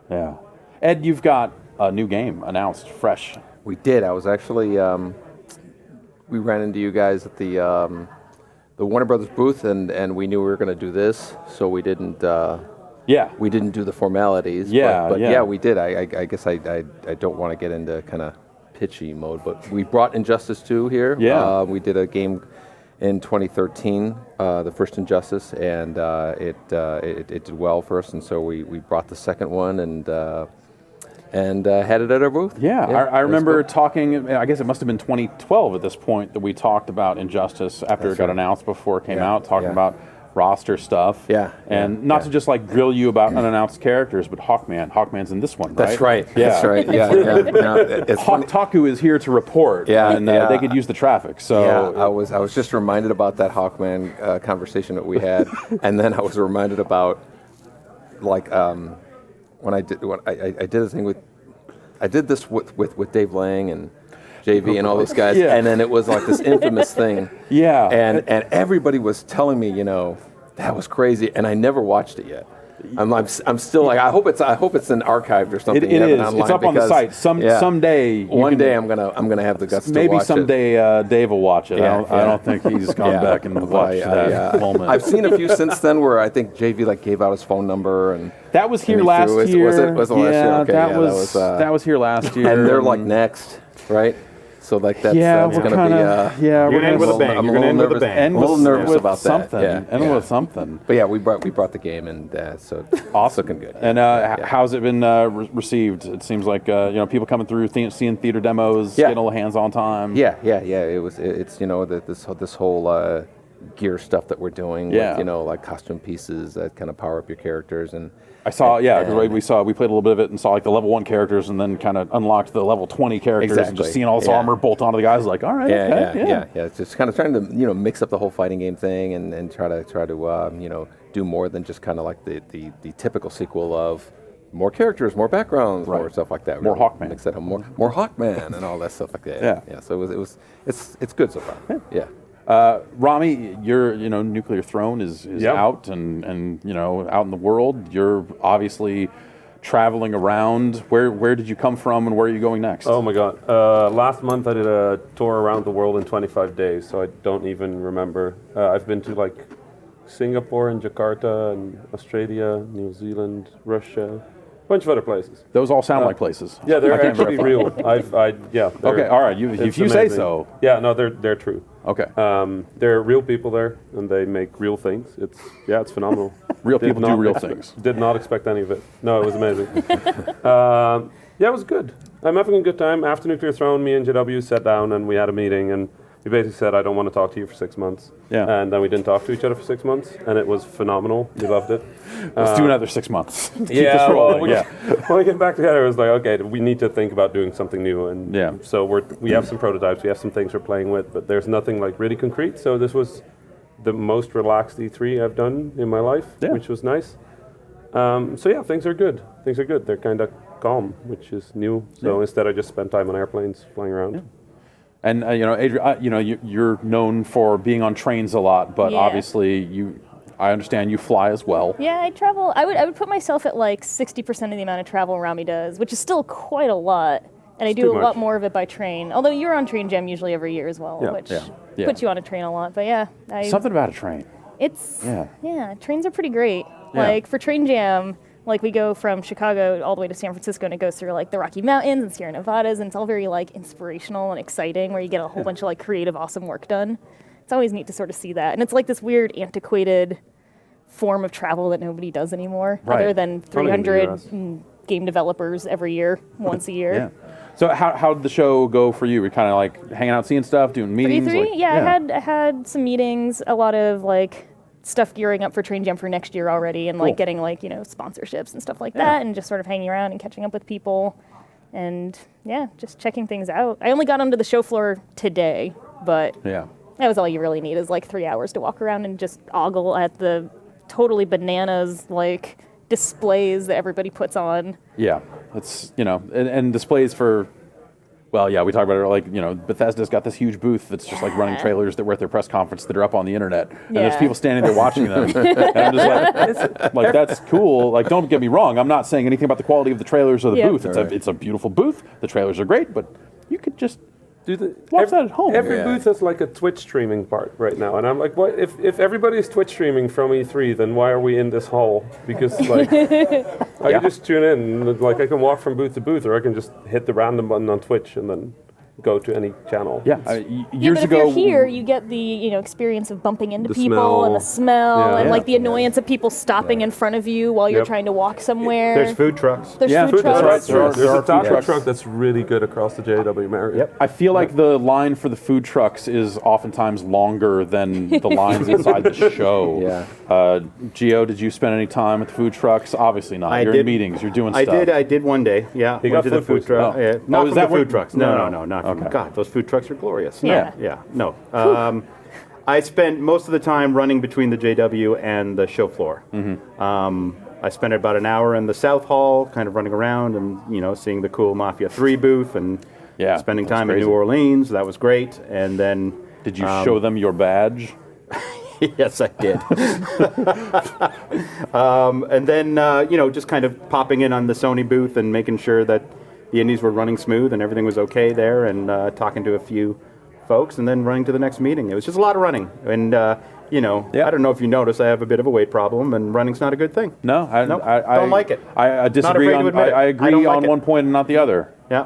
Yeah. Ed, you've got a new game announced, fresh. We did. I was actually we ran into you guys at the Warner Brothers booth, and we knew we were going to do this, so we didn't. We didn't do the formalities. Yeah, but yeah. yeah, we did. I guess I don't want to get into kind of pitchy mode, but we brought Injustice 2 here. Yeah. We did a game in 2013, the first Injustice, and it did well for us, and so we brought the second one and had it at our booth. Yeah, I it was remember cool. talking, I guess it must have been 2012 at this point that we talked about Injustice after That's it got right. announced before it came Yeah, out, talking yeah. about roster stuff. Yeah, And yeah, not yeah. to just like grill you about unannounced characters, but Hawkman. Hawkman's in this one, right? That's right. Yeah. That's right. Yeah. No, it's funny. Taku is here to report, Yeah, and yeah. they could use the traffic. So yeah, I was just reminded about that Hawkman conversation that we had, and then I was reminded about like when I did a thing with this with Dave Lang and JV and all those guys, Yeah. and then it was like this infamous thing. Yeah. And everybody was telling me, that was crazy, and I never watched it yet. I'm still like, I hope it's an archived or something. It You have is. online It's up on the because- site. Someday. One day I'm gonna have the guts to watch Maybe it. someday Dave will watch it. Yeah, I don't think he's gone Yeah. back and watched that moment. I've seen a few since then where I think JV gave out his phone number and that was here and he last threw his- year. Was it last year? Okay, that was here last year. And they're like next, right? So like that's we're going to be. kinda- You're we're gonna end with a bang. I'm You're a gonna end little with a nervous. bang. I'm a little nervous with about something. that. End with something. But yeah, we brought the game, and so Awesome. looking good. And how's it been received? It seems like people coming through, seeing theater demos, Yeah. getting a little hands-on time. Yeah. It's this whole gear stuff that we're doing. Yeah. With, like costume pieces that kind of power up your characters and. I saw, because we played a little bit of it and saw like the level 1 characters, and then kind of unlocked the level 20 characters, and just Exactly. seeing all this Yeah. armor bolt onto the guys. Like, all right, Yeah. It's just kind of trying to mix up the whole fighting game thing and try to do more than just kind of like the typical sequel of more characters, more backgrounds, more stuff like that. More Really Hawkman. mix that up, more Hawkman and all that stuff like that. Yeah. So it's good so far. Yeah. Rami, your Nuclear Throne is out and out in the world. You're obviously traveling around. Where did you come from and where are you going next? Oh my God! Last month I did a tour around the world in 25 days, so I don't even remember. I've been to like Singapore and Jakarta and Australia, New Zealand, Russia, a bunch of other places. Those all sound like places. Yeah, I they're can't actually verify. real. Okay, all right. If you say so. Yeah, no, they're true. Okay. There are real people there, and they make real things. It's phenomenal. Real people do real things. Did not expect any of it. No, it was amazing. It was good. I'm having a good time. After Nuclear Throne, me and JW sat down and we had a meeting, and we basically said, I don't want to talk to you for 6 months. Yeah. And then we didn't talk to each other for 6 months, and it was phenomenal. We loved it. Let's do another 6 months. Keep this Yeah, rolling. well, when we get back together, it was like, okay, we need to think about doing something new. And so we have some prototypes, we have some things we're playing with, but there's nothing like really concrete. So this was the most relaxed E3 I've done in my life, which was nice. Things are good. Things are good. They're kind of calm, which is new. So instead I just spent time on airplanes flying around. And Adrian, you're known for being on trains a lot, but Yeah. obviously I understand you fly as well. Yeah, I travel. I would put myself at like 60% of the amount of travel Rami does, which is still quite a lot. And I It's do too a lot much. more of it by train. Although you're on Train Jam usually every year as well, Yeah. which Yeah. puts you on a train a lot. But yeah, Something about a train. it's Yeah. trains are pretty great. Yeah. Like for Train Jam, like we go from Chicago all the way to San Francisco, and it goes through like the Rocky Mountains and Sierra Nevadas, and it's all very like inspirational and exciting, where you get a whole bunch of like creative, awesome work done. It's always neat to sort of see that, and it's like this weird, antiquated form of travel that nobody does anymore, Right. other than Probably in the 300 US. game developers every year, once a year. Yeah. So how did the show go for you? We're kind of like hanging out, seeing stuff, doing For meetings. E3, like- yeah, I had some meetings, a lot of like stuff gearing up for Train Jam for next year already, and Cool. like getting like sponsorships and stuff like Yeah. that, and just sort of hanging around and catching up with people, and yeah, just checking things out. I only got onto the show floor today, but Yeah. that was all you really need is like 3 hours to walk around and just ogle at the totally bananas like displays that everybody puts on. Yeah, it's and displays for. Well, yeah, we talked about it. Like Bethesda's got this huge booth that's just like running trailers that were at their press conference that are up on the internet, and there's Yeah. people standing there watching them. And I'm just like that's cool. Like, don't get me wrong. I'm not saying anything about the quality of the trailers or the Yeah. booth. It's a beautiful booth. The trailers are great, but you could just watch Watch that at home. Every booth has like a Twitch streaming part right now, and I'm like, what? If everybody's Twitch streaming from E3, then why are we in this hall? Because like, I can just tune in. And, like, I can walk from booth to booth, or I can just hit the random button on Twitch and then go to any channel. Yeah, Yeah, years but if ago. you're here, you get the experience of bumping into The people and the smell Yeah. and Yeah. like the annoyance of people stopping in front of you while you're Yep. trying to walk somewhere. There's food trucks. There's Yeah, food food trucks. trucks. There are There's a taco trucks. truck that's really good across the JW Marriott. Yep. I feel like the line for the food trucks is oftentimes longer than the lines inside the show. Yeah. Gio, did you spend any time at the food trucks? Obviously not. You're in meetings. You're doing stuff. I did one day. Yeah, He went got to the food food truck. Oh. Yeah, Oh, not is from that the food what- trucks. No. No, not from. Okay. God, those food trucks are glorious. Yeah. No. I spent most of the time running between the JW and the show floor. I spent about an hour in the South Hall, kind of running around and seeing the cool Mafia 3 booth and spending that's time crazy. in New Orleans. That was great. And then Did you show them your badge? yes, I did. And then, just kind of popping in on the Sony booth and making sure that the indies were running smooth and everything was okay there, and talking to a few folks, and then running to the next meeting. It was just a lot of running. And, I don't know if you noticed, I have a bit of a weight problem, and running's not a good thing. No, I don't like it. I disagree afraid to on. admit it. I I agree don't on like it. one point and not the other. Yeah.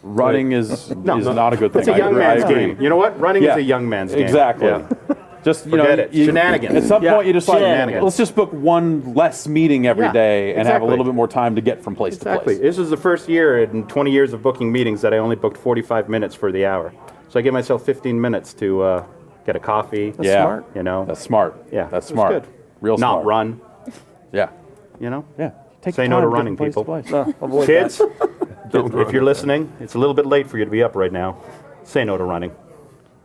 Running is not a good thing. It's a I young agree- I man's agree. game. You know what? Running is a young man's game. Exactly. Yeah. Just Forget it. Shenanigans. At some Yeah. point, you just like Shenanigans. let's just book one less meeting every Yeah, day and have a exactly. little bit more time to get from place to Exactly. place. This is the first year in 20 years of booking meetings that I only booked 45 minutes for the hour. So I give myself 15 minutes to get a coffee. That's Yeah. smart. That's smart. Yeah. That's it's smart. Good. Real Not smart. run. Yeah. Yeah. Take Say the no to time running, get from people. place to place. avoid Kids, Don't if run. you're listening, it's a little bit late for you to be up right now. Say no to running.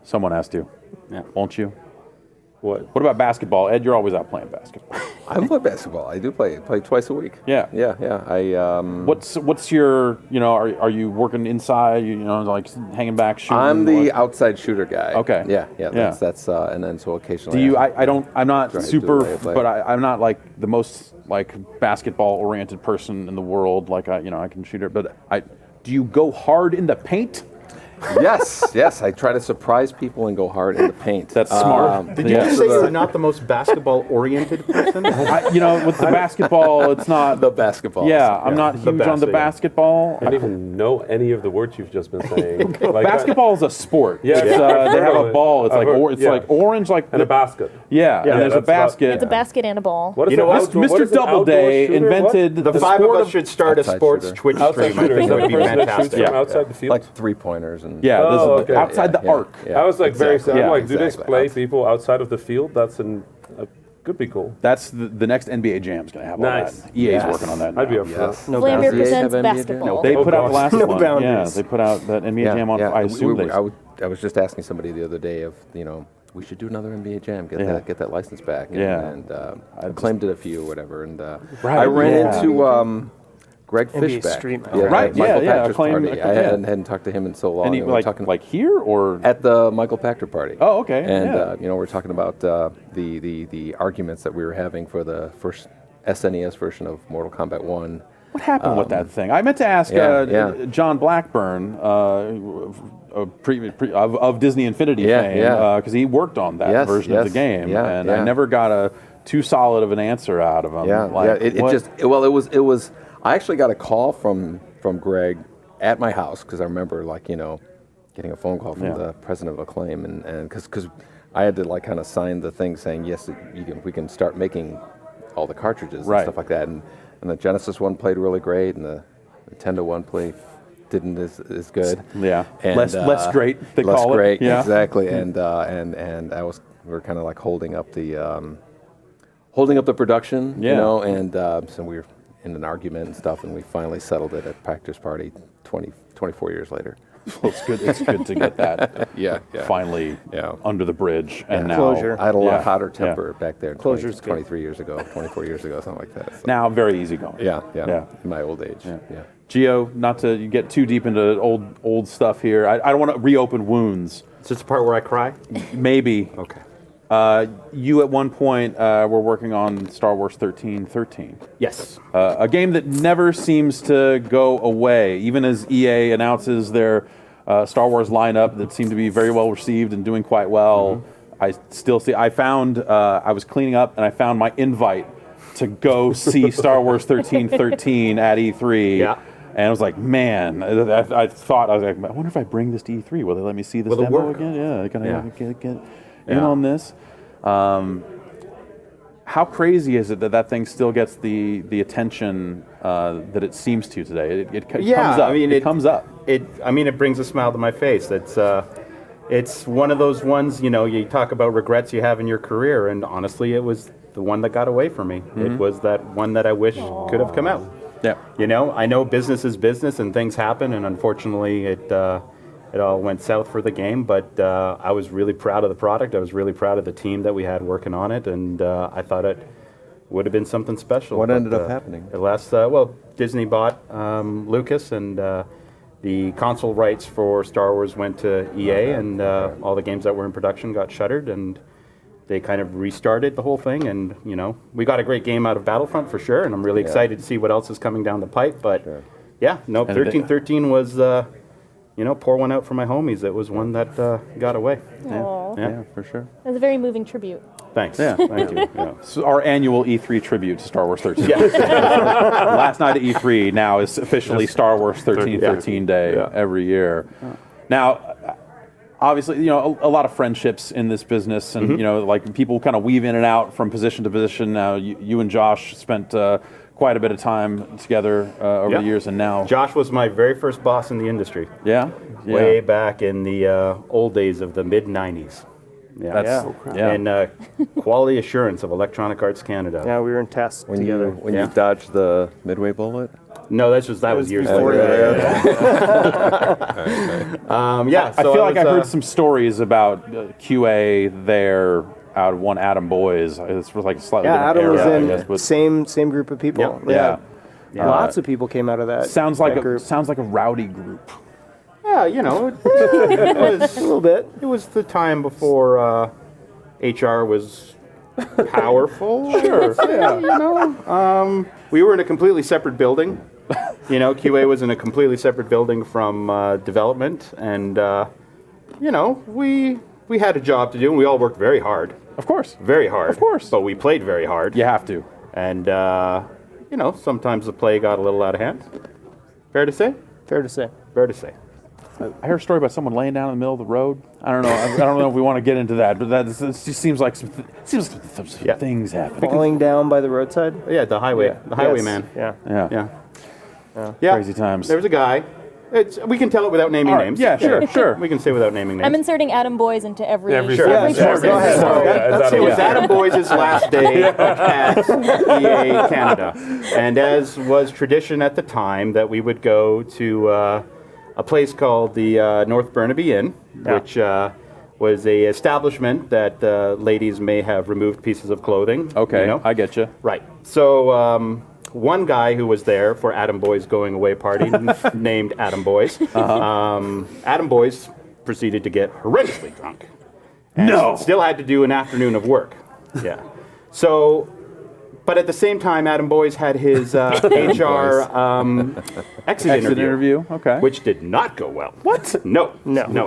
Someone has to. Yeah. Won't you? What? What about basketball? Ed, you're always out playing basketball. I play basketball. I do play twice a week. Yeah. Yeah. I What's your are you working inside? Like hanging back shooting? I'm the What? outside shooter guy. Okay. Yeah. Yeah. That's and then so occasionally. Do you? I'm not try to do super, lay-by-play. but I'm not like the most like basketball oriented person in the world. Like I can shoot it, but do you go hard in the paint? Yes. I try to surprise people and go hard in the paint. That's smart. Did you just say you're not the most basketball-oriented person? With the basketball, it's not the basketball? Yeah, I'm not the huge on the basket, yeah. basketball. I don't even know any of the words you've just been saying. Like Basketball is a sport. Yeah, It's, yeah. they have a I've ball. It's heard- like it's yeah. like orange, like and a basket. Yeah, and there's a that's about- basket. It's a basket and a ball. What is You know an what? outdoor- what Mr. is an outdoor Doubleday shooter? invented The five of sport us should start a Outside sports shooter. Twitch Outside stream. I shooter. think Is that that would the be person that shoots fantastic. from outside the field? Like 3-pointers and Yeah, Oh, there's okay. outside the arc. I was like very sad. Yeah, I'm like, do they exactly. play people outside of the field? That's could be cool. That's the next NBA Jam's going to have Nice. all that. EA's working on that now. I'd be up for Yes. that. No Flambeer boundaries. presents Have NBA Jam? basketball. They Oh, put out the gosh. last No one. boundaries. Yeah, they put out that NBA Jam on. I assume they. I was just asking somebody the other day if we should do another NBA Jam, get that license back. And, Yeah. and I claimed it a few or whatever. And Right, I ran yeah. into Greg NBA Fishback. Street Master. Yeah, Right, Michael yeah, Pachter's acclaimed- party. I yeah. hadn't talked to him in so long. And he, we were talking like here or at the Michael Pachter party. Oh, okay. And yeah. you know, we're talking about the arguments that we were having for the first SNES version of Mortal Kombat 1. What happened with that thing? I meant to ask John Blackburn of Disney Infinity fame because he worked on that version of the game, and I never got too solid of an answer out of him. It was. I actually got a call from Greg at my house because I remember getting a phone call from the president of Acclaim, and because I had to kind of sign the thing saying yes, we can start making all the cartridges and stuff like that, and the Genesis one played really great, and the Nintendo one didn't as good. Yeah, and, less great. They less call great, it. Yeah. exactly. And we were kind of holding up the production, you know, and so we were in an argument and stuff, and we finally settled it at Pachter's party 24 years later. Well, it's good to get that finally under the bridge. And now Closure. I had a lot hotter temper back there. Closure's 23 years ago, 24 years ago, something like that. So. Now very easy going. Yeah. In my old age. Yeah. Gio, not to get too deep into old stuff here. I don't want to reopen wounds. Is this the part where I cry? Maybe. Okay. You at one point were working on Star Wars 1313. Yes. A game that never seems to go away, even as EA announces their Star Wars lineup that seemed to be very well received and doing quite well. I still see. I found I was cleaning up and I found my invite to go see Star Wars 1313 at E3. Yeah. And I was like, man, I thought, I was like, I wonder if I bring this to E3, will they let me see this demo again? Yeah, can I get in on this? How crazy is it that thing still gets the attention that it seems to today? It comes up. I mean, it comes up. It brings a smile to my face. It's one of those ones, you talk about regrets you have in your career, and honestly, it was the one that got away from me. It was that one that I wish could have come out. Yeah. I know business is business and things happen, and unfortunately it all went south for the game, but I was really proud of the product. I was really proud of the team that we had working on it, and I thought it would have been something special. What ended up happening? Disney bought Lucas, and the console rights for Star Wars went to EA, and all the games that were in production got shuttered, and they kind of restarted the whole thing, and we got a great game out of Battlefront for sure, and I'm really excited to see what else is coming down the pipe. But 1313 was pour one out for my homies. It was one that got away. Aw. For sure. It was a very moving tribute. Thanks. Yeah. Thank you. Yeah. So our annual E3 tribute to Star Wars 13. Yes. Last night at E3 now is officially Star Wars 1313 Day every year. Now, obviously, a lot of friendships in this business, and people kind of weave in and out from position to position. Now, you and Josh spent quite a bit of time together over the years, and now Josh was my very first boss in the industry. Yeah. Way back in the old days of the mid '90s. And quality assurance of Electronic Arts Canada. Yeah, we were in tests together. When you dodged the Midway bullet? No, that was years before later. I feel like I heard some stories about QA there out of one Adam Boys. It's like a slightly different Adam was area, in I guess, but same group of people. Yeah. Lots of people came out of that. Sounds like a rowdy group. Yeah, it was a little bit. It was the time before HR was powerful. Sure. We were in a completely separate building. QA was in a completely separate building from development, and we had a job to do, and we all worked very hard. Of course. Very hard. Of course. But we played very hard. You have to. And sometimes the play got a little out of hand. Fair to say? Fair to say. Fair to say. I heard a story about someone laying down in the middle of the road. I don't know. I don't know if we want to get into that, but it just seems like some things happen. Falling down by the roadside? Yeah, the highway. The highwayman. Yeah. Crazy times. There was a guy. We can tell it without naming names. Yeah, sure. We can say without naming names. I'm inserting Adam Boys into every Sure. Go ahead. It was Adam Boys' last day at EA Canada. And as was tradition at the time, that we would go to a place called the North Burnaby Inn, which was a establishment that ladies may have removed pieces of clothing. Okay, I get you. Right. So one guy who was there for Adam Boy's going away party named Adam Boyce. Adam Boyce proceeded to get horrendously drunk. And still had to do an afternoon of work. Yeah. So, but at the same time, Adam Boyce had his HR exit interview. Okay. Which did not go well. What? No.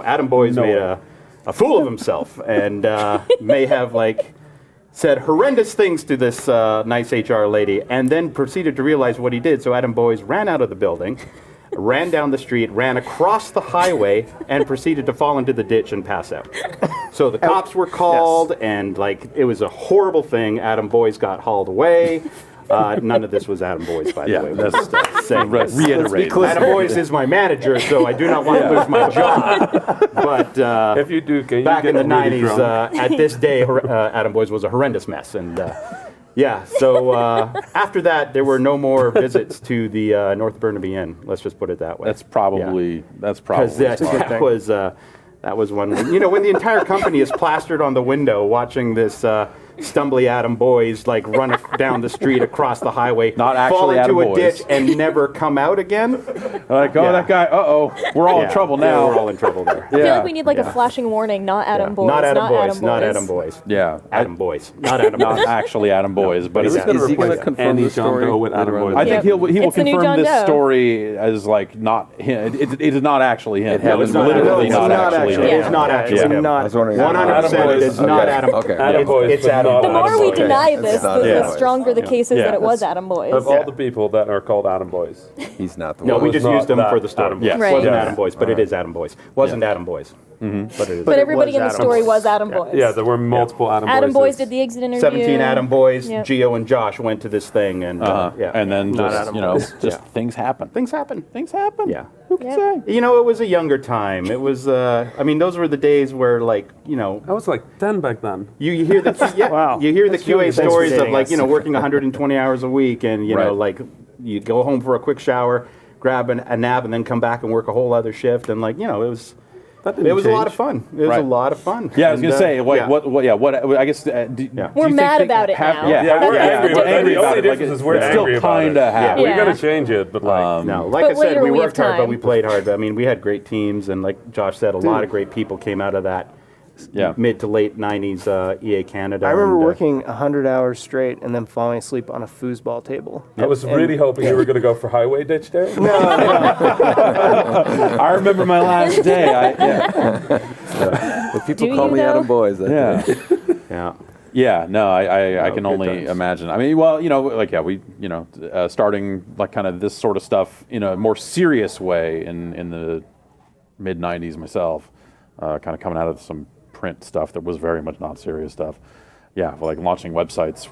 Adam Boyce made a fool of himself and may have said horrendous things to this nice HR lady, and then proceeded to realize what he did. So Adam Boyce ran out of the building, ran down the street, ran across the highway, and proceeded to fall into the ditch and pass out. So the cops were called, and it was a horrible thing. Adam Boyce got hauled away. None of this was Adam Boyce, by the way. That's saying reiterate. Adam Boyce is my manager, so I do not want to lose my job. But if you do, can you back in the really 90s, at this day, Adam Boyce was a horrendous mess. And so after that, there were no more visits to the North Burnaby Inn. Let's just put it that way. That's probably Because that was one. When the entire company is plastered on the window watching this stumbly Adam Boyce run down the street across the highway, Not actually fall into Adam a Boyce. ditch and never come out again. That guy, we're all in trouble now. Yeah, we're all in trouble there. I feel like we need a flashing warning. Not Adam Boyce. Not Adam Boyce. Not Adam Boyce. Yeah. Adam Boyce. Not Adam Boyce. Not actually Adam Boyce, but Is he going to confirm the story? with Adam Boyce? I think he will It's the new confirm John this Doe. story as not him. It is not actually him. It was is not literally Adam Boyce. not actually him. It's not actually Yeah. him. I was wondering. 100% it's not Adam. Okay. Adam Boyce, It's but Adam not The Boyce. more Adam we Boyce. deny this, It's not the Adam Boyce. stronger the case is Yeah. that it was Adam Boyce. Of all the people that are called Adam Boyce, He's not the No, one. we was just not used him that for the story. Adam Boyce. Yes. Right. Wasn't Yeah. Adam Boyce, but it is Adam Boyce. Wasn't Adam Boyce. But it is. But everybody was in the Adam story Boyce. was Adam Boyce. yeah, there were multiple Adam Boyces. Adam Boyce did the exit interview. 17 Adam Boyce, Yep. Gio and Josh went to this thing, and And then Not just Adam Boyce. things happen. things happen. Things happen. Yeah. Who can say? It was a younger time. It was, those were the days where, I was 10 back then. you hear the Wow. you hear the That's QA really- thanks for stories of dating us. working 120 hours a week, and Right. you go home for a quick shower, grab a nap, and then come back and work a whole other shift, and it was. That didn't It was a lot change. of fun. It was Right. a lot of fun. Yeah, I was And, gonna say, yeah. what? I guess. Do We're you mad think about it now. Yeah, Yeah, we're we're angry about it. angry The about only it. difference is we're it's still angry about it. kind of happening. We're Yeah. gonna change it, but No, like But I said, later we we have worked hard, but time. we played hard. I mean, we had great teams, and like Josh said, a lot of great people came out of that Yeah. mid to late 90s EA Canada. I remember and, working 100 hours straight and then falling asleep on a foosball table. I was really hoping you were going to go for highway ditch there. I remember my last day. If people Do call you me though? Adam Boyce, Yeah. Yeah. Yeah, no, I can good only times. imagine. I mean, well, we, starting like kind of this sort of stuff in a more serious way in the mid '90s myself, kind of coming out of some print stuff that was very much not serious stuff. Yeah, like launching websites,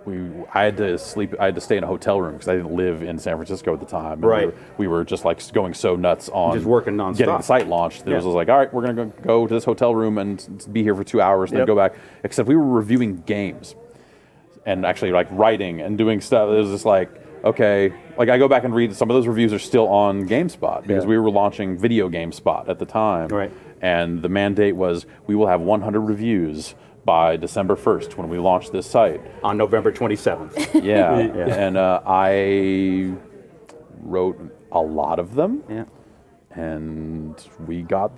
I had to stay in a hotel room because I didn't live in San Francisco at the time. And Right. We were just like going so nuts on Just working nonstop. getting the site launched. It was like, all right, we're going to go to this hotel room and be here for 2 hours and then go back. Except we were reviewing games and actually like writing and doing stuff. It was just like, okay, like I go back and read some of those reviews are still on GameSpot because we were launching Video GameSpot at the time. Right. And the mandate was we will have 100 reviews by December 1st when we launch this site. On November 27th. Yeah. And I wrote a lot lot of them. Yeah. And we got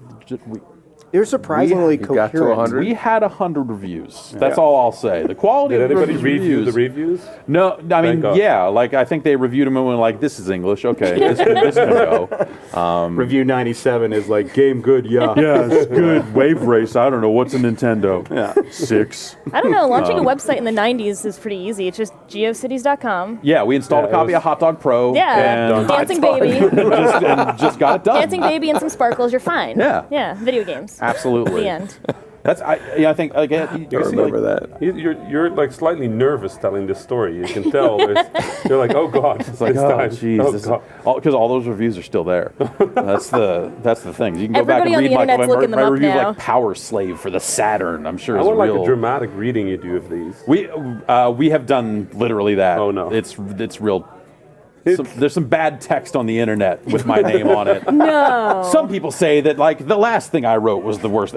You're surprisingly we got to coherent. 100. We had 100 reviews. That's Yeah. all I'll say. The quality Did of the anybody review reviews. the reviews? No, I mean, Thank God. yeah, like I think they reviewed them and went like, "This is English, okay, this can go." Review 97 is like game good, yeah. Yeah, it's good. Wave race. I don't know what's a Nintendo. Yeah, 6. I don't know. Launching a website in the 90s is pretty easy. It's just geocities.com. Yeah, we installed a copy of Hot Dog Pro. Yeah, and Dancing Baby. and just got it done. Dancing Baby and some sparkles, you're fine. Yeah. Yeah, video games. Absolutely. The end. That's I think again. You remember that? You're like slightly nervous telling this story. You can tell. You're like, oh god, It's like, this oh time. jeez, Oh, because all those reviews are still there. That's the thing. You can go Everybody back on and the read internet's my looking them up review now. like Power Slave for the Saturn. I'm sure I is want like real. a dramatic reading you do of these. We have done literally that. Oh no, it's real. There's some bad text on the internet with my name on it. No. Some people say that like the last thing I wrote was the worst.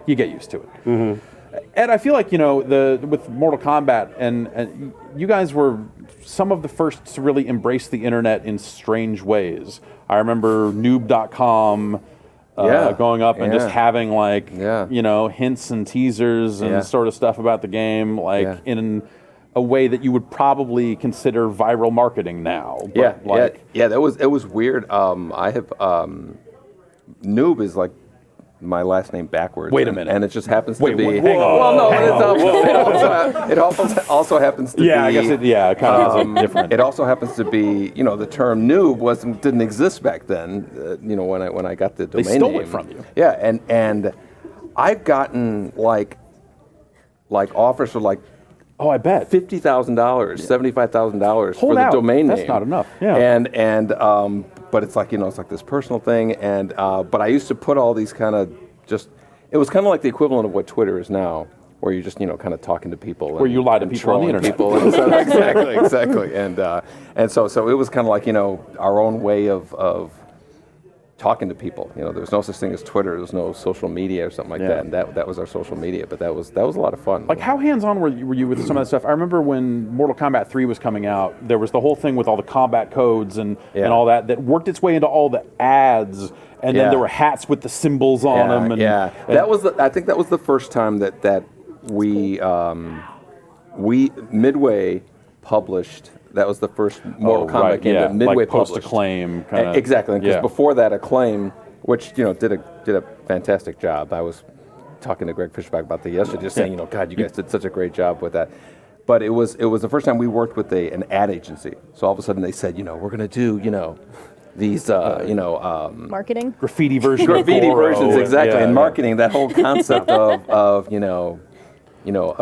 You get used to it. Mm-hmm. Ed, I feel like with Mortal Kombat, and you guys were some of the first to really embrace the internet in strange ways. I remember Noob.com going up and just having hints and teasers and sort of stuff about the game, in a way that you would probably consider viral marketing now. But it was weird. I have Noob is like my last name backwards. Wait a minute. And it just happens to be. Hang on. Well, no, it also happens to be. Yeah, I guess it kind of is different. It also happens to be, the term noob didn't exist back then. When I got the domain name. They stole it from you. Yeah, and I've gotten like offers for like. Oh, I bet $50,000, $75,000 for the domain name. That's not enough. Yeah. And but it's like it's like this personal thing. And but I used to put all these kind of it was kind of like the equivalent of what Twitter is now, where you're just kind of talking to people. Where you lie to people on the internet. Exactly. And so it was kind of like our own way of talking to people. There's no such thing as Twitter. There's no social media or something like that. And that was our social media. But that was a lot of fun. Like, how hands-on were you with some of that stuff? I remember when Mortal Kombat 3 was coming out, there was the whole thing with all the combat codes and all that worked its way into all the ads. And then there were hats with the symbols on them. And, I think that was the first time that we Midway published. That was the first Mortal Kombat game that Midway published. Post-Acclaim. Exactly, because before that, Acclaim, which did a fantastic job. I was talking to Greg Fishback about that yesterday, just saying, God, you guys did such a great job with that. But it was the first time we worked with an ad agency. So all of a sudden they said, we're going to do, these, marketing, graffiti versions, exactly, and marketing. That whole concept of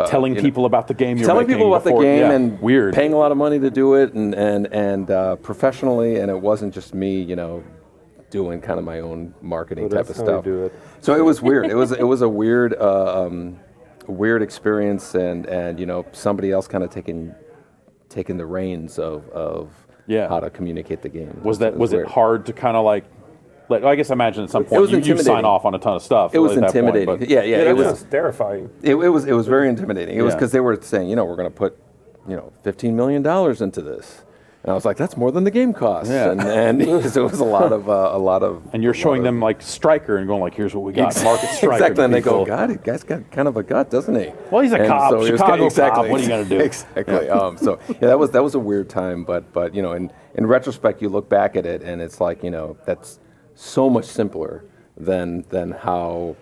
telling people about the game. Telling people about the game and weird, paying a lot of money to do it and professionally, and it wasn't just me, doing kind of my own marketing type of stuff. So it was weird. It was a weird weird experience, and somebody else kind of taking the reins of how to communicate the game. Was it hard to kind of like? I guess I imagine at some point you sign off on a ton of stuff. It was intimidating. Point, it was terrifying. It was very intimidating. It was because they were saying, we're going to put, $15 million into this, and I was like, that's more than the game costs. Yeah. And so it was a lot of. And you're showing them like Stryker and going like, here's what we got. Market Stryker. Exactly, and they go, God, the guy's got kind of a gut, doesn't he? Well, he's a cop, so Chicago cop. What are you going to do? Exactly. That was a weird time, but in retrospect, you look back at it, and it's like that's so much simpler than how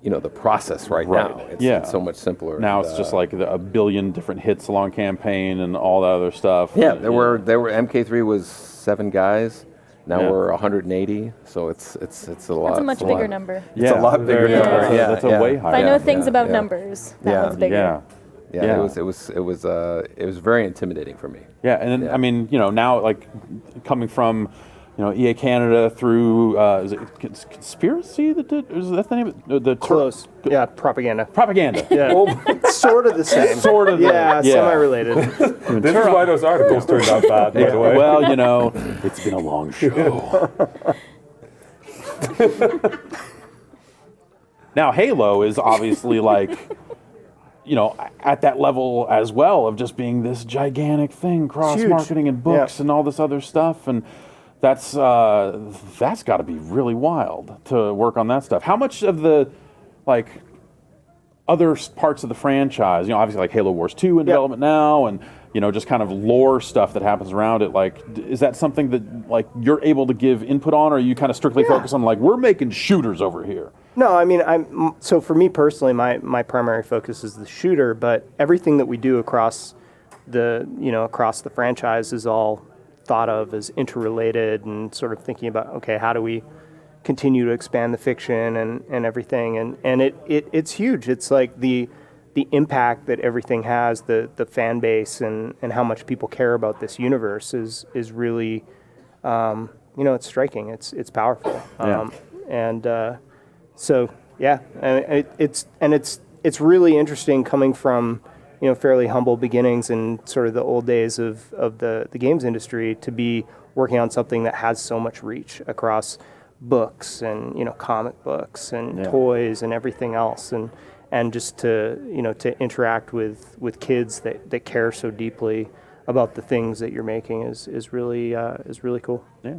the process now. It's so much simpler. Now it's just like a billion different hits along campaign and all that other stuff. Yeah, there were MK3 was 7 guys. Now we're 180, so it's a lot. That's a much bigger number. It's a lot bigger number. Yeah, that's a way higher. If I know things about numbers, that one's bigger. Yeah. It was very intimidating for me. Yeah, and then, I mean, now like coming from EA Canada through, is it Conspiracy that did? Is that the name of the Close. Yeah, Propaganda. Propaganda. Yeah. Sort of the same. Sort of. Semi-related. This is why those articles turned out bad, by the way. Well, it's been a long show. Now, Halo is obviously like, at that level as well of just being this gigantic thing, cross-marketing and books and all this other stuff, and that's got to be really wild to work on that stuff. How much of the other parts of the franchise, obviously like Halo Wars 2 in development now, and just kind of lore stuff that happens around it, is that something that you're able to give input on, or are you kind of strictly focused on we're making shooters over here? No, I mean, so for me personally, my primary focus is the shooter, but everything that we do across the franchise is all thought of as interrelated, and sort of thinking about, okay, how do we continue to expand the fiction and everything, and it's huge. It's like the impact that everything has, the fan base and how much people care about this universe is really, it's striking. It's powerful. It's really interesting coming from fairly humble beginnings in sort of the old days of the games industry to be working on something that has so much reach across books and comic books and toys and everything else, and and just to interact with kids that care so deeply about the things that you're making is really cool. Yeah.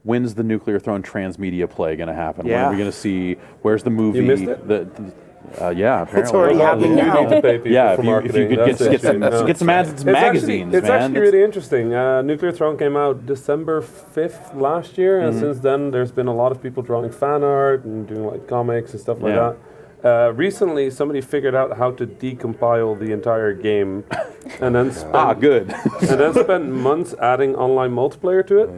When's the Nuclear Throne transmedia play going to happen? When Yeah. are we going to see? Where's the movie? You missed it? Yeah, apparently. It's already happening now. You need to pay people Yeah, for if you marketing. could That's get some ads in some magazines, it's man. actually really interesting. Nuclear Throne came out December 5th last year, and since then there's been a lot of people drawing fan art and doing like comics and stuff like that. Recently, somebody figured out how to decompile the entire game, and then spent, good. and then spent months adding online multiplayer to it.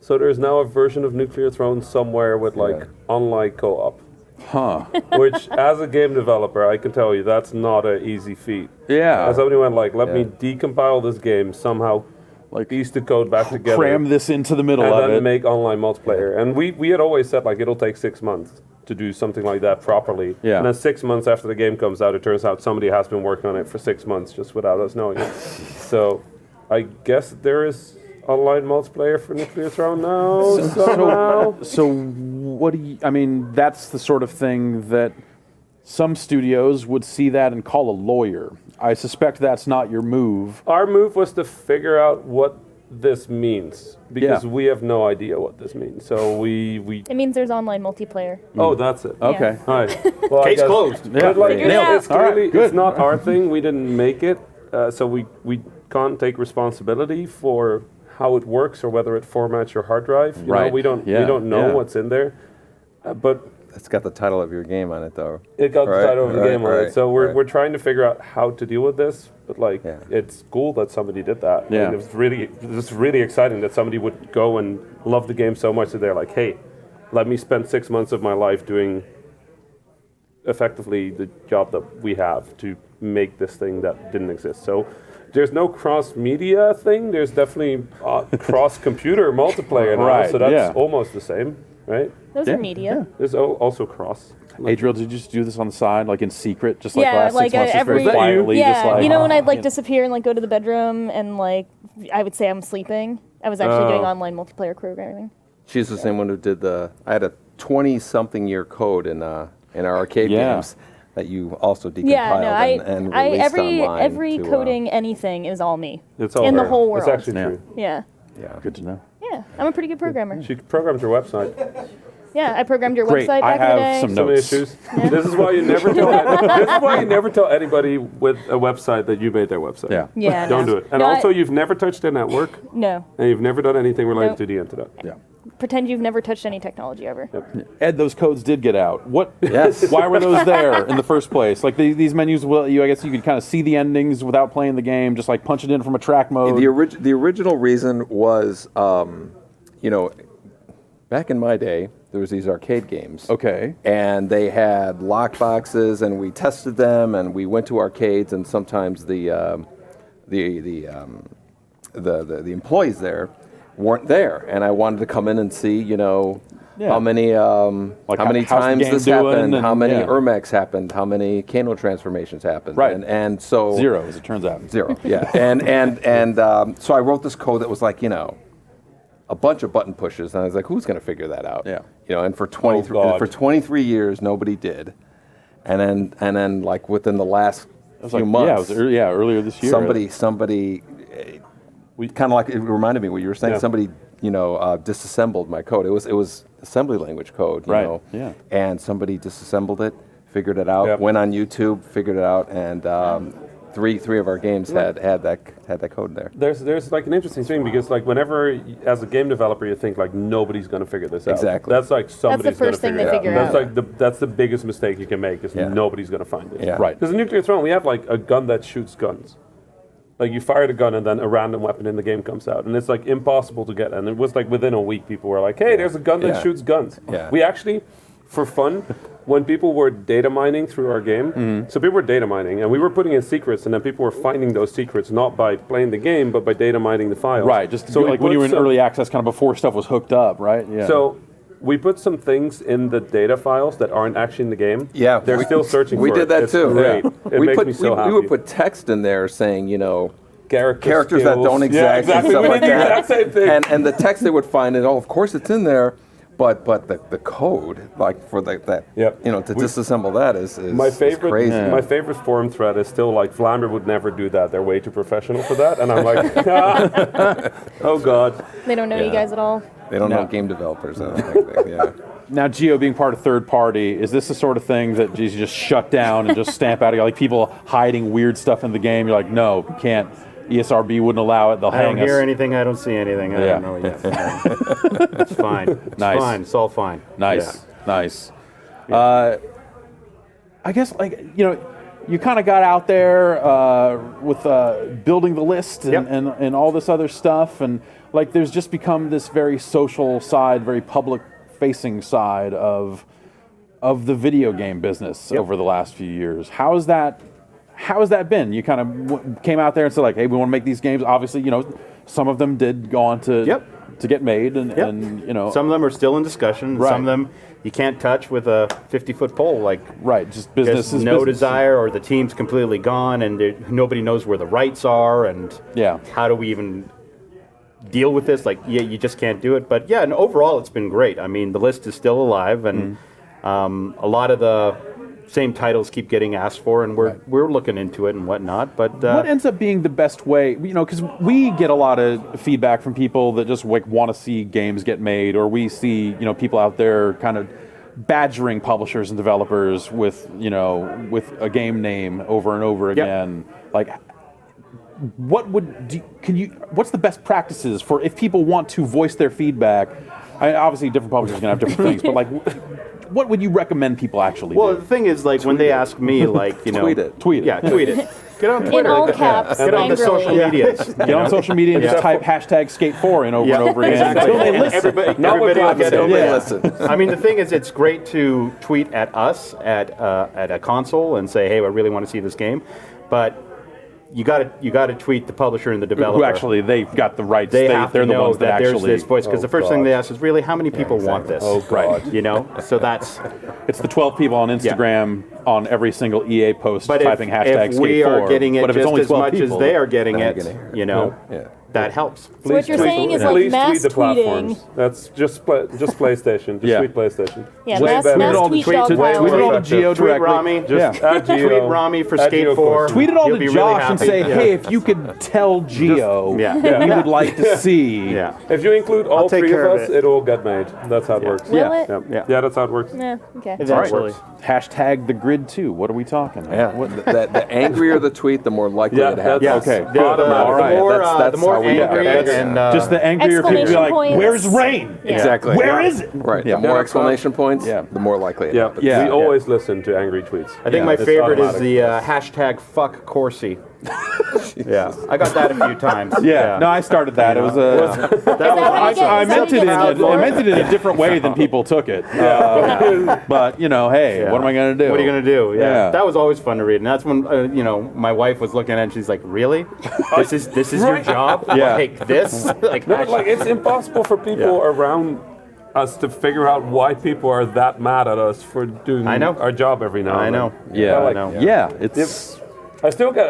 So there's now a version of Nuclear Throne somewhere with like online co-op. Huh. Which, as a game developer, I can tell you that's not an easy feat. Yeah. As somebody went like, let me decompile this game somehow, like piece the code back together, Cram this into the middle and of then it. make online multiplayer. And we had always said like it'll take 6 months to do something like that properly. Yeah. And then 6 months after the game comes out, it turns out somebody has been working on it for 6 months just without us knowing it. So, I guess there is online multiplayer for Nuclear Throne now somehow. So what do you? I mean, that's the sort of thing that some studios would see that and call a lawyer. I suspect that's not your move. Our move was to figure out what this means because we have no idea what this means. So we It means there's online multiplayer. Oh, that's it. Okay. All right. Well, Case closed. But like, Figured it out. it's clearly All right, it's not our thing. We didn't make it, so we can't take responsibility for how it works or whether it formats your hard drive. You know, we don't know what's in there, but It's got the title of your game on it, though. it got the title of the game on it. right, So we're right. we're trying to figure out how to deal with this. But like, it's cool that somebody did that. Yeah. Like, it was really exciting that somebody would go and love the game so much that they're like, hey, let me spend 6 months of my life doing effectively the job that we have to make this thing that didn't exist. So there's no cross-media thing. There's definitely cross-computer multiplayer now. Right, So that's yeah. almost the same, right? Those are media. There's also cross. Adriel, did you just do this on the side, like in secret, just like Yeah, last like, 6 months, just every- very quietly, Yeah, just like you know when I'd like disappear and like go to the bedroom and like I would say I'm sleeping. I was actually doing online multiplayer programming. She's the same one who did I had a 20-something year code in our arcade games that you also decompiled Yeah, no, and I released every online every to, coding anything is all me. It's all in the her. whole world. It's actually true. Yeah. Yeah. Good to know. Yeah, I'm a pretty good programmer. She programmed your website. Yeah, I programmed your Great. website I back in the day. have some Some notes. issues. This is why you never tell. This is why you never tell anybody with a website that you made their website. Yeah. Yeah, Don't no. do it. And No, also, you've never touched a network, No. and you've never done anything related Nope. to the internet. Yeah. Pretend you've never touched any technology ever. Ed, those codes did get out. What? Yes. Why were those there in the first place? Like these menus, I guess you could kind of see the endings without playing the game, just like punch it in from a track mode. The original reason was, back in my day, there was these arcade games. Okay. And they had lock boxes, and we tested them, and we went to arcades, and sometimes the employees there weren't there, and I wanted to come in and see, how many Like how many how's the times game this doing, happened, and- how many yeah. Ermacs happened, how many Kano transformations happened, Right. and so 0, as it turns out. 0, yeah. and so I wrote this code that was like, a bunch of button pushes, and I was like, who's going to figure that out? Yeah. And for 23 years, nobody did. And then like within the last few months, Yeah, it was earlier this year. somebody kind of like, it reminded me what you were saying. Yeah. Somebody, disassembled my code. It was assembly language code, you Right, know. yeah. And somebody disassembled it, figured it out, Yep. went on YouTube, figured it out, and three of our games had that code there. There's like an interesting thing because like whenever as a game developer you think like nobody's going to figure this out. Exactly. That's like somebody's going to first thing figure they it out. figure That's out. like that's the biggest mistake you can make is Yeah. nobody's going to find it. Yeah. Right. Because in Nuclear Throne we have like a gun that shoots guns. Like you fire the gun and then a random weapon in the game comes out and it's like impossible to get. And it was like within a week people were like, hey, there's a gun that Yeah. shoots guns. Yeah. We actually, for fun, when people were data mining through our game, so people were data mining and we were putting in secrets and then people were finding those secrets not by playing the game but by data mining the files. Right, just So we like when you were in put some- early access, kind of before stuff was hooked up, right? Yeah. So we put some things in the data files that aren't actually in the game. Yeah, They're still searching We for did it. that It's too. Great. Yeah. It we makes put, me so we, happy. we would put text in there saying, characters that don't Yeah, exist and exactly. stuff We like did the that. exact same thing. And the text they would find, and of course it's in there, But the code, like for that, to disassemble that is my favorite. Crazy. My favorite forum thread is still like Vlambeer would never do that. They're way too professional for that, and I'm like, oh god. They don't know you guys at all. They don't know game developers. I don't think. Now, Geo, being part of third party, is this the sort of thing that you just shut down and just stamp out? Like people hiding weird stuff in the game, you're like, no, can't. ESRB wouldn't allow it. They'll hang us. I don't hear anything. I don't see anything. I don't know yet. It's fine. It's Nice. fine. It's all fine. Nice. Nice. I guess, you kind of got out there with building the list and all this other stuff. And, there's just become this very social side, very public-facing side of the video game business over the last few years. How has that been? You kind of came out there and said, hey, we want to make these games. Obviously, some of them did go on to get made, and some of them are still in discussion. And some of them you can't touch with a 50-foot pole. Just business is no business. desire, or the team's completely gone, and nobody knows where the rights are, and how do we even deal with this? You just can't do it. But and overall, it's been great. I mean, the list is still alive, and a lot of the same titles keep getting asked for, and we're looking into it and whatnot. But what ends up being the best way? Because we get a lot of feedback from people that just want to see games get made, or we see people out there kind of badgering publishers and developers with a game name over and over again. What's the best practices for if people want to voice their feedback? Obviously, different publishers are going to have different things, but what would you recommend people actually do? Well, the thing is, when they ask me, tweet it. Yeah, tweet it. Get on Twitter. In all caps, Get on the social medias. Get on social media and just type #Skate4 in over and over again. Exactly. Until they And listen. everybody will get it. listen. I mean, the thing is, it's great to tweet at us at a console and say, "Hey, I really want to see this game," but you got to tweet the publisher and the developer. Who actually they've got the rights. They have they're to the know ones that there's actually. this voice, because the first thing they ask is, really, how many people want this? Oh, God. Right. So that's. It's the 12 people on Instagram on every single EA post But typing if we #Skate4. are getting it but if it's just only as 12 much people, as they are getting then it, you're gonna hear that helps. So what you're saying is Please mass tweet the tweeting. platforms. That's just PlayStation. Just tweet PlayStation. Yeah, Way mass, better. mass tweet tweet it all to dogpile. tweet it all to Geo Tweet directly. Rami. Just add Geo. Tweet Rami for Add Geo Skate 4. course. Tweet it all You'll to be really Josh and happy. say, hey, if you could tell Geo that we would like to see. Yeah. If you include all take three care of of us, it. it'll get made. That's how it works. Will it? Yeah, that's how it works. Yeah, okay. Eventually. #the grid 2. What are we talking? Yeah. The angrier the tweet, the more likely it happens. Yes. Okay. All right. That's The more how we look at angry it. and Just the angrier people be Exclamation like, points. where's Rain? Yeah. Exactly. Where is it? Right. Yeah. The more exclamation points, the more likely it happens. Yeah. We always listen to angry tweets. I think my It's favorite is automatic. the #fuck Corsi. Yeah, I got that a few times. Yeah. No, I started that. It was I meant it in a different way than people took it. But hey, what am I going to do? What are you going to do? Yeah. That was always fun to read, and that's when my wife was looking at it and she's like, "Really? This is your job? Yeah. Like this? Like It's impossible for people around us to figure out why people are that mad at us for doing our job every now and then. Yeah. It's. I still get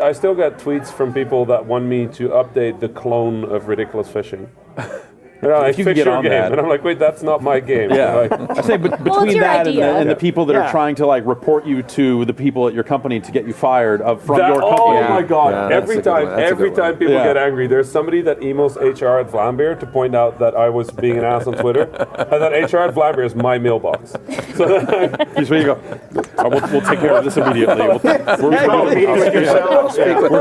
tweets from people that want me to update the clone of Ridiculous Fishing. Like, you can fish get your on game, that. and I'm like, wait, that's not my game. Yeah, I say, but between your that idea. and the people that are trying to report you to the people at your company to get you fired from your company. Oh my God! Yeah, every time people get angry, there's somebody that emails HR at Vlambeer to point out that I was being an ass on Twitter, and that HR at Vlambeer is my mailbox. So Here's where you go. We'll take care of this immediately. We're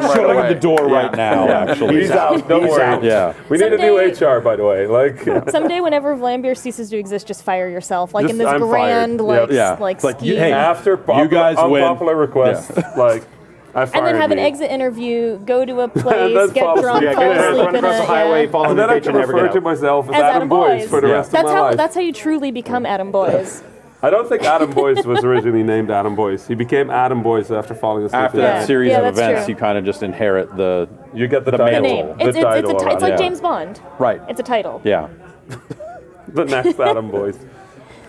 shutting the door right now. Actually, he's out. Don't worry. Yeah, we need a new HR, by the way. Someday, whenever Vlambeer ceases to exist, just fire yourself. Like in this I'm grand, fired. like Like, scheme. hey, After you guys win. unpopular request, I fired And then have an me. exit interview, go to a then place, get fall drunk, asleep. fall asleep run in across the highway, fall on And the then I beach, can and never refer get to out. myself as as Adam Boyce for the rest of my life. That's how you truly become Adam Boyce. I don't think Adam Boyce was originally named Adam Boyce. He became Adam Boyce after falling asleep. after in that bed. series of that's events, true. you kind of just inherit the You get the the title. The name. The It's title it's already. like yeah. James Bond. right. It's a title. Yeah. The next Adam Boyce.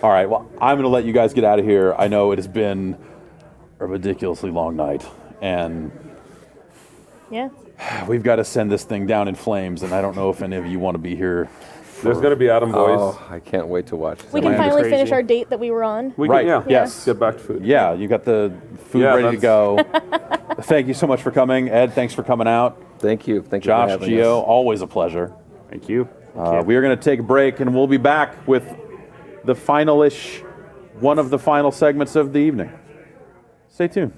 All right. Well, I'm going to let you guys get out of here. I know it has been a ridiculously long night, and Yeah. we've got to send this thing down in flames. And I don't know if any of you want to be here There's going to be Adam Boyce. Oh, I can't wait to watch. We can finally finish our date that we were on. We Right, can, yes. Get back to food. Yeah, you got the food Yeah, ready to go. Thank you so much for coming. Ed, thanks for coming out. Thank you. Thank you Josh, for having Gio, us. always a pleasure. Thank you. We are going to take a break, and we'll be back with the final-ish, one of the final segments of the evening. Stay tuned.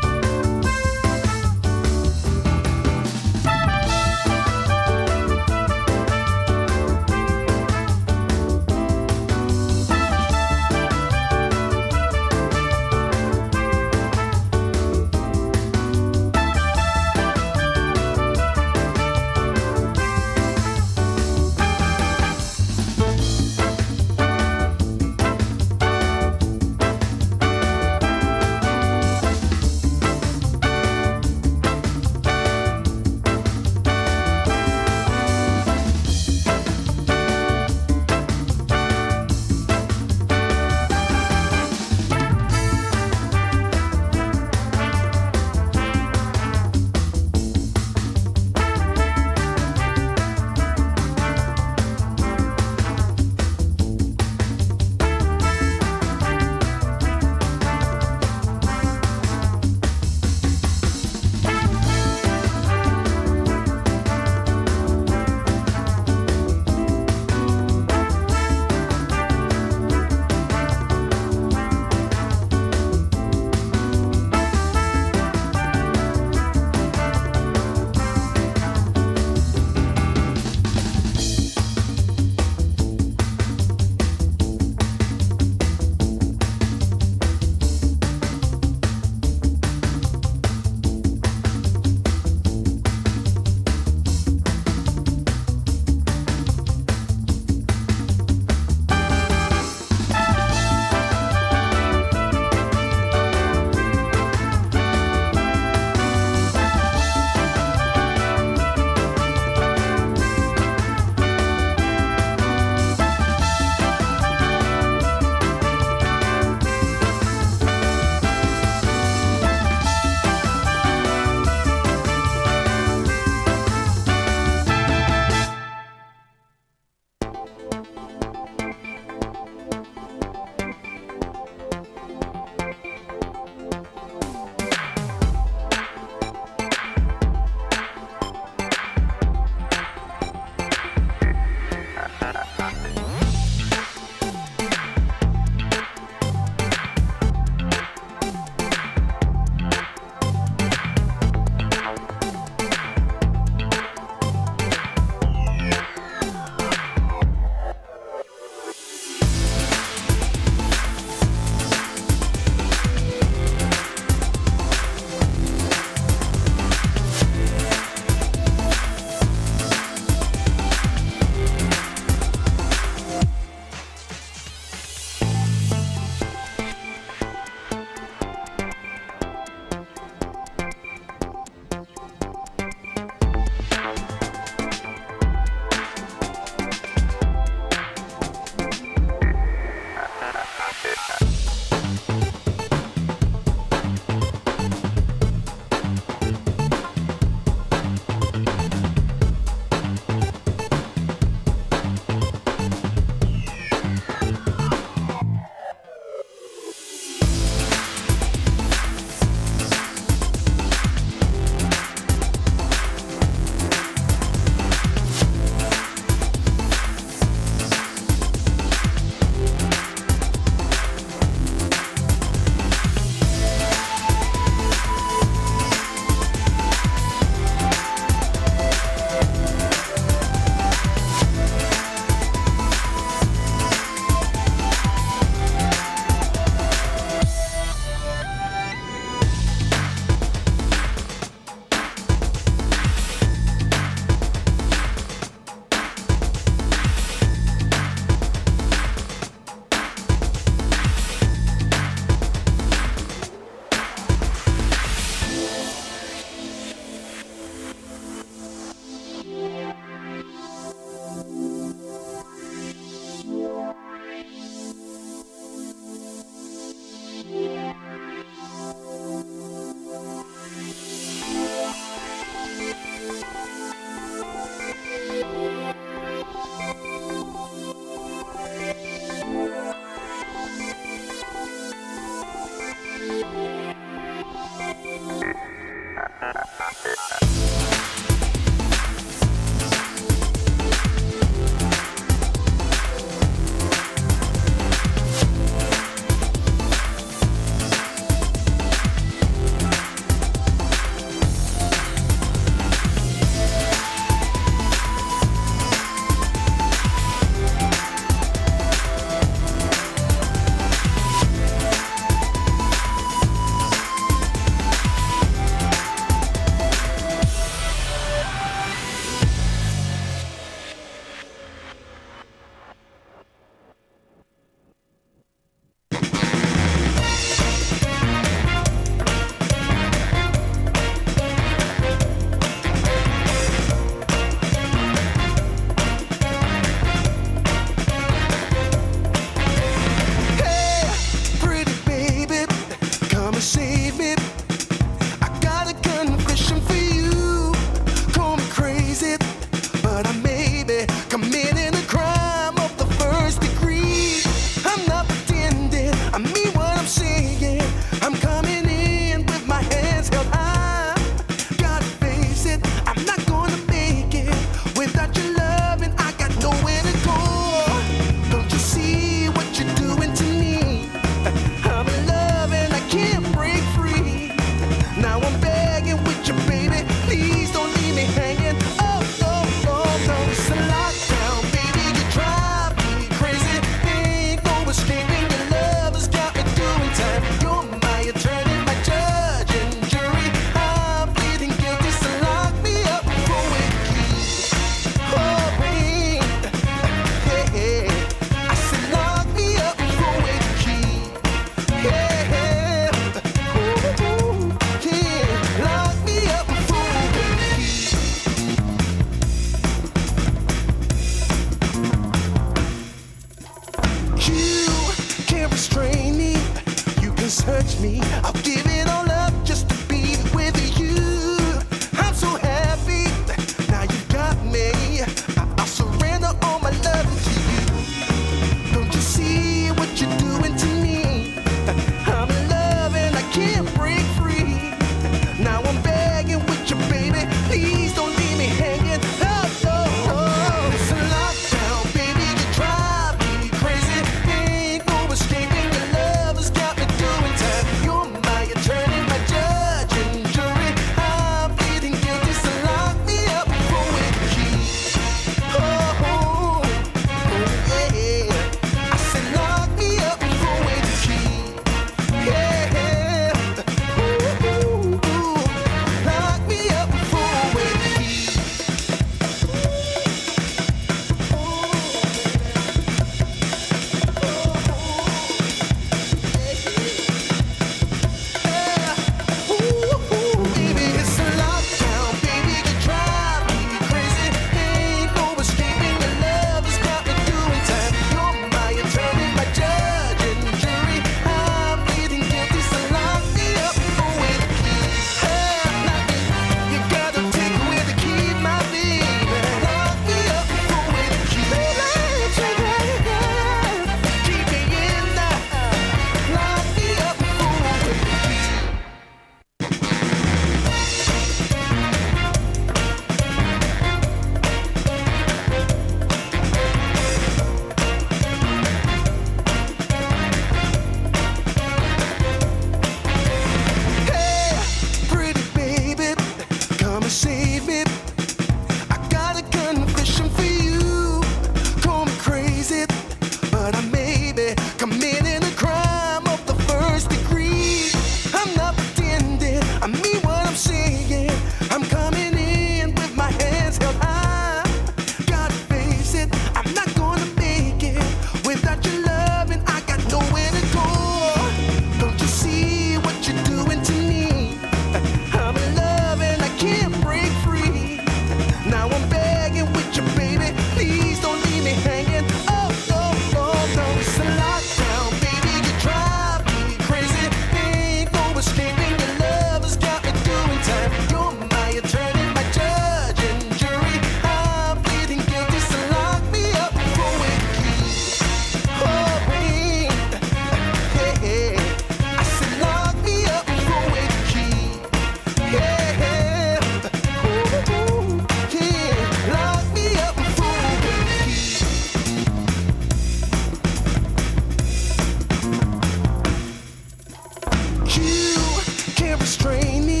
restrain me.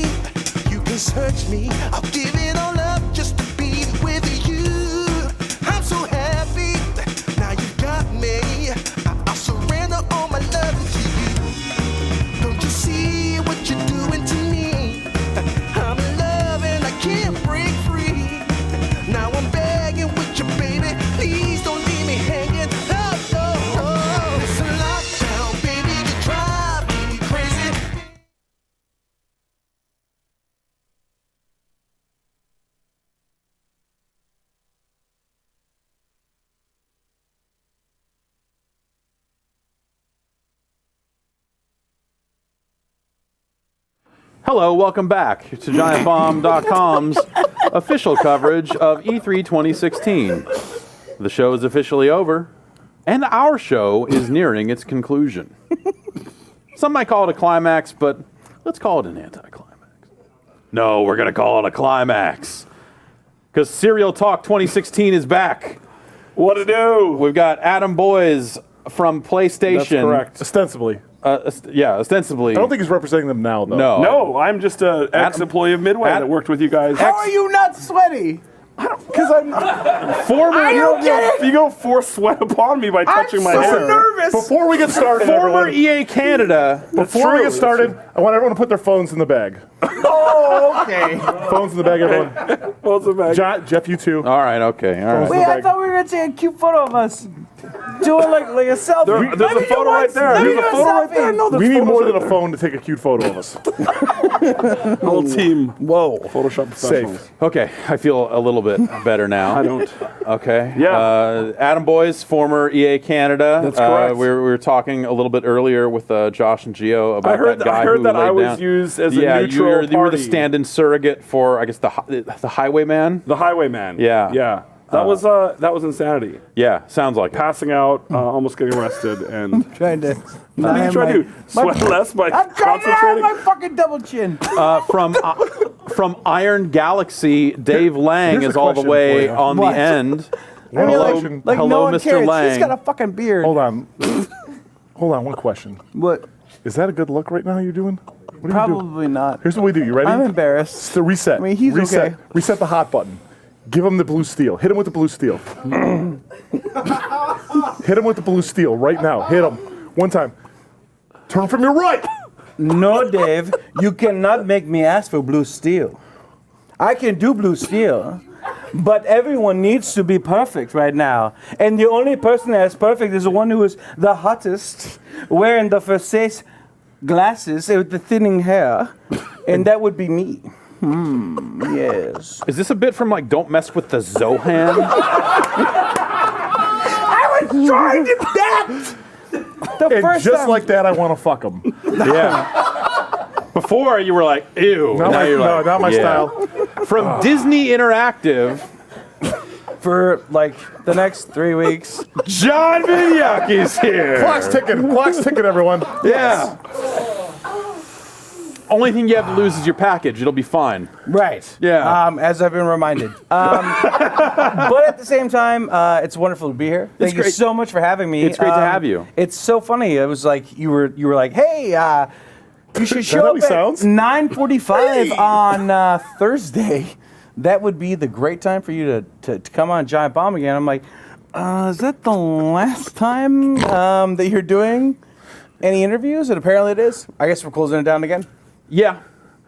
You can search me. I'll give it all up just to be with you. I'm so happy. Now you got me. I'll surrender all my love to you. Don't you see what you're doing to me? I'm in love and I can't break free. Now I'm begging with you, baby. Please don't leave me hanging. Oh, oh, oh. It's a lockdown, baby. You drive me crazy. Hello, welcome back to GiantBomb.com's official coverage of E3 2016. The show is officially over, and our show is nearing its conclusion. Some might call it a climax, but let's call it an anticlimax. No, we're going to call it a climax. Because Serial Talk 2016 is back. What to do? We've got Adam Boyes from PlayStation. That's correct. Ostensibly. Yeah, ostensibly. I don't think he's representing them now, though. No. No, I'm just an ex-employee of Midway that worked with you guys. How are you not sweaty? Because I'm former. You don't force sweat upon me by touching my hair. I'm so nervous. Before we get started, Former everyone, EA Canada. Before we get started, I want everyone to put their phones in the bag. Oh, okay. Phones in the bag, everyone. Phones in the bag. Jeff, you too. All right, okay. All right. Wait, I thought we were going to take a cute photo of us. Doing like a selfie. There's a photo right there. There's a photo right there. No, we need more than a phone to take a cute photo of us. Whole team. Whoa. Photoshop professionals. Safe. Okay, I feel a little bit better now. I don't. Okay. Yeah. Adam Boyes, former EA Canada. That's correct. We were talking a little bit earlier with Josh and Gio about that guy I heard who that laid I was down. used as a Yeah, neutral you were the party. stand-in surrogate for, I guess, the Highwayman. The Highwayman. Yeah. Yeah. That was insanity. Yeah, sounds like it. Passing out, almost getting arrested, and Trying to. what are you trying to do? Sweat less by I'm trying to have concentrating? my fucking double chin. From Iron Galaxy, Dave Lang Here's is a all the question way for you. on What? the end. I mean, Hello, like hello, no one Mr. cares. Lang. He's got a fucking beard. Hold on. Hold on, one question. What? Is that a good look right now you're doing? What are you doing? Probably not. Here's what we do. You ready? I'm embarrassed. So reset. I mean, he's reset. okay. Reset the hot button. Give him the blue steel. Hit him with the blue steel. Hit him with the blue steel right now. Hit him. One time. Turn from your right. No, Dave, you cannot make me ask for blue steel. I can do blue steel, but everyone needs to be perfect right now. And the only person that is perfect is the one who is the hottest, wearing the Versace glasses with the thinning hair, and that would be me. Yes. Is this a bit from, like, Don't Mess with the Zohan? I was trying to that! And just like that, I want to fuck him. Yeah. Before, you were like, ew. Not Now my, you're no, like, not my yeah. style. From Disney Interactive, For like the next 3 weeks. John Viniaki's here. Clock's ticking. Clock's ticking, everyone. Yeah. Only thing you have to lose is your package. It'll be fine. Right. Yeah. As I've been reminded. But at the same time, it's wonderful to be here. Thank you great. so much for having me. It's great to have you. It's so funny. It was like you were like, hey, you should how show he up sounds? at 9:45 on Thursday. That would be the great time for you to come on Giant Bomb again. I'm like, is that the last time that you're doing any interviews? And apparently it is. I guess we're closing it down again. Yeah.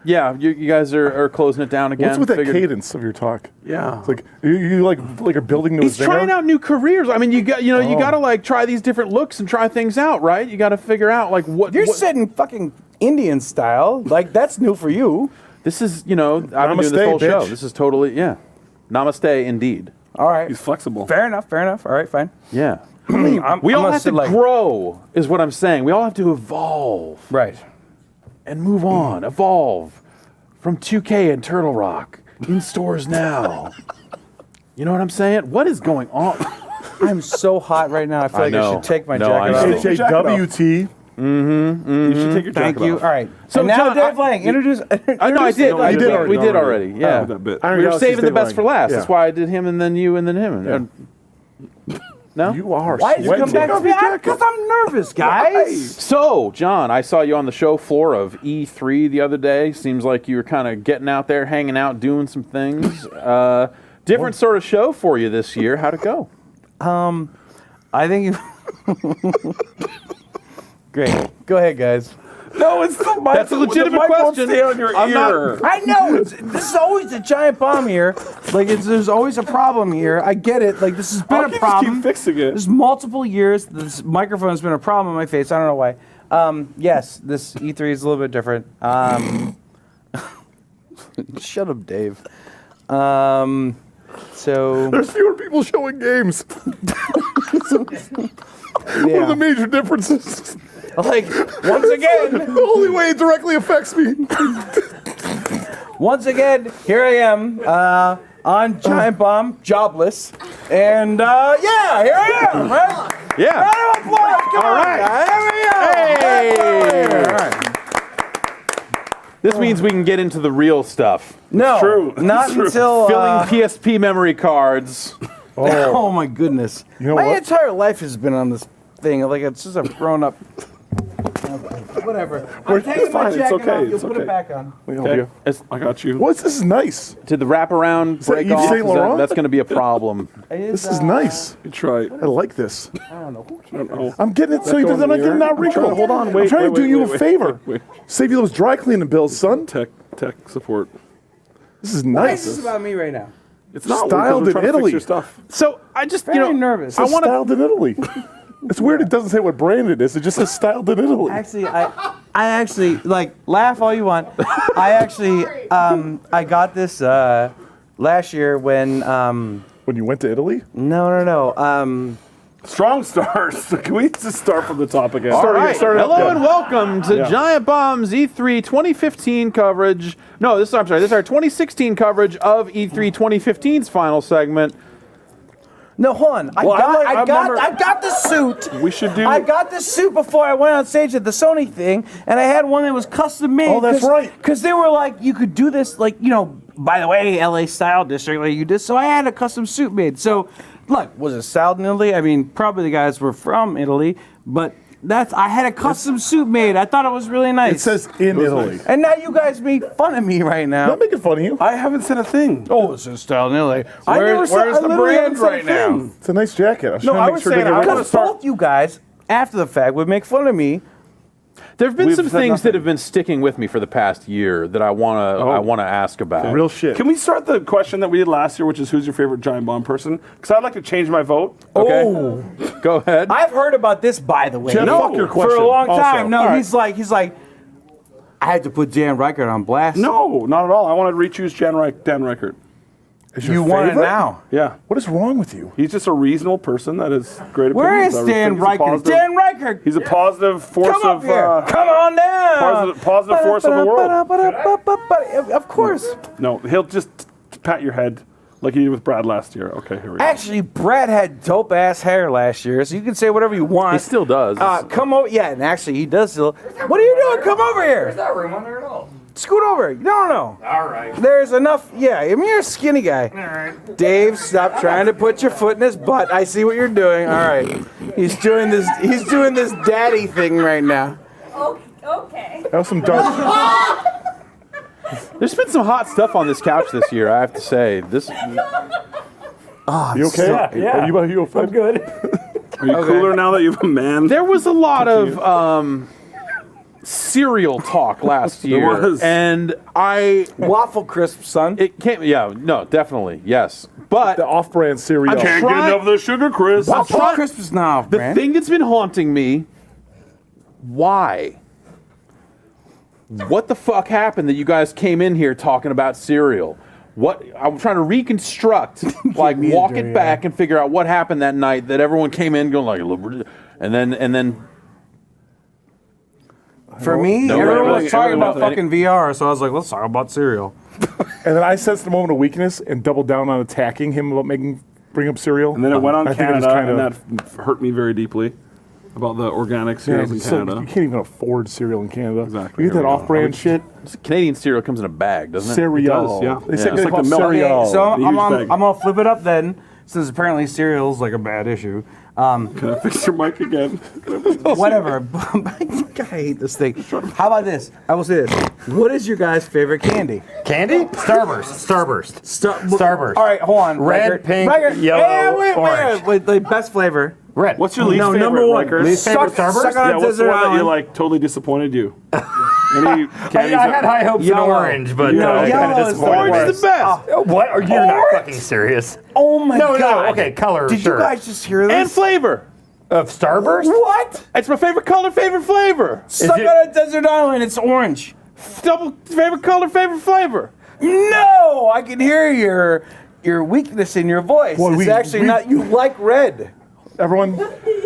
Yeah, you guys are closing it down again. What's with that Figured- cadence of your talk? Yeah. It's like you like are building to He's a trying zinger? out new careers. I mean, you got you Oh. got to like try these different looks and try things out, right? You got to figure out like what You're what- sitting fucking Indian style. Like, that's new for you. This is, I've been doing this Namaste, whole show. bitch. This is totally, Namaste, indeed. All right. He's flexible. Fair enough. All right, fine. Yeah. I'm We all gonna have sit to like- grow, is what I'm saying. We all have to evolve. Right. And move on. Evolve. From 2K and Turtle Rock. In stores now. You know what I'm saying? What is going on? I'm so hot right now. I feel I like I know. should take my No, jacket I off. know. HAWT. You should take your Thank jacket you. off. All right. So, And now John, Dave Lang, introduce. I know I did. No, I did We did already. already. Yeah. that bit. We Iron were Galaxy's saving the Dave best Lang. for last. Yeah. That's why I did him and then you and then him. And No? You are. Why did you come back to me? Because I'm nervous, guys. So, John, I saw you on the show floor of E3 the other day. Seems like you were kind of getting out there, hanging out, doing some things. Different sort of show for you this year. How'd it go? I think great. Go ahead, guys. No, it's the mic. That's a legitimate the mic won't question. Stay on your ear. I know. This is always a giant bomb here. Like, there's always a problem here. I get it. Like, this has been a problem. Keep fixing it. There's multiple years. This microphone has been a problem on my face. I don't know why. Yes, this E3 is a little bit different. Shut up, Dave. So There's fewer people showing games. What are the major differences? Like, once again, the only way it directly affects me. Once again, here I am on Giant Bomb, jobless, and yeah, here I am, right? Yeah. Round of applause. Come All on, right. guys. Here we go. Hey. All right. This means we can get into the real stuff. No, true. not It's true. until Filling PSP memory cards. Oh my goodness! You know my what? entire life has been on this thing. Like, it's just a grown-up. Whatever. I'm taking my fine, it's jacket okay, off. You'll it's put okay. it back on. Let me help you. I got you. What? This is nice. Did the wraparound that break Yves off? Saint Laurent? That's going to be a problem. This is nice. You try. I like this. I don't know. I'm getting it so you're not getting that wrinkle. Hold on, wait. I'm trying to do you a favor. Wait. Save you those dry cleaning bills, son. Tech support. This is Why is nice. this about me right now? It's not Styled in trying to fix Italy. your stuff. So I just, Very nervous. It's styled in Italy. It's weird it doesn't say what brand it is. It just says styled in Italy. Actually, I actually, like, laugh all you want. I actually, I got this last year when When you went to Italy? No. Strong starts. Can we just start from the top again? All right. Hello and welcome to Yeah. Giant Bomb's E3 2015 coverage. No, this is our 2016 coverage of E3 2015's final segment. No, hold on. I got the suit. We should do. I got this suit before I went on stage at the Sony thing, and I had one that was custom made. Oh, that's right. Because they were like, you could do this, like, you know, by the way, LA Style District, like you did. So I had a custom suit made. So, look, was it styled in Italy? I mean, probably the guys were from Italy, but I had a custom suit made. I thought it was really nice. It says in Italy. And now you guys make fun of me right now. I'm not making fun of you. I haven't said a thing. Oh, it's styled in Italy. Where's the brand right now? It's a nice jacket. I'm No, trying I to make was sure saying they I get wanna rid Because both you guys, after the fact, would make fun of me. There have been We've some said things that nothing. have been sticking with me for the past year that I want to ask about. real shit. Can we start the question that we did last year, which is who's your favorite Giant Bomb person? Because I'd like to change my vote. Okay. Oh. Go ahead. I've heard about this, by the way. Jeff, fuck your question. For a long also. time. No, All right. he's like, I had to put Dan Reichert on blast. No, not at all. I want to re-choose Dan Reichert. Is your You want it favorite? now. Yeah. What is wrong with you? He's just a reasonable person that is great. Where opinions. is I Dan think he's a Reichert? positive- Dan Reichert! He's a positive force Come up of. here. Come on down. Positive force of the world. Of course. No, he'll just pat your head like he did with Brad last year. Okay, here we go. Actually, Brad had dope ass hair last year, so you can say whatever you want. He still does. Come over. Yeah, and actually, he does still. What are you doing? Come over here. There's not room on there at all. Scoot over. No. All right. There's enough. Yeah, I mean, you're a skinny guy. All right. Dave, stop trying to put your foot in his butt. I see what you're doing. All right. He's doing this daddy thing right now. Okay. That was some dark. There's been some hot stuff on this couch this year, I have to say. This. You okay? Yeah. Are you okay? I'm good. Are you cooler now that you have a man? There was a lot of cereal talk last year, was. and Waffle crisp, son. It came. Yeah, no, definitely, yes. But the off-brand cereal. I can't get enough of the Sugar Crisp. Waffle crisp is not off, the man. thing that's been haunting me. Why? What the fuck happened that you guys came in here talking about cereal? What I'm trying to reconstruct, like walk it back and figure out what happened that night that everyone came in going like, and then. For me, No, everyone right, was talking about right. fucking VR, so I was like, let's talk about cereal. And then I sensed a moment of weakness and doubled down on attacking him about bring up cereal. And then it went on I think it was Canada, kinda- and that hurt me very deeply about the organic Yeah, cereals in so Canada. you can't even afford cereal in Canada. Exactly. You get Here that we go. off-brand shit. Canadian cereal comes in a bag, doesn't it? Cereal. It does, yeah. They say Yeah. they It's call like it the milk. cereal. So The huge I'm bag. gonna flip it up then, since apparently cereal's like a bad issue. Can I fix your mic again? Whatever. God, I hate this thing. How about this? I will say this. What is your guys' favorite candy? Candy? Starburst. Starburst. All right, hold on. Red, Riker. pink, Riker. yellow, wait. Wait, the best flavor. Red. What's your least favorite? Number one. Riker? Least favorite Starburst? Suck on Yeah, what's the Desert one that Island. you like totally disappointed you? Any candies? I had high hopes in Yellow. orange, but No, kind yellow of is disappointed. Orange is the best. What? Are you not fucking serious? Oh my No, god. okay, color, Did sure. you guys just hear this? And flavor. Of Starburst? What? It's my favorite color, favorite flavor. Suck it- on a Desert Island. It's orange. Double favorite color, favorite flavor. No, I can hear your weakness in your voice. Well, it's we- actually we- not. You like red. Everyone.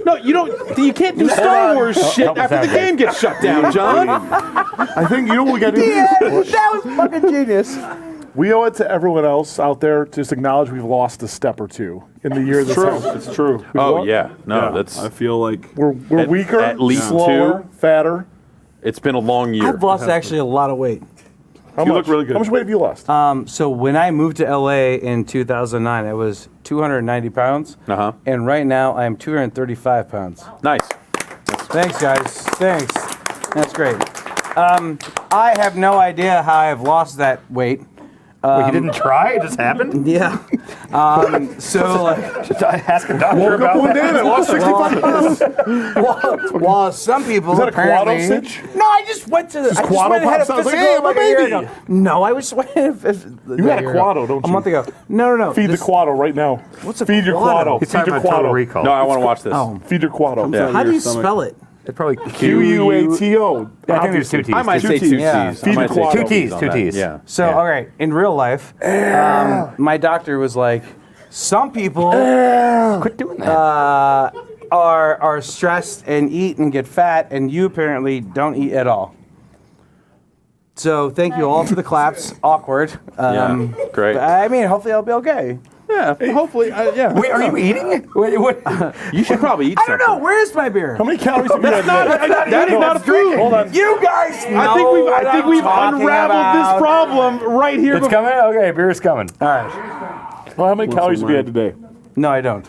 No, you don't. You can't do Star Wars shit help us after out the here. game gets shut down, John. I think you know what we got to do. Yeah, that was fucking genius. We owe it to everyone else out there to just acknowledge we've lost a step or two in the year that's True. happened. It's true. Oh yeah, no, Yeah, that's I feel like We're At- weaker, at least slower, fatter. it's been a long year. I've lost actually a lot of weight. How You much? look really good. How much weight have you lost? So when I moved to LA in 2009, I was 290 pounds, Uh-huh. and right now I'm 235 pounds. Nice. Thanks, guys. Thanks. That's great. I have no idea how I've lost that weight. Wait, you didn't try? It just happened? Yeah. So like, Should I ask a doctor Woke up about one day and I that? lost 65 pounds. while some people Is that a Quado apparently. sitch? No, I just went to. I just Quado went and had a pops out, it's like, physical hey, I'm a like a year baby. ago. No, I was. You You had a Quado, don't A you? month ago. No. Feed This- the Quado right now. What's a Feed your Quado? Quado. He's Feed talking your about Total Quado. Recall. No, I want to watch this. Oh, Feed your Quado. Yeah. how do your you stomach. spell it? It probably Q-U-A-T-O. I think there's two T's. I might say two T's. Yeah. I Feed might the say Quado. Two T's, on two that. T's. Yeah. So, all right, in real life, my doctor was like, some people Quit doing that. are stressed and eat and get fat, and you apparently don't eat at all. So, thank you all for the claps. Awkward. Yeah, great. but I mean, hopefully I'll be okay. Yeah, hopefully. Yeah. Wait, are you eating? Wait, what? You should probably eat I something. don't know. Where's my beer? How many calories have you had today? That is not a food. Hold on. You guys know I think we've unraveled this problem right here. It's coming? Okay, beer's coming. All right. Well, how many calories have you had today? No, I don't.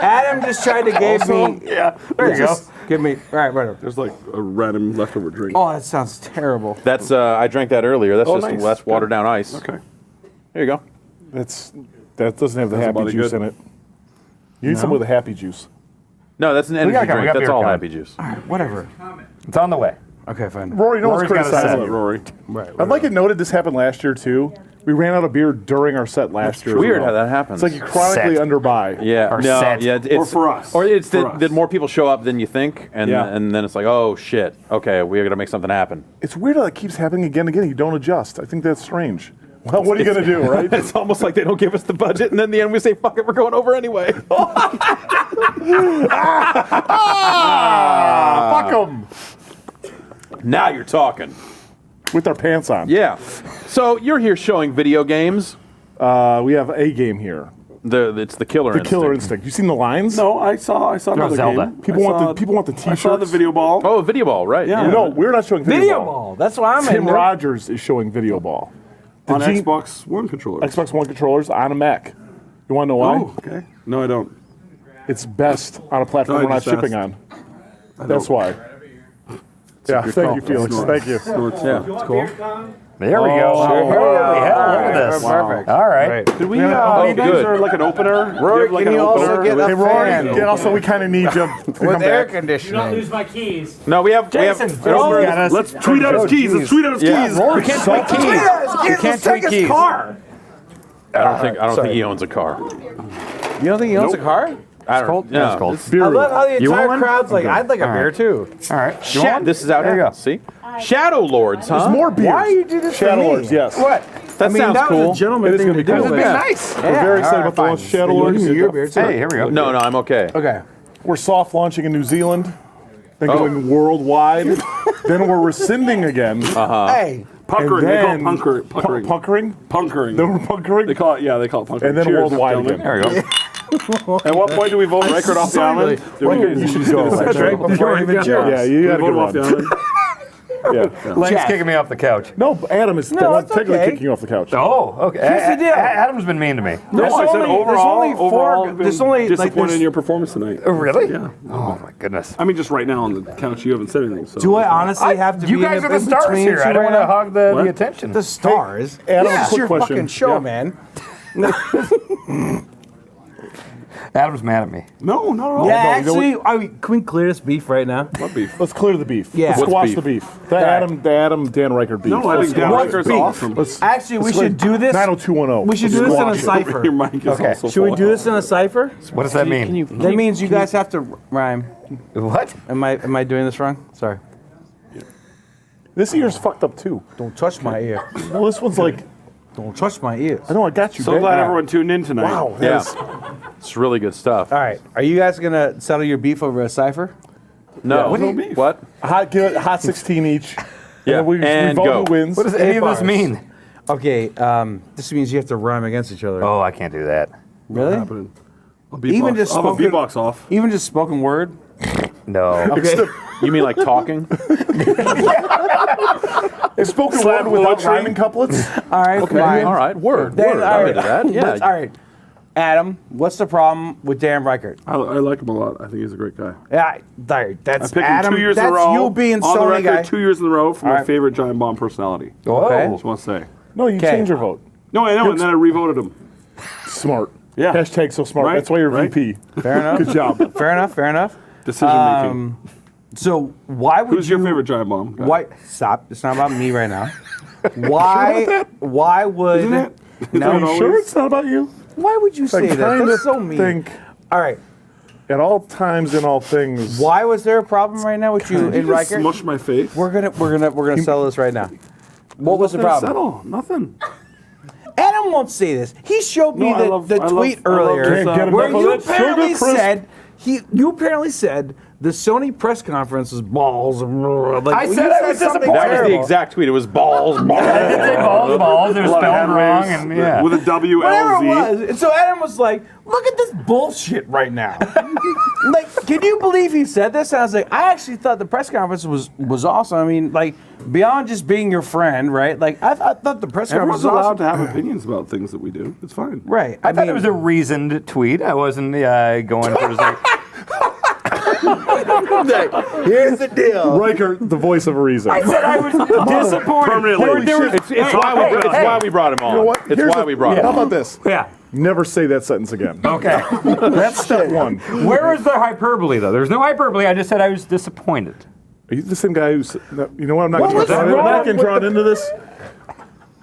Adam just tried to give me. Yeah, there you go. Just give me. All right, whatever. There's like a random leftover drink. Oh, that sounds terrible. That's I drank that earlier. That's Oh, just nice. less watered down ice. Okay. There you go. That doesn't have the That's happy about juice good. in it. You need some with the happy juice. No, that's an We energy got drink. beer That's all coming. happy juice. Whatever. It's on the way. Okay, fine. Rory, no one's Rory's got a criticizing set. you. Rory. Right. I'd like it noted this happened last year too. We ran out of beer during our set last year. as Weird well. how that happens. It's like you chronically Set. underbuy. Yeah, Or no, set. yeah, it's, for us. or it's For that, us. that more people show up than you think, and Yeah. and then it's like, oh shit, okay, we got to make something happen. It's weird how it keeps happening again and again. You don't adjust. I think that's strange. Well, what are you going to do, right? It's almost like they don't give us the budget, and then in the end we say, fuck it, we're going over anyway. Fuck them. Now you're talking. With our pants on. Yeah. So you're here showing video games. We have a game here. It's the Killer The Instinct. Killer Instinct. You seen the lines? No, I saw another Zelda. game. People want the I T-shirts. saw the video ball. Oh, video ball, right? Yeah. No, we're not showing video, Ball. That's what I'm Tim into. Rogers is showing video ball. The On G- Xbox One controller. Xbox One controllers on a Mac. You want to know why? Oh, okay. No, I don't. It's best on a platform No, I we're not just shipping asked. on. That's why. Yeah, good thank call. you, Felix. Snort. Thank you. Snorts. Yeah. It's cool. There we go. Oh, Holy hell, look at this. Perfect. All right. Great. Did we? Oh, These good. are like an opener. Rory, You have like can an you also opener get Hey, a Rory, fan? and also we kind of need you to come With air back. conditioning. my keys. No, we have. Jason, we have Let's tweet out his keys. Let's tweet out his Yeah. keys. Rory can't tweet keys. You can't tweet keys. I don't think he owns a car. You don't think he owns a car? I don't. cold? No, Yeah, it's cold. this- Beer I love how the You want entire one? crowd's like, Okay. I'd like a All beer right. too. All right. You want one? This is out There here. you go. See, Shadow Lords, huh? There's more beers. Why you do this Shadow for me? Lords, yes. What? That sounds that cool. was a gentleman It is thing gonna to be do. cool. but- Nice. We're very excited all about the right, launch of fine. Shadow You Lords. give me your beer too. Hey, here we go. No, I'm okay. Okay. We're soft launching in New Zealand, then Oh. going worldwide. Then we're rescinding again. Hey. Puckering. They call it then- puckering. Puckering? Punkering. Then we're puckering. They call it. Yeah, they call it punkering. And then Cheers, worldwide gentlemen. again. There we go. At what point do we vote Reichert off the island? You should go. Drink before I even cheers. Yeah, you Do we gotta vote go off the on. island? Yeah. Lane's kicking me off the couch. No, Adam is technically kicking you off the couch. Oh, okay. Here's the deal. Adam's been mean to me. No, I said overall, there's only disappointed in your performance tonight. Oh, really? Yeah. Oh my goodness. I mean, just right now on the couch, you haven't said anything. So. Do I honestly have to You be guys in are the stars between here. you I don't right want to now? hog the attention. The stars. Adam, This is quick your question. fucking show, Yeah. man. Adam's mad at me. No, not at all. Yeah, no, you know actually, can we clear this beef right now? What beef? Let's clear the beef. Yeah. Let's What's squash beef? the beef. The Adam Dan Reichert beef. No, I think Dan Let's Reichert's beef. awesome. Actually, we let's should do this. 90210. We should do this in a Squash it. cipher. Your mic is Okay. also Should we full. do this in a cipher? What does that mean? That means you guys have to rhyme. What? Am I doing this wrong? Sorry. This ear's fucked up too. Don't touch my ear. Well, this one's like. Don't touch my ears. I know I got you. So babe. glad everyone tuned in tonight. Wow. Yeah. It's really good stuff. All right. Are you guys gonna settle your beef over a cipher? No. What? No beef. What? Hot 16 each. Yeah. And And we vote go. who wins. What does any of this mean? Okay. This means you have to rhyme against each other. Oh, I can't do that. Really? Happening. I'll beatbox. Even just I'll have a spoken- beatbox off. Even just spoken word. No. Okay. You mean like talking? It's spoken word without rhyming couplets. All right. Okay. Fine. All right. Word. Then, Word. all I'm right. into that. Yeah. All right. Adam, what's the problem with Dan Reichert? I like him a lot. I think he's a great guy. Yeah, that's I picked Adam. him 2 years that's in a row. you being on the Sony record, guy. 2 years in a row for All my right. favorite Giant Bomb personality. Okay. Just want to say. No, you Okay. change your vote. No, I know, and then I revoted him. Smart. Yeah. Hashtag so smart. Right? That's why you're Right? VP. Fair enough. Good job. Fair enough. Fair enough. Decision making. So why would Who's your favorite Giant Bomb guy? Why stop? It's not about me right now. Why? Why would? Isn't it? No, Isn't it Are you sure it's not about you? Why would you say I that? kinda That's so mean. think All right. at all times in all things. Why was there a problem right now with you Did in you just Riker? smush my face? We're gonna settle this right now. What was the problem? Settle. Nothing. Adam won't say this. He showed me No, I the, love- the I love- tweet I love earlier this, Can't get where enough you of that apparently sugar crisp. said you apparently said the Sony press conference was balls. Like, I you said I was something disappointed. That was the terrible. exact tweet. It was balls. I did say balls. It was A lot of spelled hand wrong, waves and yeah. with a WLZ. Whatever it was. And so Adam was like, look at this bullshit right now. Like, can you believe he said this? And I was like, I actually thought the press conference was awesome. I mean, like, beyond just being your friend, right? Like, I thought the press conference Everyone's was allowed awesome. to have opinions about things that we do. It's fine. Right. I thought it was a reasoned tweet. I wasn't going for like. Here's the deal. Riker, the voice of a reason. I said I was disappointed. Permanently. It's why we brought him on. You know what? It's Here's why we brought him How on. about this? Yeah. Never say that sentence again. Okay. That's step one. Where was the hyperbole, though? There's no hyperbole. I just said I was disappointed. Are you the same guy who's? You know what? I'm not What was wrong not getting with drawn into this.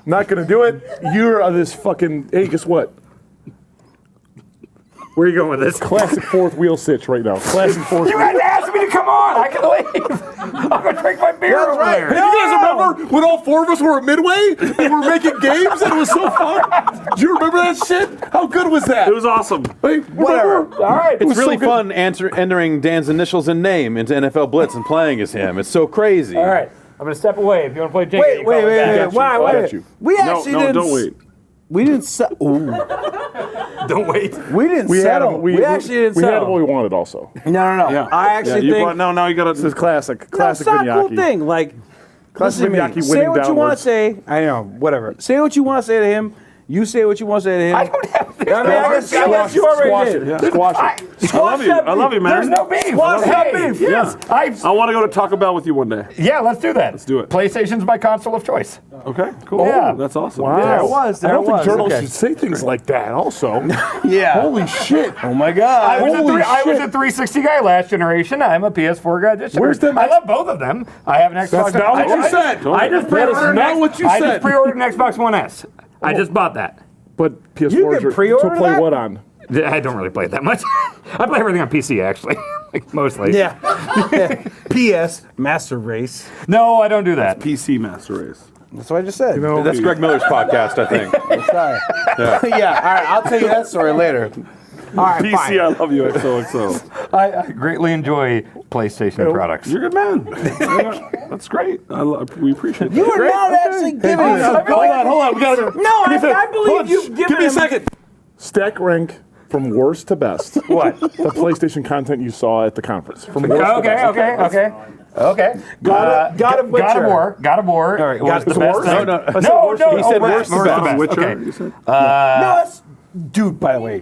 Not gonna do it. You're this fucking. Hey, guess what? Where are you going with this? Classic fourth wheel sitch right now. Classic fourth. You guys asked me to come on. I can leave. I'm gonna drink my beer over there. Hey, you guys remember when all four of us were at Midway and we were making games and it was so fun? Do you remember that shit? How good was that? It was awesome. Hey, Whatever. All right. It's really fun entering Dan's initials and name into NFL Blitz and playing as him. It's so crazy. All right. I'm going to step away. If you want to play Jenga, Wait. Got you. We No, actually no, didn't. don't wait. We didn't. Don't wait. We didn't We had settle. him. We actually didn't We had settle. what we wanted also. No. Yeah. I actually you think. brought, now you got This is to. classic. No, Classic it's not a cool Vignacchi. thing. Like, Classic listen to me. Vignacchi Say winning what you want downwards. to say. I know. Whatever. Say what you want to say to him. You say what you want to say to him. I don't have. I mean, I guess you already Squash did. it. Squash it. I love you. I love you, man. There's no beef. Squash that Hey, beef. Yes. I want to go to Taco Bell with you one day. Yeah, let's do that. Let's do it. PlayStation's my console of choice. Okay, cool. Yeah. That's awesome. Wow. There it was. I There don't it think was. journalists Okay. should say things like that also. Yeah. Holy shit. Oh my God. I was Holy a 360 guy last generation. I'm a PS4 guy this Where's generation. the I next- love both of them. I have an Xbox. That's not what you said. I just That is pre-ordered not what you I said. just pre-ordered an Xbox One S. I just bought that. But PS4 You can to pre-order play that? what on? I don't really play it that much. I play everything on PC actually, like mostly. Yeah. P.S. Master Race. No, I don't do that. PC Master Race. That's what I just said. You know, That's Greg Miller's podcast, I think. Sorry. Yeah. All right. I'll tell you that story later. All right. PC, Fine. I love you, XOXO. I greatly enjoy PlayStation products. You're a good man. Yeah, that's great. We appreciate that. You are not actually giving us. Hold on. We gotta. No, I believe you've given Give me a him- second. Stack rank From worst to best. What? The PlayStation content you saw at the conference. From worst to Okay. God of Witcher. God of War. All right, was the it's best worse? thing. No. He said worst to best. Witcher, Okay. you said? No, that's dude. By the way,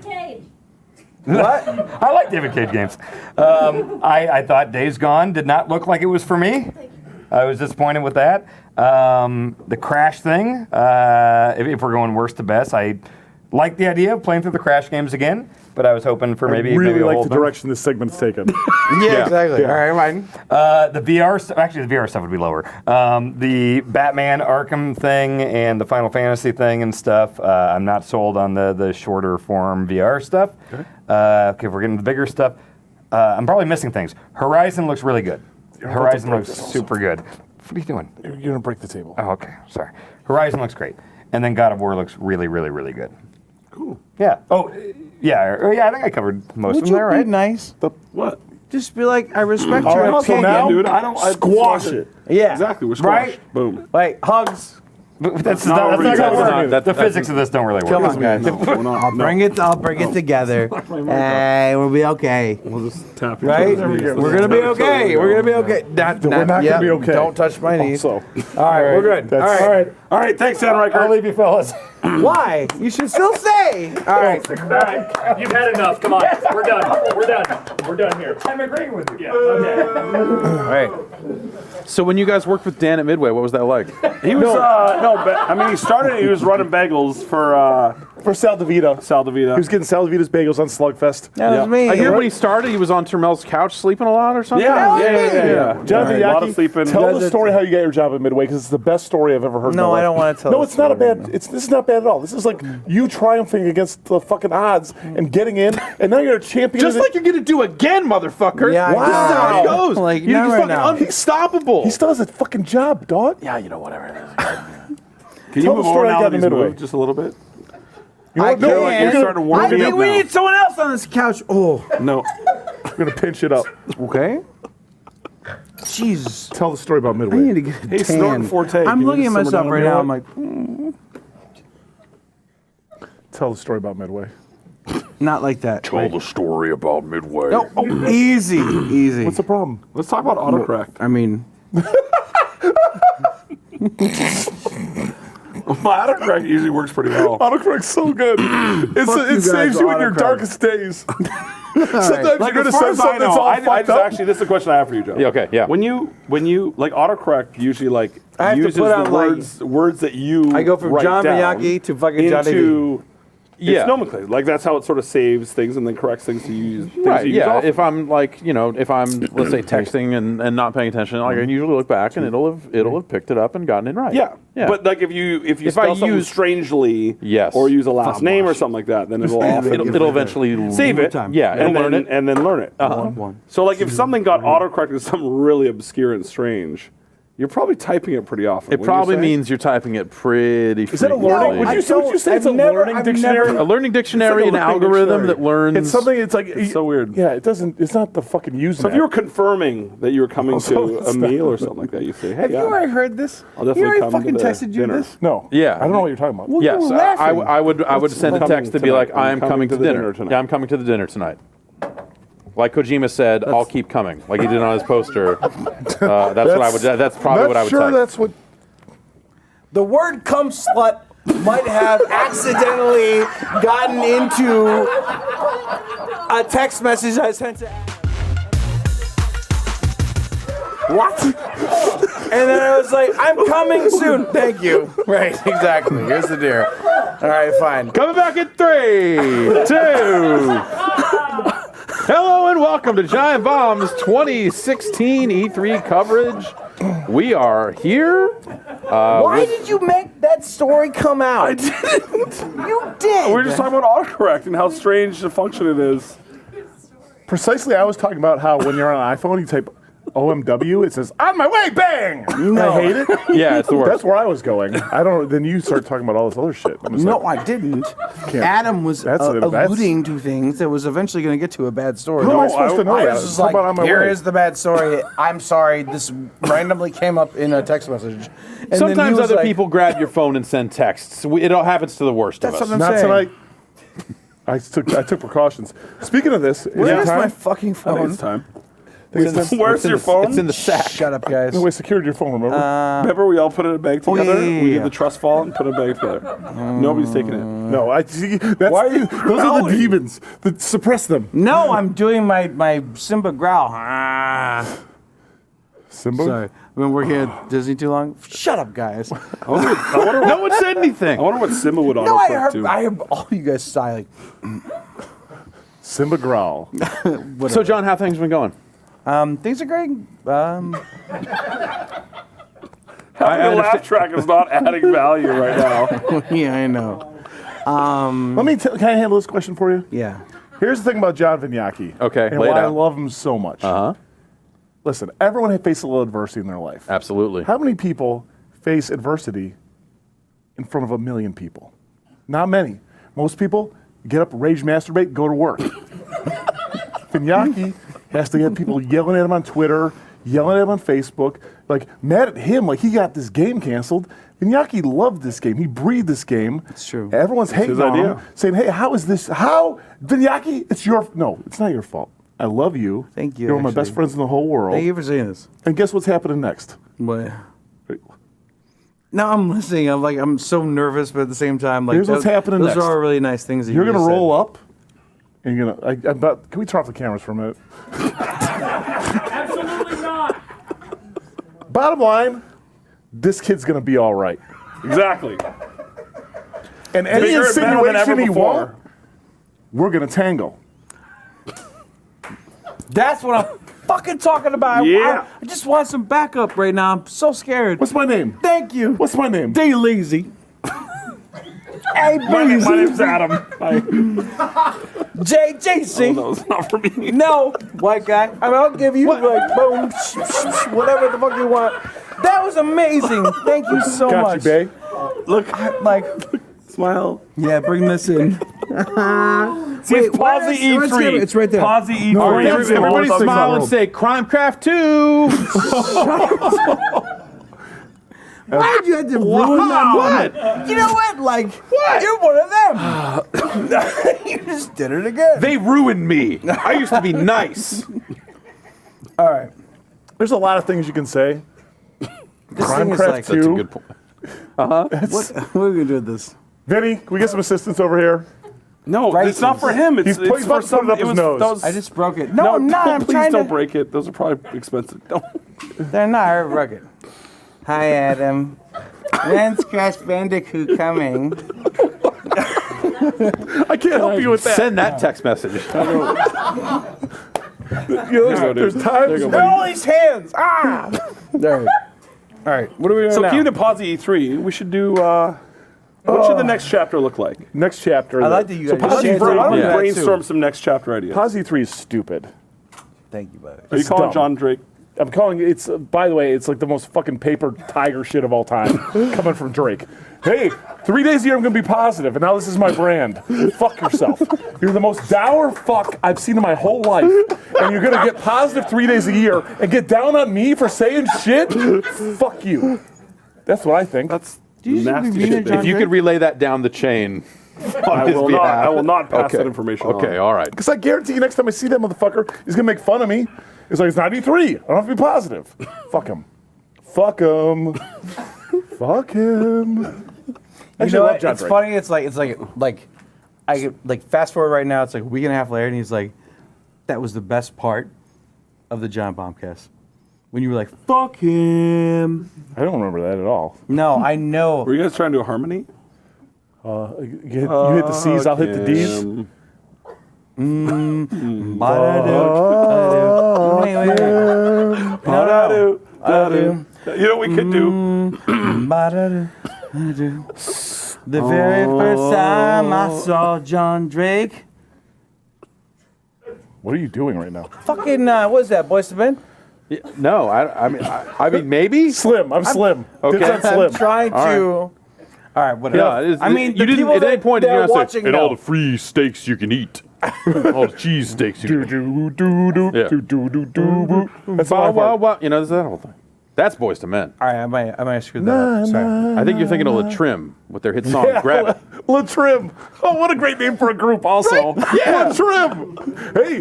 What? I like David Cage games. I thought Days Gone did not look like it was for me. I was disappointed with that. The Crash thing, if we're going worst to best, I like the idea of playing through the Crash games again, but I was hoping for maybe I really a like whole the thing. direction this segment's taken. yeah, exactly. Yeah. All right, fine. The VR stuff, actually the VR stuff would be lower. The Batman Arkham thing and the Final Fantasy thing and stuff, I'm not sold on the shorter form VR stuff. Okay, if we're getting the bigger stuff, I'm probably missing things. Horizon looks really good. Horizon looks super good. What are you doing? You're going to break the table. Oh, okay, sorry. Horizon looks great. And then God of War looks really, really, really good. Cool. Yeah. Oh, yeah. I think I covered most Would of you them there, right? be nice? What? Just be like, I respect All your right, so opinion. now, dude. I don't squash it. Yeah. Exactly. We're squash. Right? Boom. Like hugs. But that's No, not that's gonna not work. The physics of this don't really work. Come on, guys. I'll bring it together. Hey, we'll be okay. We'll just tap each Right? other's knees. We're gonna be okay. We're gonna be okay. We're not going to be okay. Don't touch my knees. Also. All right, we're good. That's, All right. All right. Thanks, Henrik. I'll leave you fellas. Why? You should still stay. All right. All right, you've had enough. Come on, we're done. We're done here. I'm agreeing with you. Yeah. Okay. All right. So when you guys worked with Dan at Midway, what was that like? He was he started. He was running bagels for Sal DeVita. He was getting Sal DeVita's bagels on Slugfest. That was me. I hear when he started, he was on Termel's couch sleeping a lot or something. Yeah. Jonathan A lot of Yaki, sleeping. tell the story how you got your job at Midway because it's the best story I've ever heard. No, in my I don't life. wanna tell No, the it's not a story bad. This is not bad at all. This is like you triumphing against the fucking odds and getting in, and now you're a champion. Just like you're gonna do again, motherfucker. Yeah, This is how it goes. Like, You're not just right fucking now. unstoppable. He still has a fucking job, dog. Yeah, you know, whatever it is. Can Tell you move the story on I now got that in he's Midway. moved just a little bit? You know I what? No, can't. you're starting to I warm me think up we now. need someone else on this couch. Oh, No. We're gonna pinch it up. okay. Jesus. Tell the story about I Midway. need to get a Hey, tan. Snorton Forte, I'm can you looking at just simmer myself down right a now. minute? I'm like, Tell the story about Midway. not like that. the story about Midway. No, oh, easy, easy. What's the problem? Let's talk about autocorrect. I mean, My autocorrect usually works pretty well. Autocorrect's so good. It guys saves you in your autocorrect. darkest days. Sometimes Like you're as gonna far say as I something that's know, all fucked up. actually this is a question I have for you, Joe. Yeah, okay, yeah. When you like autocorrect usually like I have to uses put the on, like- words that you I go from write John down Miyagi to fucking Johnny into Yeah. it's nomenclature. Like that's how it sort of saves things and then corrects things to use. Things Right, you use yeah. often. If I'm like, if I'm let's say texting and not paying attention, like I can usually look back and it'll have picked it up and gotten it right. Yeah. Yeah. But like if you If spell I something use- strangely Yes. or use a last name or something like that, then it'll often it'll eventually save it. Yeah, it'll and learn then, it. and then learn it. Uh-huh. So like if something got autocorrected as something really obscure and strange, you're probably typing it pretty often. It wouldn't you probably say? means you're typing it pretty Is that a frequently. learning? Would you say it's a learning dictionary? A learning dictionary, It's an like a learning algorithm dictionary. that learns. It's something. It's like It's so weird. Yeah, it doesn't. It's not the fucking Usenet. So if you were confirming that you were coming so to a it's not- meal or something like that, you say, "Hey, Have yeah, you already heard this? I'll You definitely already come to fucking the texted you dinner." this? No. Yeah. I don't know what you're talking about. Well, Yes, you were I laughing. would send a coming text to be like, tonight. I am coming to the dinner. tonight. Yeah, I'm coming to the dinner tonight. Like Kojima said, I'll keep coming. Like he did on his poster. That's what I would. That's probably what I would sure type. that's what. The word "cum slut" might have accidentally gotten into a text message I sent to. What? And then I was like, I'm coming soon. Thank you. Right, exactly. Here's the deer. All right, fine. Coming back in 3, 2. Hello and welcome to Giant Bomb's 2016 E3 coverage. We are here. Why did you make that story come out? I didn't. You did. We were just talking about autocorrect and how strange the function it is. Precisely, I was talking about how when you're on an iPhone, you type OMW, it says "on my way, bang." No. I hate it. Yeah, it's the worst. That's where I was going. I don't. Then you start talking about all this other shit. I'm just No, like, I didn't. Can't- Adam was that's alluding to things that was eventually going to get to a bad story. How am I supposed to know I that? was just It's like, about on my here way. is the bad story. I'm sorry, this randomly came up in a text message. And then he Sometimes was other like, people grab your phone and send texts. It all happens to the worst That's of us. what I'm Not saying. tonight. I took precautions. Speaking of this, Where's my fucking phone? I think it's time. Where's your phone? It's in the sack. Shut up, guys. No, we secured your phone, remember? Remember we all put it in a bag Oh, together? yeah. We did the trust fall and put it in a bag together. Nobody's taking it. No, I see. That's, Why are you those are the growling? demons that suppress them. No, I'm doing my Simba growl. Ah. Simba? Sorry. We've been working at Disney too long. Shut up, guys. No one said anything. I wonder what Simba would No, auto-click to. I heard all you guys sigh like. Simba growl. So, John, how things been going? Things are great. Having a laugh track is not adding value right now. Yeah, I know. Can I handle this question for you? Yeah. Here's the thing about John Vignacchi. Okay, and lay it why I out. love him so much. Uh-huh. Listen, everyone has faced a little adversity in their life. Absolutely. How many people face adversity in front of a million people? Not many. Most people get up, rage, masturbate, go to work. Vignacchi has to get people yelling at him on Twitter, yelling at him on Facebook, like mad at him, like he got this game canceled. Vignacchi loved this game. He breathed this game. It's true. Everyone's hating his on idea. him, saying, "Hey, how is this? How Vignacchi? It's not your fault. I love you. Thank you, You're one of my actually. best friends in the whole world. Thank you for saying this. And guess what's happening next? What? No, I'm listening. I'm so nervous, but at the same time, like Here's what's happening those next. are all really nice things. That You're you gonna just said. roll up, and you're gonna. Can we turn off the cameras for a minute? Absolutely not. Bottom line, this kid's gonna be all right. Exactly. And any Bigger and better than ever insinuation he before. won't, we're gonna tangle. That's what I'm fucking talking about. Yeah. I just want some backup right now. I'm so scared. What's my name? Thank you. What's my name? D Lazy. Hey, My name's Adam. JJC. No, it's not for me. No, white guy. I'll give you like boom, whatever the fuck you want. That was amazing. Thank you so Got much. you, babe. Look, like, Smile. yeah, bring this in. See, pause the E3. It's right there. Pause the E3. No, Everybody All smile things and say Crimecraft 2. Why'd you have to ruin that moment? You know what? Like, you're one of them. You just did it again. They ruined me. I used to be nice. All right. There's a lot of things you can say. This thing is Crimecraft like, 2. That's a good point. what are we gonna do with this? Vinny, can we get some assistance over here? No, it's not for him. It's, He's it's about for to put some. it up his nose. Those, I just broke it. No, I'm not. I'm please trying don't to. break it. Those are probably expensive. Don't. They're not. I broke it. Hi, Adam. When's Crash Bandicoot coming? I can't help you with that. Send that text message. There's times. All these hands. Ah. All right. All right. What are we doing So, now? cue to pause the E3. We should do. What should the next chapter look like? Next chapter. I like that you guys Pause shared E3. Why don't we Yeah. brainstorm some next chapter ideas? Pause E3 is stupid. Thank you, buddy. Are you It's calling dumb. John Drake? I'm calling it. It's by the way, it's like the most fucking paper tiger shit of all time coming from Drake. Hey, 3 days a year I'm gonna be positive, and now this is my brand. Fuck yourself. You're the most dour fuck I've seen in my whole life, and you're gonna get positive 3 days a year and get down on me for saying shit. Fuck you. That's what I think. That's you nasty be mean shit. to John If you could relay that down the chain. I will not. I will not pass Okay. that information Okay, on. all right. Because I guarantee you, next time I see that motherfucker, he's gonna make fun of me. It's like it's not E3. I don't have to be positive. Fuck him. Fuck him. Fuck him. You Actually, know I love what? John It's Drake. funny. It's like I could, like fast forward right now. It's like a week and a half later, and he's like, "That was the best part of the John Bombcast." When you were like, "Fuck him." I don't remember that at all. No, I know. Were you guys trying to do a harmony? You hit the C's, I'll hit the D's. You know what we could do? The very first time I saw John Drake. What are you doing right now? Fucking, what is that, Boyz II Men? No, I mean, maybe. Slim. I'm Slim. Okay. Dibs on Slim. I'm trying to. All All right, whatever. Yeah, I mean, you the didn't. people At any point, did you that are not watching say, and know. all the free steaks you can eat, all the cheese steaks you Do can eat. do do do Yeah. do do do do. That's Wow, all wow, I wow. You know, there's that whole thing. That's Boys to Men. All right, I might have screwed that up. Sorry. I think you're thinking of La Trim with their hit song "Grab It." Latrim. Oh, what a great name for a group, also. Right? Yeah. Latrim. Hey,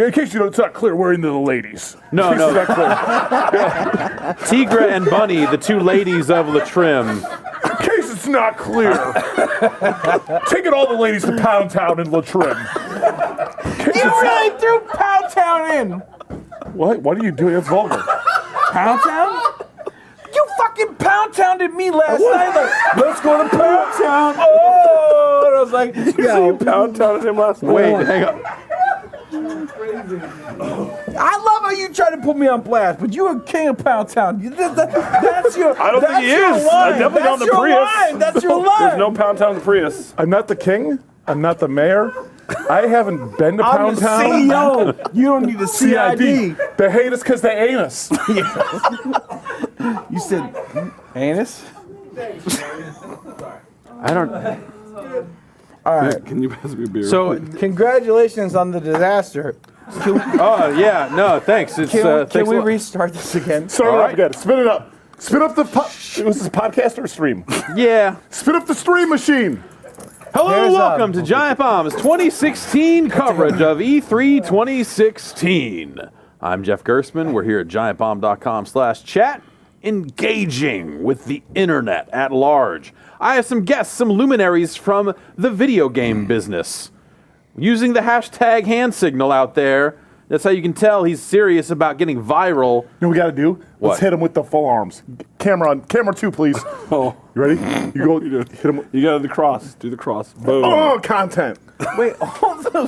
in case it's not clear, we're into the ladies. No, In case no. it's not clear. Tigra and Bunny, the two ladies of Latrim. In case it's not clear, taking all the ladies to Pound Town in Latrim. You really threw Pound Town in. What? What are you doing? That's vulgar. Pound Town? You fucking Pound Towned me last night. Like, let's go to Pound Town. Oh, and I was like, yo, Pound Town him last night. Wait, hang on. I love how you try to put me on blast, but you're a king of Pound Town. That's your. I don't think he is. I'm definitely That's not the your Prius. line. That's your line. There's no Pound Town Prius. I'm not the king. I'm not the mayor. I haven't been to I'm Pound the Town. CEO. You don't need a CID. They hate us because they ain't us. You said anus? I don't. All right. Can you pass me a beer? So, Congratulations on the disaster. oh yeah, no, thanks. It's Can thanks a we lot. restart this again? Start it All up right. again. Spin it up. Spin up the. Was this podcast or stream? Yeah. Spin up the stream machine. Hello, Here's, welcome to Giant Bomb's 2016 coverage of E3 2016. I'm Jeff Gerstmann. We're here at giantbomb.com/chat, engaging with the internet at large. I have some guests, some luminaries from the video game business. Using the hashtag hand signal out there, that's how you can tell he's serious about getting viral. You know what we got to do? What? Let's hit him with the full arms. Camera on. Camera 2, please. Oh, You ready? You go. Hit him. you got to do the cross. Do the cross. Boom. Oh, content. Wait, hold on.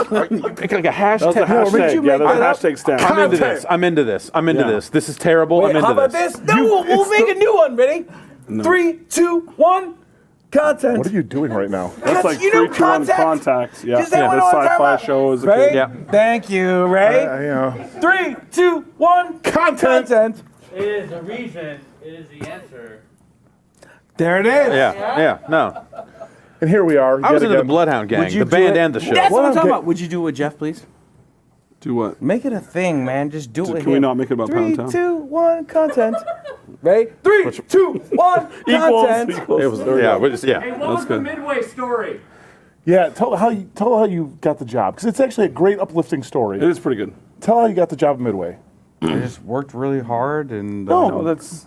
Make like a That was hashtag. a hashtag. Yeah, there's a hashtag stamp. I'm into Content. this. I'm into this. I'm into Yeah. this. This is terrible. Wait, I'm into how about this. this? No, we'll make a new one. Ready? 3, 2, 1. Content. What are you doing right now? That's like you know 3, 2, 1 Contact? Contacts. Yeah, Is that what the I was talking sci-fi about? show is a Ready? kid. Yeah. Thank you. Ready? You know. 3, 2, 1. Content. It is the reason. It is the answer. There it is. Yeah, no. And here we are. I was yet into the again. Bloodhound Gang, the band and the show. That's what I'm talking Gang. about. Would you do it with Jeff, please? Do what? Make it a thing, man. Just do it with Can we him. not make it about 3, Pound Town? 2, 1. Content. Ready? 3, 2, 1. Content. It was, yeah, we're just, yeah. Hey, what was the Midway story? Yeah, tell how you got the job, because it's actually a great uplifting story. It is pretty good. Tell how you got the job at Midway. I just worked really hard and. No, that's.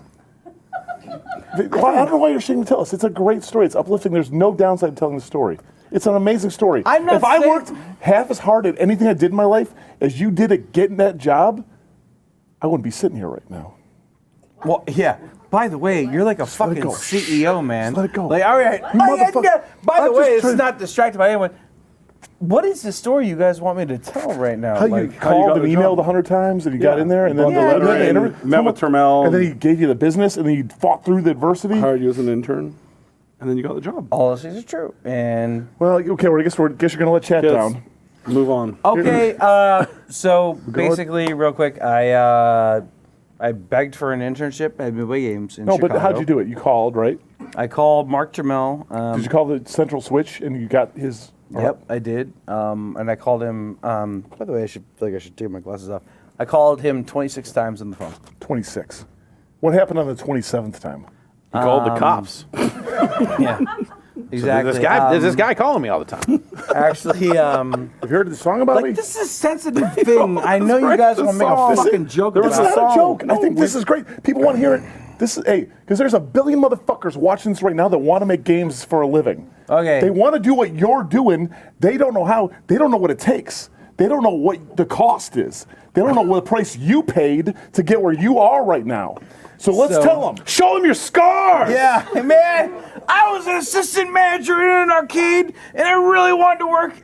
Well, I don't know why you're ashamed to tell us. It's a great story. It's uplifting. There's no downside to telling the story. It's an amazing story. I'm not if I saying- worked half as hard at anything I did in my life as you did at getting that job, I wouldn't be sitting here right now. Well, yeah. By the way, you're like a let fucking it go. CEO, man. Just let it go. Like, all right. You motherfucker. By the I'm way, just this trying- is not distracted by anyone. What is the story you guys want me to tell right now? How you Like, called and emailed 100 times and you got in there and then Brought the letter and then in, interview- met with Termel. and then he gave you the business and then you fought through the adversity. Hired you as an intern, and then you got the job. all those things are true. And Well, okay, well, I guess you're gonna let chat Yes. down. Move on. okay, so basically, real quick, I begged for an internship at Midway Games in No, Chicago. but how'd you do it? You called, right? I called Mark Trammell. Did you call the central switch and you got his? Yep, I did. And I called him. By the way, I should take my glasses off. I called him 26 times on the phone. 26. What happened on the 27th time? He called the cops. Yeah, exactly. There's this guy calling me all the time. Actually, Have you heard the song about me? like this is a sensitive thing. I know you guys want to make a fucking joke This about is it. not a joke. I think this is great. People want to hear it. This is because there's a billion motherfuckers watching this right now that want to make games for a living. Okay. They want to do what you're doing. They don't know how. They don't know what it takes. They don't know what the cost is. They don't know what the price you paid to get where you are right now. So let's tell them. Show them your scars. Yeah, man. I was an assistant manager in an arcade, and I really wanted to work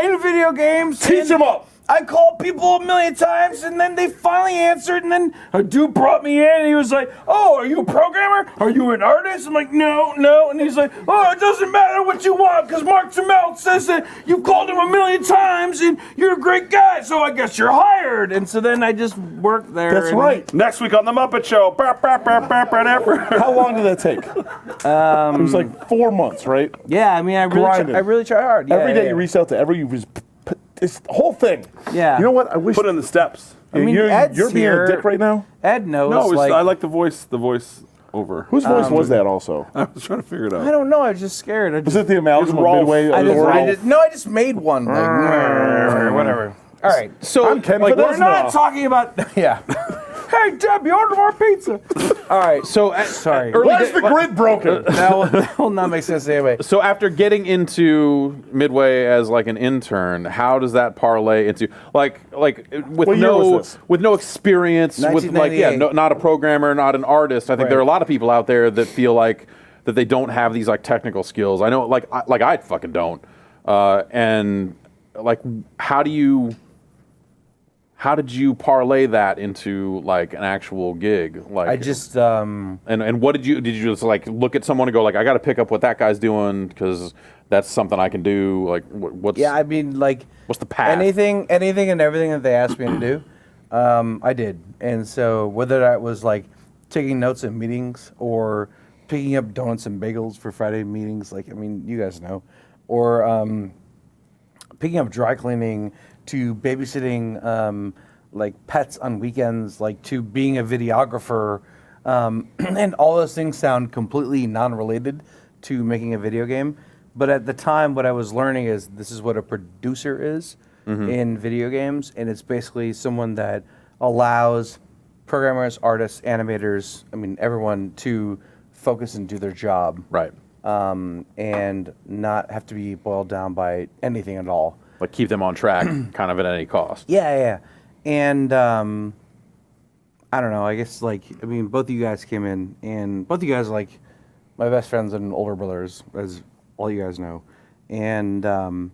in video games. Teach them up. I called people a million times, and then they finally answered, and then a dude brought me in, and he was like, "Oh, are you a programmer? Are you an artist?" I'm like, "No, no." And he's like, "Oh, it doesn't matter what you want, because Mark Trammell says that you've called him a million times, and you're a great guy, so I guess you're hired." And so then I just worked there. That's and- right. Next week on the Muppet Show. How long did that take? It was like 4 months, right? Yeah, I mean, I really try hard. Yeah, Every day yeah, you reached out to it's the whole thing. Yeah. You know what? I wish. Put in the steps. I mean, you're Ed's being here. a dick right now. Ed knows. No, like, I like the voice. The voice. over. Whose voice was that also? I was trying to figure it out. I don't know. I was just scared. Was it the amalgam of Rolf. Midway? I Rolf? just made one. Like, whatever. All right. So I'm Ken Like, we're Fidesno. not talking about. Yeah. Hey, Deb, you ordered more pizza. All right. So Sorry. Where's the grid broken? that will not make sense anyway. So after getting into Midway as like an intern, how does that parlay into like with What year was this? with no experience with like 1998. not a programmer, not an artist? I think there are a lot of people out there that feel like that they don't have these like technical skills. I know I fucking don't. And like how did you parlay that into like an actual gig? Like I just and what did you just like look at someone and go like I got to pick up what that guy's doing because that's something I can do? Like what's I mean, like what's the path? anything and everything that they asked me to do, I did. And so whether that was like taking notes at meetings or picking up donuts and bagels for Friday meetings, like I mean, you guys know, or picking up dry cleaning, to babysitting like pets on weekends, like to being a videographer, and all those things sound completely non-related to making a video game. But at the time, what I was learning is this is what a producer is in video games, and it's basically someone that allows programmers, artists, animators, I mean everyone to focus and do their job, right? And not have to be boiled down by anything at all. Like keep them on track, kind of at any cost. Yeah. And I don't know. I guess like I mean, both of you guys came in, and both of you guys are like my best friends and older brothers, as all you guys know. And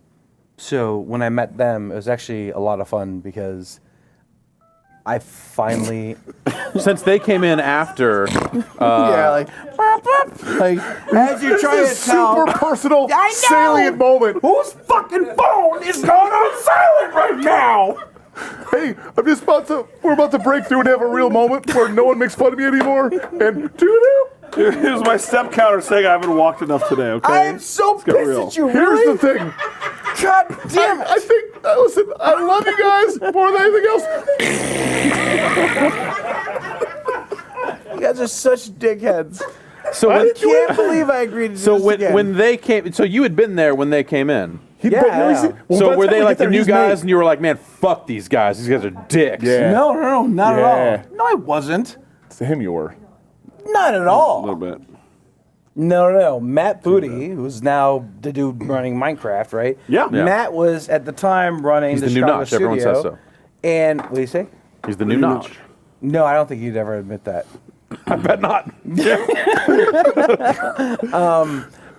so when I met them, it was actually a lot of fun because I finally, since they came in after, like as you're trying to tell, super personal, I know! salient moment. Whose fucking phone is going on silent right now? Hey, we're about to break through and have a real moment where no one makes fun of me anymore. And here's my step counter saying I haven't walked enough today. Okay. I am so Let's get pissed real. at you. Here's Really? the thing. God damn it! I think, listen, I love you guys more than anything else. You guys are such dickheads. So I can't believe I agreed to do So this when again. when they came, so you had been there when they came in. Yeah. So were they like the new guys, and you were like, man, fuck these guys. These guys are dicks. Yeah. No, not Yeah. at all. No, I wasn't. To him, you were. Not at all. A little bit. No. Matt Booty, who's now the dude running Minecraft, right? Yeah. Matt was at the time running He's the the new Chicago Notch. Everyone studio. says so. And what do you say? He's the new Notch. No, I don't think you'd ever admit that. I bet not.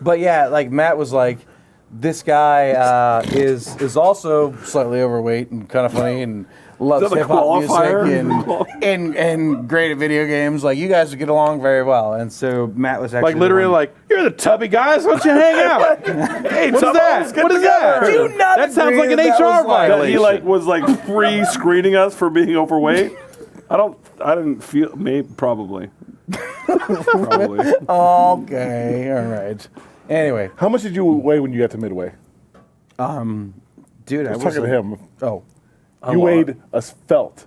But yeah, like Matt was like, this guy is also slightly overweight and kind of funny and loves Is that a hip hop qualifier? music and great at video games. Like you guys would get along very well. And so Matt was actually Like literally, the one- like you're the tubby guys. Why don't you hang out? Hey, What is that? What is that? Do you not That sounds agree like an that HR was like- That he violation. was pre-screening us for being overweight. I didn't feel. Maybe probably. Probably. Okay, all right. Anyway, How much did you weigh when you got to Midway? dude, I I was was talking to him. Oh, You weighed a felt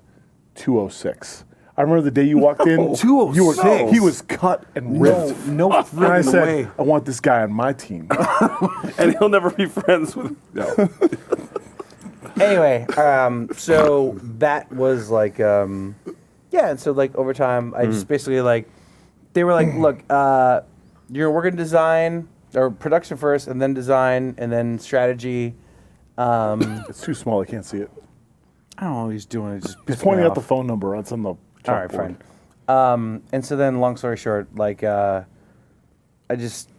206. I remember the day you walked in. 206? He was cut and ripped. no And I freaking said, way. I want this guy on my team. And he'll never be friends with. No. Anyway, so that was like, and so like over time, I just basically like, they were like, look, you're working design or production first, and then design, and then strategy. It's too small. I can't see it. I don't know what he's doing. It's just He's pissing pointing me out the off. phone number. It's on the All right, chalkboard. fine. And so then, long story short, like, I just,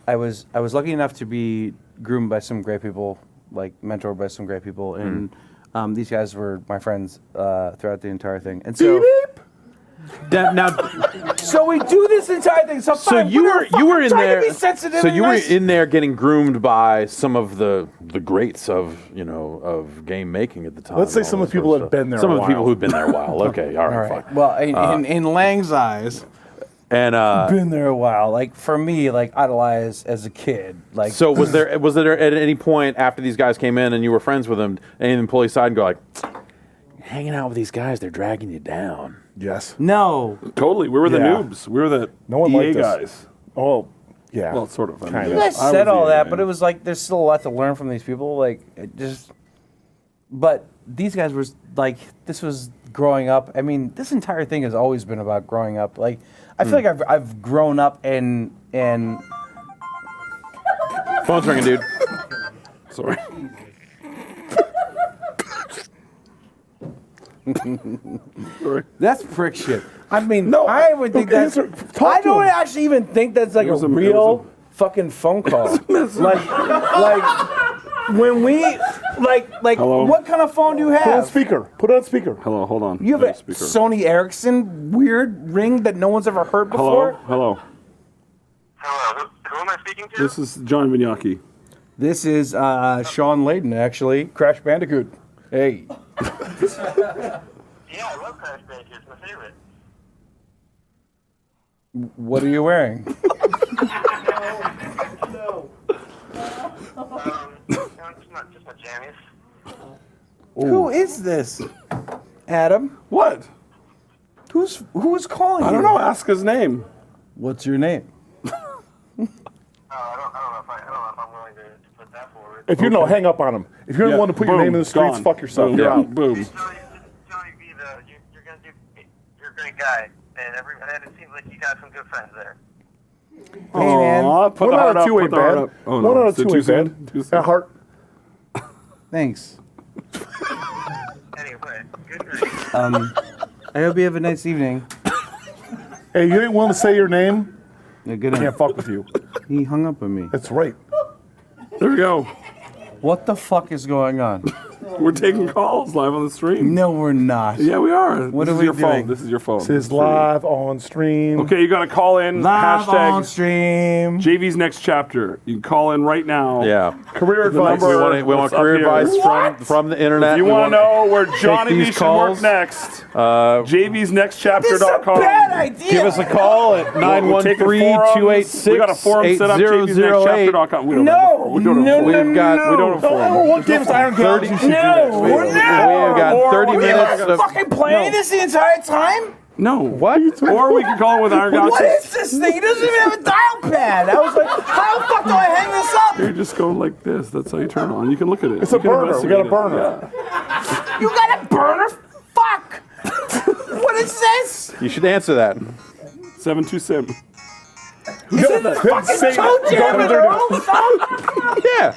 I was lucky enough to be groomed by some great people, like mentored by some great people, and these guys were my friends throughout the entire thing. And so, so we do this entire thing. So, So fine, you were in trying there. To be sensitive So and you were nice. in there getting groomed by some of the greats of of game making at the time. Let's say and some all of the that people sort that of have been there Some a of the people while. who've been there a while. Okay, all right, All right. fine. Well, in Lang's eyes, And been there a while. Like for me, like idolized as a kid. Like so was there at any point after these guys came in and you were friends with them, any of them pull you aside and go like, hanging out with these guys, they're dragging you down. Yes. No. Totally. We were the Yeah. noobs. We were the No one EA liked us. guys. Oh, yeah. Well, sort of. I mean, Kind You of. guys I said was all the that, EA but man. it was like there's still a lot to learn from these people. Like it just, but these guys were like, this was growing up. I mean, this entire thing has always been about growing up. Like I feel like I've grown up and Phone's ringing, dude. Sorry. that's prick shit. I mean, No, I would think okay, that's. talk I to don't him. actually even think that's like It was a a- it was real fucking phone call. like when we like Hello? what kind of phone do you Put it on have? speaker. Put it on speaker. Hello, hold on. You have No a speaker. Sony Ericsson weird ring that no one's ever heard before. Hello, hello. Hello, who am I speaking to? This is John Vignacchi. This is Sean Layden, actually. Crash Bandicoot. Hey. Yeah, I love Crash Bandicoot. It's my favorite. What are you wearing? Just my jammies. Who is this? Adam? What? Who's calling you? I don't know. Ask his name. What's your name? I don't know if I'm willing to put that forward. If you know, hang up on him. If you're the one to put your Boom. name in the streets, Gone. fuck yourself. Boom. You're Yeah. out. Boom. You're a great guy, and it seems like you got some good friends there. Hey, man. Aw, put One the out heart of up. two Put ain't the heart bad. up. Oh, One no. out of Is it two too ain't soon? bad. Too soon? A heart. Thanks. Anyway, good night. I hope you have a nice evening. Hey, you ain't willing to say your name? Yeah, good I can't fuck with you. He hung up on me. That's right. There we go. What the fuck is going on? We're taking calls live on the stream. No, we're not. Yeah, we are. What this are is we your phone. doing? This is your phone. This is live on stream. Okay, you got to call in. Live hashtag on stream. JV's next chapter. You can call in right now. Yeah. Career The advice. number- We want What's up career here? advice from the internet. If you We want to know where Johnny these B should calls. work next, This is a jvsnextchapter.com. bad idea. Give us a call at We're taking forums. We got a forum set up, 913-286-8008. jvsnextchapter.com. We don't No, have a forum. We don't have a no, forum. We've got We don't have a forum. What game is Iron Galaxy? No, we have got 30 we minutes were of fucking playing this the entire time? No. What? Or we can call in with Iron What Galaxy. is this thing? He doesn't even have a dial pad. I was like, how the fuck do I hang this up? You just go like this. That's how you turn on. You can look at it. It's You a can burner. We got a investigate it. burner. Yeah. You got a burner? Fuck! What is this? You should answer that. 727. Is it the fucking toe jam in their own phone? Yeah.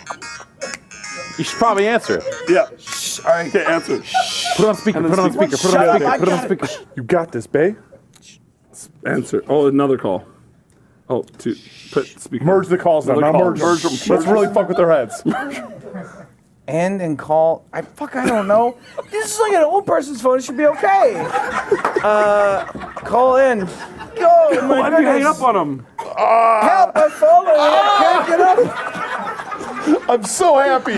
You should probably answer it. Yeah. All right. Okay, answer it. Put it on speaker. Put it on speaker. Put it on speaker. Put it on speaker. You got this, babe. Answer. Oh, another call. Oh, to put speaker. Merge the calls now. Another Now call. merge them. Merge them. Let's really fuck with their heads. And call. I don't know. This is like an old person's phone. It should be okay. Call in. Go. My Why did you hang goodness. up on him? Help! I fallen. I can't get up. I'm so happy.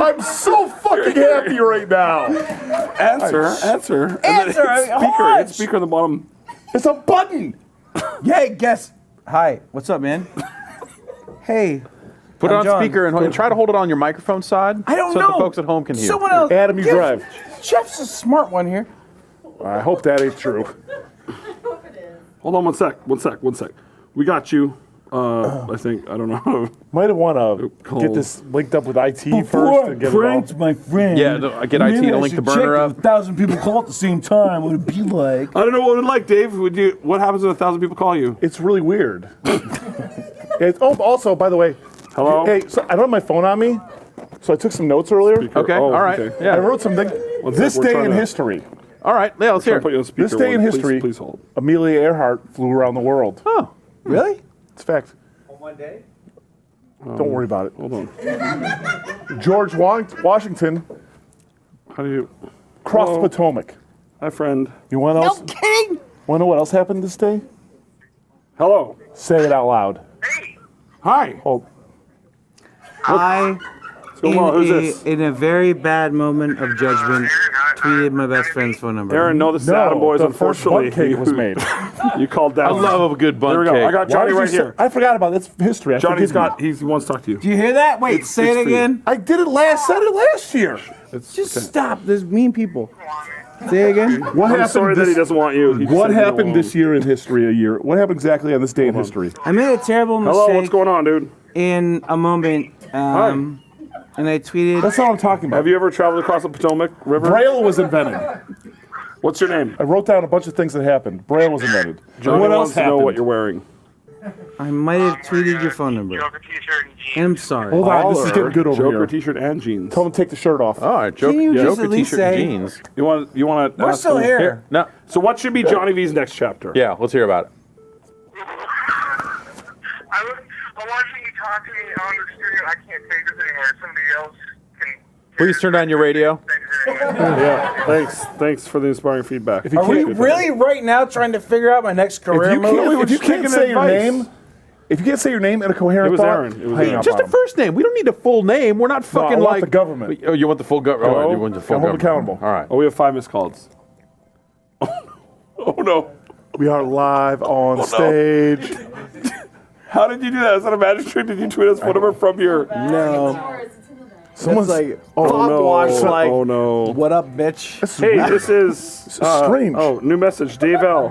I'm so fucking happy right now. Answer. Answer. And then Answer, hit hold speaker. on. Hit speaker on the bottom. It's a button. Yay, guess. Hi. What's up, man? Hey. Put it I'm on John. speaker and try to hold it on your microphone side. I don't so know. the folks at home can hear. Someone else. Adam, you drive. Jeff's a smart one here. I hope that ain't true. Hold on 1 sec. 1 sec. 1 sec. We got you. I think. I don't know. Might have want to Call. get this linked up with IT first and get it all. my friend. Yeah, get IT to link the burner up. 1,000 people call at the same time. What would it be like? I don't know what it would like, Dave. Would you? What happens when 1,000 people call you? It's really weird. Also, by the way, Hello. hey, so I don't have my phone on me, so I took some notes earlier. Okay, Oh, all right. okay. Yeah. I wrote something. One This sec, we're day trying in to- history. All right. Yeah, let's hear I'll put you it. on speaker. This day in Please- history, Please hold. Amelia Earhart flew around the world. Oh, Really? It's a fact. On one day? Don't worry about it. Hold on. George Washington How do you? crossed Hello. the Potomac. Hi, friend. You want else? No kidding. Want to know what else happened this day? Hello. Say it out loud. Hi. Oh, I, What's going on? Who's this? in a very bad moment of judgment, tweeted my best friend's phone number. Aaron, no, this is Adam Boys. the first Unfortunately, bun cake was made. You called down. I love a good bun There we go. cake. I got Why Johnny did you right say- here. I forgot about it. It's history. I Johnny's forgive got. He wants to talk to you. Do you hear that? Wait, say it it's for you. again. I did it last. Said it last year. Just stop. There's mean people. Say it again. What I'm happened? sorry that he doesn't want you. He just What said you don't happened want this year in history? What happened exactly on this day in history? I made a terrible mistake. Hello, what's going on, dude? In a moment, and I tweeted. That's not what I'm talking about. Have you ever traveled across the Potomac River? Braille was invented. What's your name? I wrote down a bunch of things that happened. Braille was invented. Johnny what wants else to happened? know what you're wearing. I might have tweeted your phone number. Joker t-shirt and jeans. And I'm sorry. Hold on, this is getting good over Joker here. t-shirt and jeans. Tell him to take the shirt off. All right, Joker, Can you just Joker at least t-shirt and say- jeans. You want to? We're still here. No. So what should be Johnny V's next chapter? Yeah, let's hear about it. I'm watching you talk to me on the studio. I can't take this anymore. Somebody else can. Please turn down your radio. Yeah. Thanks for the inspiring feedback. Are we really right now trying to figure out my next career move? If you can't say your name, if you can't say your name in a coherent It was thought, Aaron. It was hang Aaron. up Just on a him. first name. We don't need a full name. We're not No, I fucking want like the government. Oh, you want the full government? Hello? Oh, you want the full Hold him government. accountable. All right. Oh, we have 5 missed calls. Oh no. We are live on stage. How did you do that? Is that a magistrate? Did you tweet us whatever from your? No. Someone's like, Oh no. watch, like, Oh no. what up, bitch? Hey, this is strange. Oh, new message, Dave L.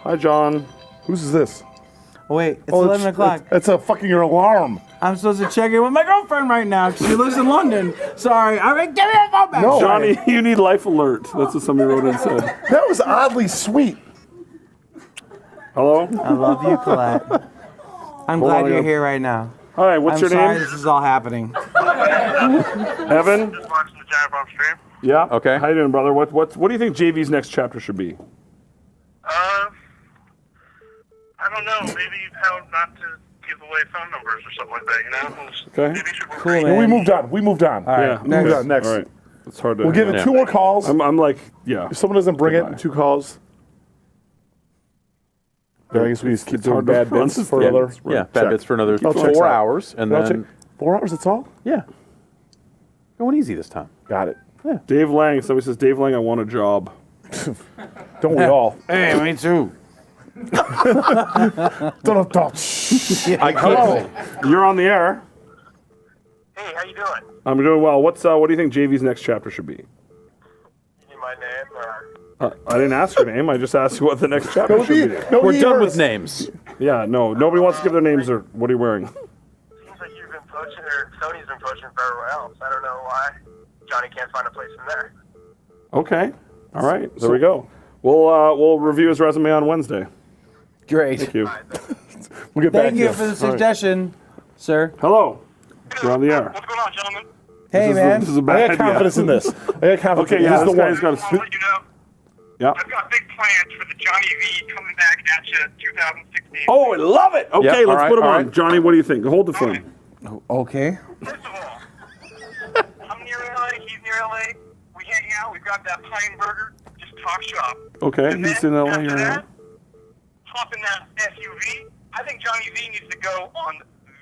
Hi, John. Whose is this? Oh, wait, it's 11 o'clock. It's a fucking your alarm. I'm supposed to check in with my girlfriend right now because she lives in London. Sorry. All right, give me that phone back. No. Johnny, you need life alert. That's what somebody wrote in and said. That was oddly sweet. Hello? I love you, Colette. I'm Hold glad on, you're I got- here right now. Hi, what's I'm your sorry name? this is all happening. Evan? Just watching the Giant Bomb stream. Yeah. Okay. How you doing, brother? What do you think JV's next chapter should be? I don't know. Maybe how not to give away phone numbers or something like that. You know? Okay. Maybe you should work. Cool, No, man. we moved on. We moved on. All right, Yeah. We moved on. Next. All right. It's hard to. We'll give it 2 more calls. I'm like, yeah. If someone doesn't bring it in Goodbye. 2 calls, then I guess we just keep It's doing hard to bad run bits this for thing. another. Yeah, bad check. bits for another I'll check 4 out. hours, and I'll then check. 4 hours, that's all? yeah, going easy this time. Got it. Dave Lang. Somebody says, Dave Lang, I want a job. Don't we all? Hey, me too. Don't. I Hello. You're on the air. Hey, how you doing? I'm doing well. What do you think JV's next chapter should be? You need my name? I didn't ask your name. I just asked you what the next chapter should be. We're done with names. Yeah, no. Nobody wants to give their names or what are you wearing? Seems like you've been poaching, or Sony's been poaching for everywhere else. I don't know why Johnny can't find a place in there. Okay. All right. There we go. We'll review his resume on Wednesday. Great. Thank you. We'll get back Thank to you for the suggestion, sir. Hello. You're on the air. What's going on, gentlemen? Hey, man. This is a I bad got confidence in this. I got confidence. Okay, yeah, This is this the guy's one. got I'll let you know. Yeah. I've got big plans for the Johnny V coming back at you 2016. Oh, I love it. Okay, Yeah, all let's right, put him all on. right. Johnny, what do you think? Hold the phone. Okay. First of all, I'm near LA, he's near LA. We hang out, we've got that Pine Burger, just talk shop. Okay, And he's then, in LA. after You're in LA. that, hop in that SUV. I think Johnny V needs to go on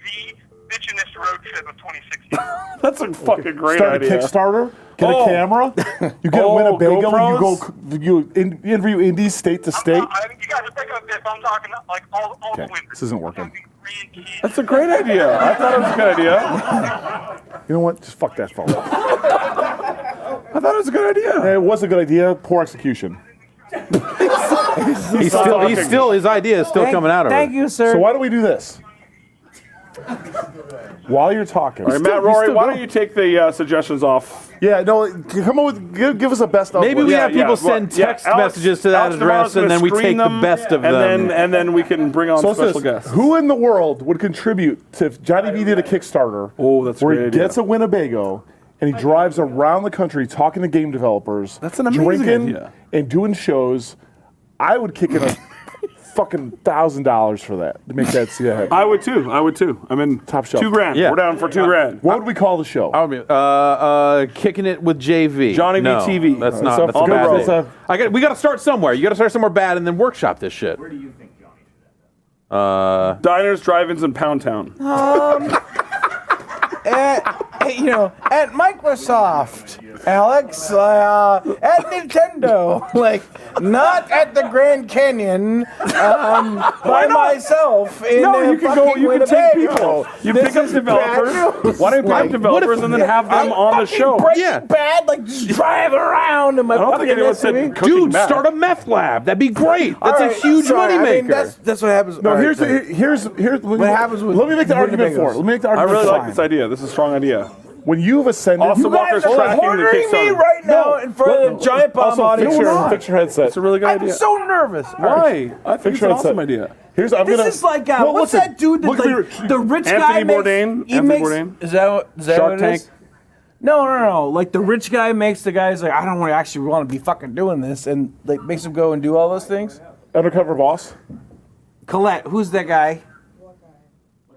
the bitchinest road trip of 2016. That's a fucking great Start idea. a Kickstarter. Get Oh. a camera. You get a Oh, Winnebago and GoPros? you interview indies state to state. I think you guys are picking up this. I'm talking like all Okay, the winters. this isn't working. That's a great idea. I thought it was a good idea. You know what? Just fuck that phone. I thought it was a good idea. It was a good idea. Poor execution. His idea is still coming out of Thank it. you, sir. So why don't we do this? While you're talking. All right, Matt Rory, why don't you take the suggestions off? Yeah, no, come on with, give us a best of. Maybe we Yeah, have people yeah, send well, yeah, text Alex- messages to that Alex address, Navarro's and gonna then we screen take the them, best of and them. then we can bring on So it's special this. guests. Who in the world would contribute to if Johnny V did a Kickstarter? Oh, that's a where great he idea. gets a Winnebago and he drives around the country talking to game developers. That's an amazing drinking idea. and doing shows. I would kick in a fucking $1,000 for that to make that see ahead. I would too. I'm in Top shelf. $2,000. Yeah. We're down for $2,000. What would we call the show? I would be kicking it with JV. Johnny V no, TV. That's It's not. a That's a good- bad it's name. a- We got to start somewhere. You got to start somewhere bad, and then workshop this shit. Where do you think Johnny? Diners, drive-ins, and Pound Town. At Microsoft. Alex, at Nintendo, like not at the Grand Canyon, by myself. In No, a you can go. fucking You can take Winnebago. people. You This pick up is developers. bad news. Why don't you pick up Like, developers and then have them on the show? Breaking Bad, like just drive around in my I don't think fucking anyone said SUV. cooking Dude, meth. start a meth lab. That'd be great. That's All a right, huge sorry, moneymaker. I mean, that's what happens. No, all right, here's great. here's What happens with Let me make the argument Winnebagos? for it. Let me make the I argument really for like it. this idea. This is a strong idea. When you've ascended, Austin You guys Walker's are tracking the cornering me Kickstarter. right now in front of the Giant Bomb Also, audience. fix your headset. It's a really good I'm idea. so nervous. Why? I think Fix it's your an awesome headset. idea. I'm This gonna, is like Well, what's listen, that dude that look at like, the rich guy Anthony makes, Bourdain. he Anthony makes, Bourdain. Is that Shark what it is? Tank. No. Like the rich guy makes the guys like I don't really actually want to be fucking doing this, and like makes him go and do all those things. Undercover boss. Colette, who's that guy?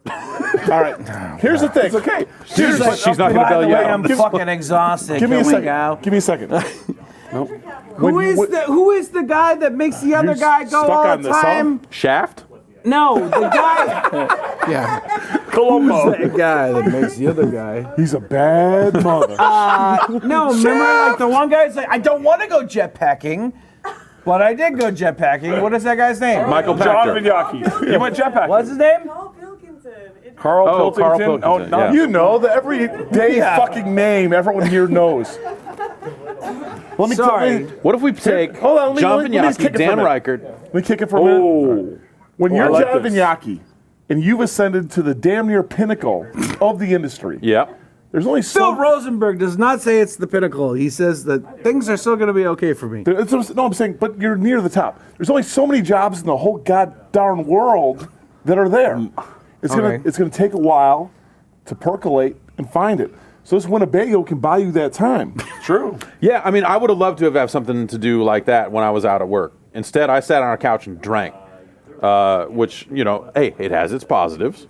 All right. Here's the thing. It's okay. She's not going to bail you out. I'm fucking exhausted. Give me a Can we second. go? Give me a second. Who is the guy that makes the other guy go stuck all on the this, huh? time? Shaft? No, the guy. Yeah. Columbo. That guy that makes the other guy. He's a bad mother. No, remember like the one guy's like, I don't want to go jetpacking, but I did go jetpacking. What is that guy's name? Michael John Pachter. Vignacchi. You went jetpacking. What's his name? Carl Oh, Pilkington. Carl Pilkington, Oh, no. yeah. You know the everyday fucking name everyone here knows. Let me Sorry. What if we take Hold on, let me- John let me just Vignacchi, kick it for a Dan minute. Reichert? Let me kick it for a minute. Oh. When Oh, you're I like John this. Vignacchi and you've ascended to the damn near pinnacle of the industry, Yep. there's only Phil so. Rosenberg does not say it's the pinnacle. He says that things are still going to be okay for me. No, I'm saying, but you're near the top. There's only so many jobs in the whole goddamn world that are there. It's Okay. gonna take a while to percolate and find it. So this Winnebago can buy you that time. True. Yeah, I mean, I would have loved to have had something to do like that when I was out at work. Instead, I sat on a couch and drank, which, you know, hey, it has its positives.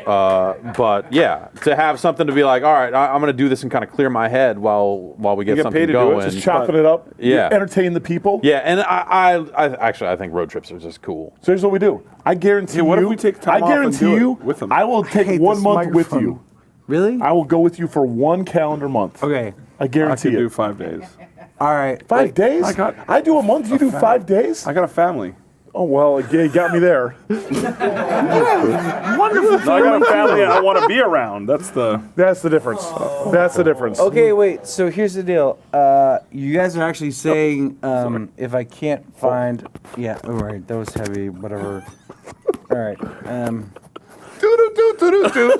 But yeah, to have something to be like, all right, I'm going to do this and kind of clear my head while we get get something paid to do it, going. Just chopping it up. Yeah. Entertain the people. Yeah, and I think road trips are just cool. So here's what we do. I guarantee Hey, what if you. we take time I off and guarantee do it you. with them? I will take hate 1 this month with microphone. you. Really? I will go with you for 1 calendar month. Okay. I I guarantee can do it. 5 days. All right. 5 days? I do a month. You do 5 days? I got a family. Oh well, yeah, you got me there. Wonderful. No, I got a family and I want to be around. That's the difference. That's the difference. Okay, wait. So here's the deal. You guys are actually saying if I can't find, yeah, all right, that was heavy. Whatever. All right.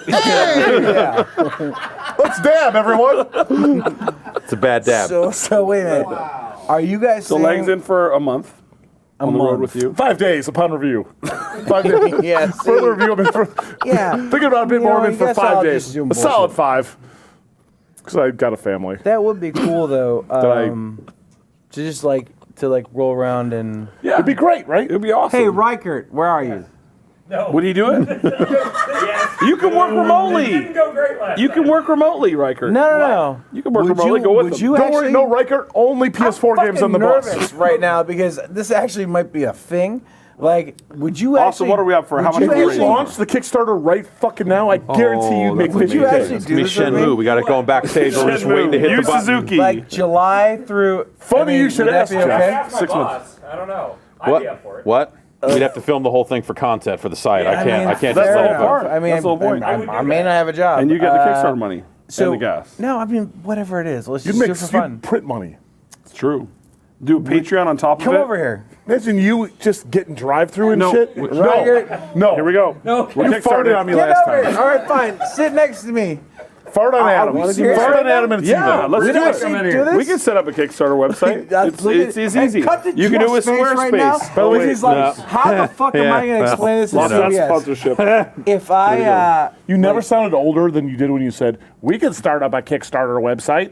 Yeah. Let's dab, everyone. It's a bad dab. So wait a minute. Are you guys So saying Lang's in for a month on the road month. with you. 5 days upon review. 5 days. Yeah, Further review. I've been for, Yeah. Thinking about it a bit You more. know, I've been you for guys 5 all days. just doing A solid bullshit. 5. Because I've got a family. That would be cool though. I- To just like roll around and. Yeah. It'd be great, right? It'd be awesome. Hey, Reichert, where are you? What are you doing? You can work remotely. You can work remotely, Riker. No. You can work Would remotely. you- Go with would them. you Don't worry, actually- no Riker. Only PS4 games on the nervous bus. right now because this actually might be a thing. Like, would you Also, actually? what are we up for? How would many you If you actually- launch the Kickstarter right fucking now, I guarantee you'd make Would you 50K. actually It's do me this with me? Shenmue. We got it going backstage. We're just waiting to hit Yu the button. Suzuki. Like July through. Funny you should would that ask, be Jeff. okay? 6 months. I don't know. I'd be up for it. What? We'd have to film the whole thing for content for the site. I can't. I can't. That's just the let whole it go. part. I mean, That's the whole point. I may not have a job. And you get the Kickstarter money so, and the gas. No, I mean, whatever it is. Let's You'd just make do it for fun. print money. It's true. Do a Patreon on top Come of it. over here. Imagine you just getting drive-through and No. shit. Riker. No. Here we go. No. You farted on me Get last over time. here. All right, fine. Sit next to me. Fart on Adam. we serious Fart right on now? Adam and Yeah, Tina. let's We do can it. actually do this? We can set up a Kickstarter website. That's- look at- It's and easy. cut the You can do it with Jeff's face right now. Squarespace. By the way, wait, he's like, no. how the fuck am I going to explain this to Lost that CBS? sponsorship. If I, You never sounded older than you did when you said, we could start up a Kickstarter website.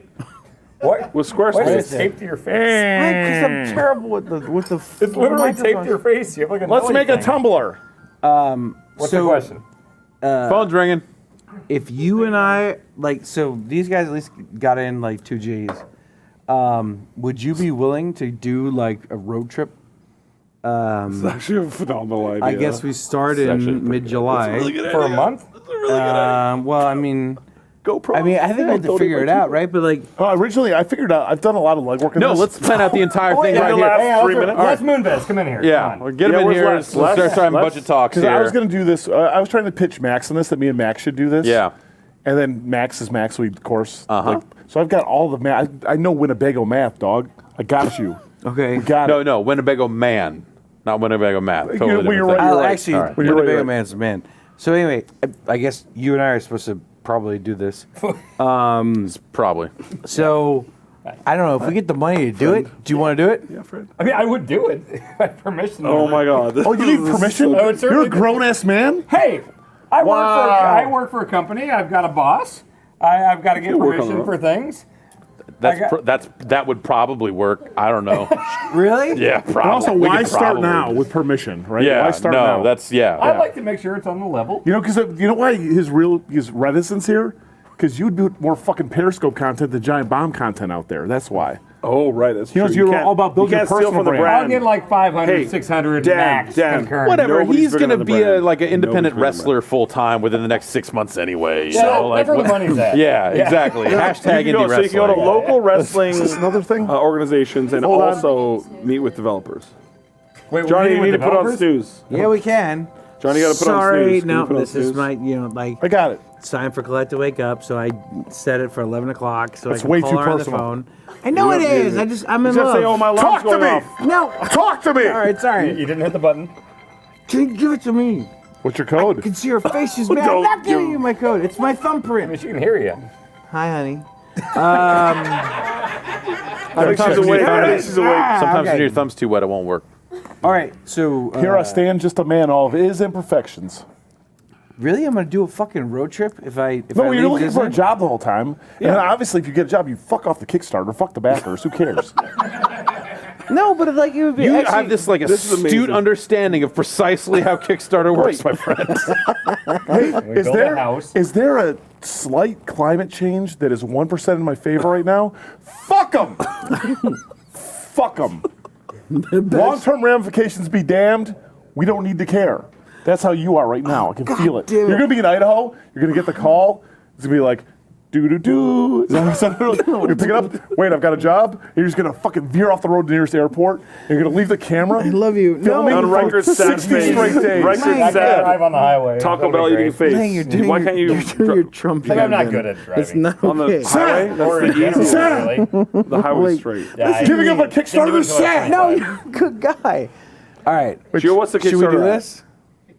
What? With Why is Squarespace. it taped to your face? because I'm terrible with the It's literally taped to your face. You have like a Let's noise make a thing. Tumblr. What's the question? Phone's ringing. if you and I so these guys at least got in like 2 Gs. Would you be willing to do like a road trip? It's actually a phenomenal idea. I guess we start It's actually in pretty mid-July. Really good For a idea. month? Well, I mean, GoPro. I mean, I think we have to figure it out, right? But like, originally, I figured out. I've done a lot of legwork. No, let's plan out the entire thing right here. Hey, 3 minutes. Les Moonves, come in here. Yeah, we'll get him in here. Let's start having budget talks Because here. I was going to do this. I was trying to pitch Max on this, that me and Max should do this. Yeah. And then Max is Max, we, of course. So I've got all the math. I know Winnebago math, dog. I got you. Okay. We got it. No, Winnebago man, not Winnebago math. Totally different you're thing. right. Oh, actually, All right. Winnebago man's a man. So anyway, I guess you and I are supposed to probably do this. Probably. So I don't know if we get the money to do it. Do you want to do it? Yeah, Fred. I mean, I would do it if I had permission. Oh my God. Oh, you need permission? I would You're certainly a grown-ass man? Hey, I work for a company. I've got a boss. I've got to get permission for things. That would probably work. I don't know. Really? Yeah, But probably. also, We why could start probably now do- with permission, right? Yeah, Why start no, now? that's I'd like to make sure it's on the level. You know, because you know why his reticence here? Because you'd do more fucking Periscope content than Giant Bomb content out there. That's why. Oh, right. That's He knows true. you're all about building you your can't steal personal from the brand. I'll get like 500, 600 max concurrent. Whatever. Nobody's He's bigger going to than the be brand. like an independent Nobody's bigger than wrestler full time within the next 6 months anyway. Yeah, you know, like, that's where the money's at. Yeah, exactly. Hashtag You can indie go- so you can go to wrestling. local wrestling another thing? organizations and Hold on. also meet with developers. Wait, Johnny, you meeting need to with put on developers? snooze. Yeah, we can. Johnny, you got to put on snooze. Sorry, Can you no. put on This is snooze? my, like. I got it. It's time for Colette to wake up, so I set it for 11 o'clock so That's I can way call too her on the personal. phone. I know it is. I'm in You just love. say, "Oh, my alarm's Talk to going me! off." No. Talk to me! All right, sorry. You didn't hit the button. Give it to me. What's your code? I can see her face. She's mad. I'm Don't not giving give- you my code. It's my I mean, thumbprint. she can hear you. Hi, honey. I think she's awake. I think she's awake. Sometimes okay. when your thumb's too wet, it won't work. All right, so Here I stand, just a man, all of his imperfections. really, I'm gonna do a fucking road trip if I No, you're leave looking for a Disney? job the whole time. And then obviously, if you get a job, you fuck off the Kickstarter, fuck the backers. Who cares? No, but like it would be. You actually, have this like this is astute amazing. understanding of precisely how Kickstarter works, my friend. Is build a there house. is there a slight climate change that is 1% in my favor right now? Fuck them. Fuck them. Long-term ramifications be damned. We don't need to care. That's how you are right now. I can feel it. damn it. You're gonna be in Idaho. You're gonna get the call. It's gonna be like, doo-doo-doo. You pick it up. Wait, I've got a job. You're just gonna fucking veer off the road to the nearest airport. You're gonna leave the camera. I love you. Filming On for record, sad 60 face. straight days. Record My sad. Drive on the highway. Taco That'd Bell be eating great. face. Dang, you're doing Why your, can't you you're doing your Trump. Like, I'm not man. good at It's driving. not on the okay. highway? Or in That's the general, easiest. really. The highway's Wait. straight. Yeah, Giving up a Didn't do Kickstarter it is till I was sad. 25. No, you're a good guy. All right. Gio, what's the Should we do Kickstarter at? this?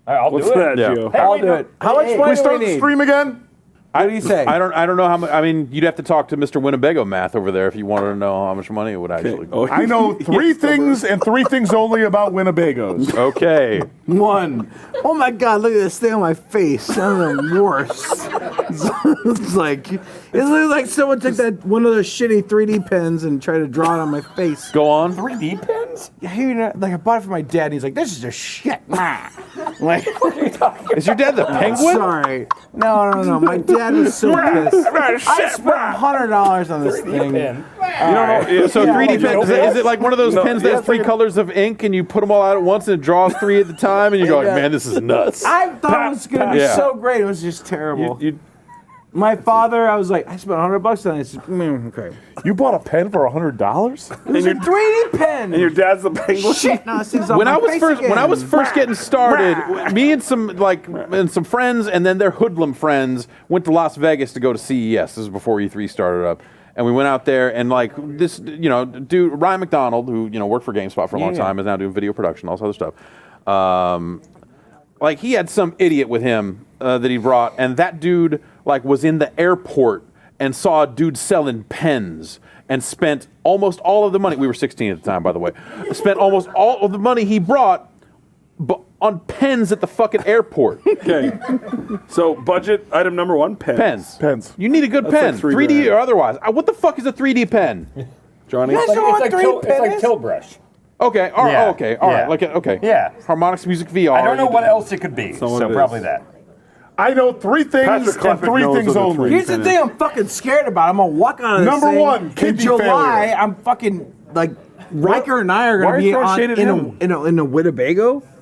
I'll What's do it. that, Yeah. Gio? Hey, I'll wait, do no. it. How much Hey, money We do start we the need? stream again? What do you say? I don't know how much. I mean, you'd have to talk to Mr. Winnebago math over there if you wanted to know how much money it would actually. Oh, I know three things and three things only about Winnebagos. Okay. One. Oh my God! Look at this thing on my face. I'm the worst. It's like someone took that one of those shitty 3D pens and tried to draw it on my face. Go on. 3D pens? Yeah, like I bought it for my dad. And he's like, "This is just shit." Like, Is your dad the penguin? sorry. No. My dad was so pissed. I spent $100 on this thing. Pen. You don't know. So 3D pen. Is it like one of those pens that yeah, has three colors of ink and you put them all out at once and it draws three at the time and you go like, man, this is nuts. I thought it was gonna be Yeah. so great. It was just terrible. You- My father, I was like, I spent $100 on it. He said, okay. You bought a pen for $100? It was a 3D pen. and your dad's the penguin? Shit, no, this thing's on When my I was face first again. getting started, me and some friends and then their hoodlum friends went to Las Vegas to go to CES. This is before E3 started up. And we went out there and like this, dude, Ryan McDonald, who, worked for GameSpot for a long time, is now doing video production, all this other stuff. Like he had some idiot with him that he brought, and that dude like was in the airport and saw a dude selling pens and spent almost all of the money. We were 16 at the time, by the way. Spent almost all of the money he brought on pens at the fucking airport. Okay. So budget item number one, pens. Pens. You need a good That's pen, like 3D $3,000. or otherwise. What the fuck is a 3D pen? Johnny? You guys know what 3D It's pen like is? Tilt Brush. Okay, all right, Yeah. okay, all right. Yeah. Like, okay. Yeah. Harmonix Music VR. I don't know what else it could be, what so it is. probably that. I know three things Patrick and Klepek three knows things what a only. 3D Here's the thing I'm fucking scared about. I'm gonna walk out of this Number thing. one, in kidney July, failure. I'm fucking like Riker and I are Why gonna are be you throwing on shade at him? in a Winnebago.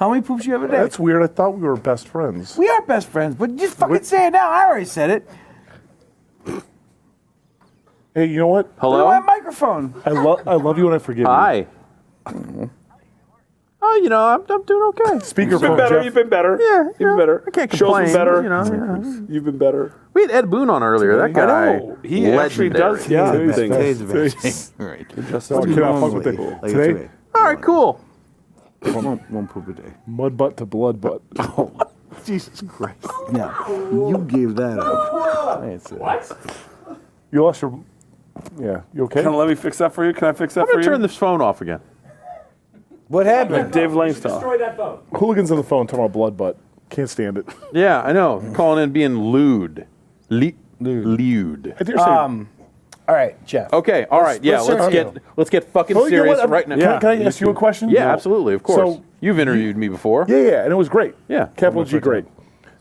How many poops you have a day? That's weird. I thought we were best friends. We are best friends, but just fucking say it now. I already said it. Hey, you know what? Hello? My microphone. I love you and I forgive Hi. Oh, you know, I'm doing okay. Speakerphone, You've been better. Jeff. You've been better. Yeah, You've been better. I can't Show's complain. been better. You know. You've been better. We had Ed Boon on earlier. That guy. I know. He actually does Today's things. best. Right. So I cannot fuck with that. Today, All right, cool. One poop a day. mud butt to blood butt. Oh, Jesus Christ. Now, you gave that up. What? You lost your... Yeah, you okay? Can I let me fix that for you? Can I fix that I'm for going you? to turn this phone off again. What happened? Like Dave Langston. Destroy that phone. Hooligans on the phone talking about blood butt. Can't stand it. Yeah, I know. Calling in being lewd. Lewd. I dare say... All right, Jeff. Okay, all right, yeah, let's get fucking Oh, you know serious what? right now. Can I ask you a question? Yeah, absolutely, of course. So, You've interviewed me before. yeah, and it was great. Yeah. Capital G, great.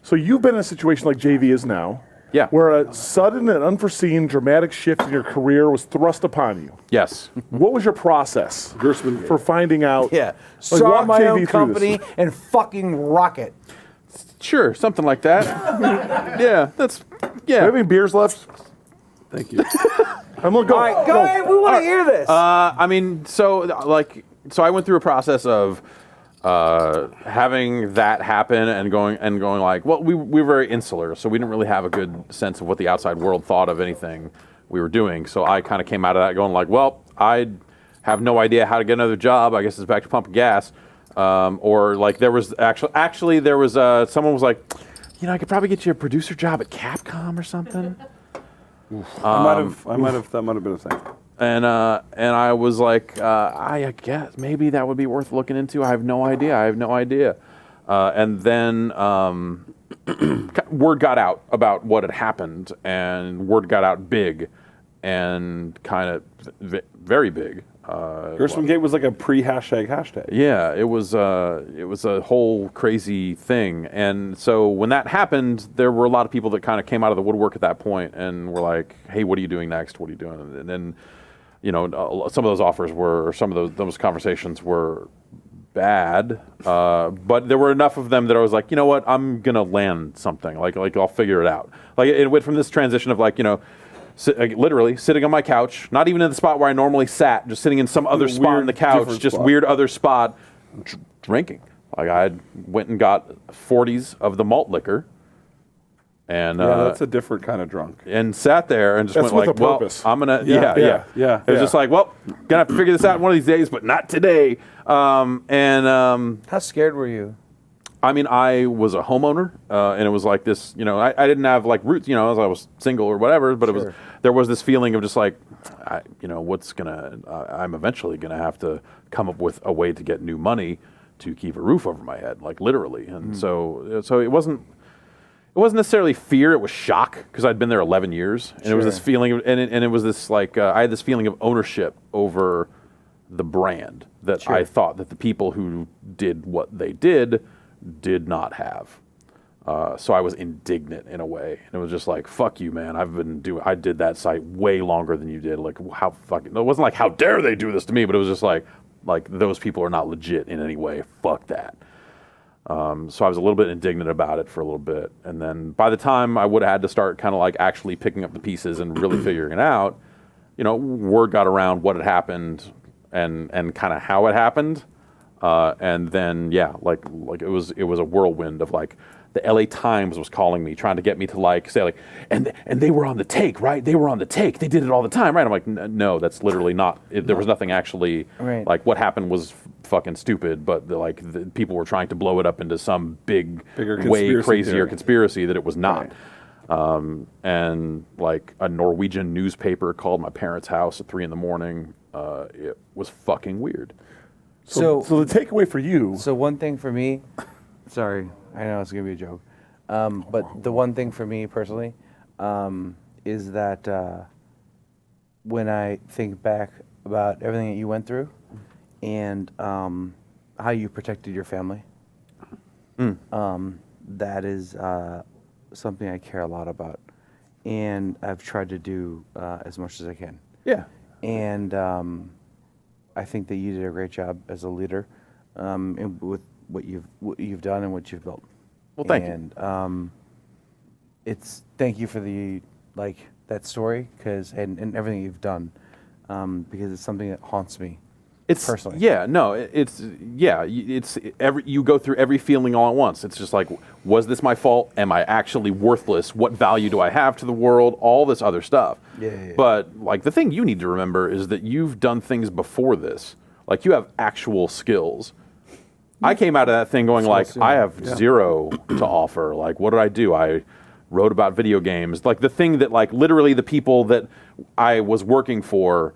So you've been in a situation like JV is now, Yeah. where a sudden and unforeseen dramatic shift in your career was thrust upon you. Yes. What was your process for finding out? Yeah. Like, Start walk my JV own through company this. and fucking rock it. Sure, something like that. Yeah, that's Do you have yeah. any beers left? Thank you. I'm gonna go. All right, go ahead. We want to hear this. I mean, so I went through a process of having that happen and going like, well, we were very insular, so we didn't really have a good sense of what the outside world thought of anything we were doing. So I kind of came out of that going like, well, I have no idea how to get another job. I guess it's back to pumping gas. Or like there was actually there was someone was like, you know, I could probably get you a producer job at Capcom or something. That might have been a thing. And I was like, I guess maybe that would be worth looking into. I have no idea. And then word got out about what had happened, and word got out big, and kind of very big. Gershwin Gate was like a pre-hashtag. Yeah, it was a whole crazy thing, and so when that happened, there were a lot of people that kind of came out of the woodwork at that point and were like, "Hey, what are you doing next? What are you doing?" And then, you know, some of those offers were, or some of those conversations were bad, but there were enough of them that I was like, you know what, I'm gonna land something. Like I'll figure it out. Like it went from this transition of like, you know. Literally sitting on my couch, not even in the spot where I normally sat, just sitting in some other spot on the couch, just spot. weird other spot, drinking. Like I went and got 40s of the malt liquor, and that's a different kind of drunk. and sat there and just That's went with like, a well, purpose. I'm gonna, Yeah. It was just like, well, gonna have to figure this out one of these days, but not today. How scared were you? I mean, I was a homeowner, and it was like this, you know, I didn't have like roots, you know, as I was single or whatever, but there was this feeling of just like, you know, I'm eventually going to have to come up with a way to get new money to keep a roof over my head, like literally. And so it wasn't necessarily fear, it was shock, because I'd been there 11 years, and it was this feeling of, and it was this like, I had this feeling of ownership over the brand that I thought that the people who did what they did not have. So I was indignant in a way. And it was just like, fuck you, man. I did that site way longer than you did. Like, how fucking, it wasn't like, how dare they do this to me, but it was just like those people are not legit in any way. Fuck that. So I was a little bit indignant about it for a little bit. And then by the time I would have had to start kind of like actually picking up the pieces and really figuring it out, you know, word got around what had happened and kind of how it happened. And then, yeah, like it was a whirlwind of like, the LA Times was calling me, trying to get me to like say like, and they were on the take, right? They were on the take. They did it all the time, right? I'm like, no, that's literally not. There was nothing actually. Right. Like what happened was fucking stupid, but the people were trying to blow it up into some bigger way crazier theory. Conspiracy that it was not. And like a Norwegian newspaper called my parents' house at 3 a.m. It was fucking weird. So the takeaway for you. So one thing for me, sorry, I know it's gonna be a joke, but the one thing for me personally is that when I think back about everything that you went through and how you protected your family, that is something I care a lot about, and I've tried to do as much as I can. Yeah. And I think that you did a great job as a leader with what you've done and what you've built. Well, thank you. And it's thank you for the that story and everything you've done because it's something that haunts me. It's personally. Yeah, no, it's you go through every feeling all at once. It's just like, was this my fault? Am I actually worthless? What value do I have to the world? All this other stuff. Yeah. But like the thing you need to remember is that you've done things before this. Like you have actual skills. I came out of that thing going like, I have zero to offer. Like, what did I do? I wrote about video games. Like the thing that like literally the people that I was working for,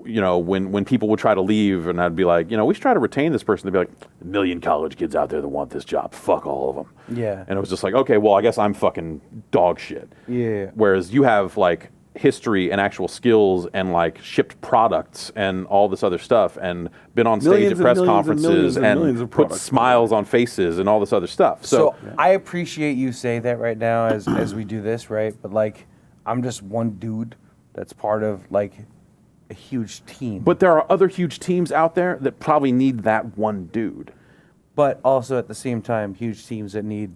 you know, when people would try to leave and I'd be like, you know, we should try to retain this person. They'd be like, a million college kids out there that want this job. Fuck all of them. Yeah. And it was just like, okay, well, I guess I'm fucking dog shit. Yeah. Whereas you have like history and actual skills and like shipped products and all this other stuff and been on stage Millions at and press millions and conferences millions and millions of put products. smiles on faces and all this other stuff. So I appreciate you saying that right now as we do this, right? But like, I'm just one dude that's part of like a huge team. But there are other huge teams out there that probably need that one dude. But also at the same time, huge teams that need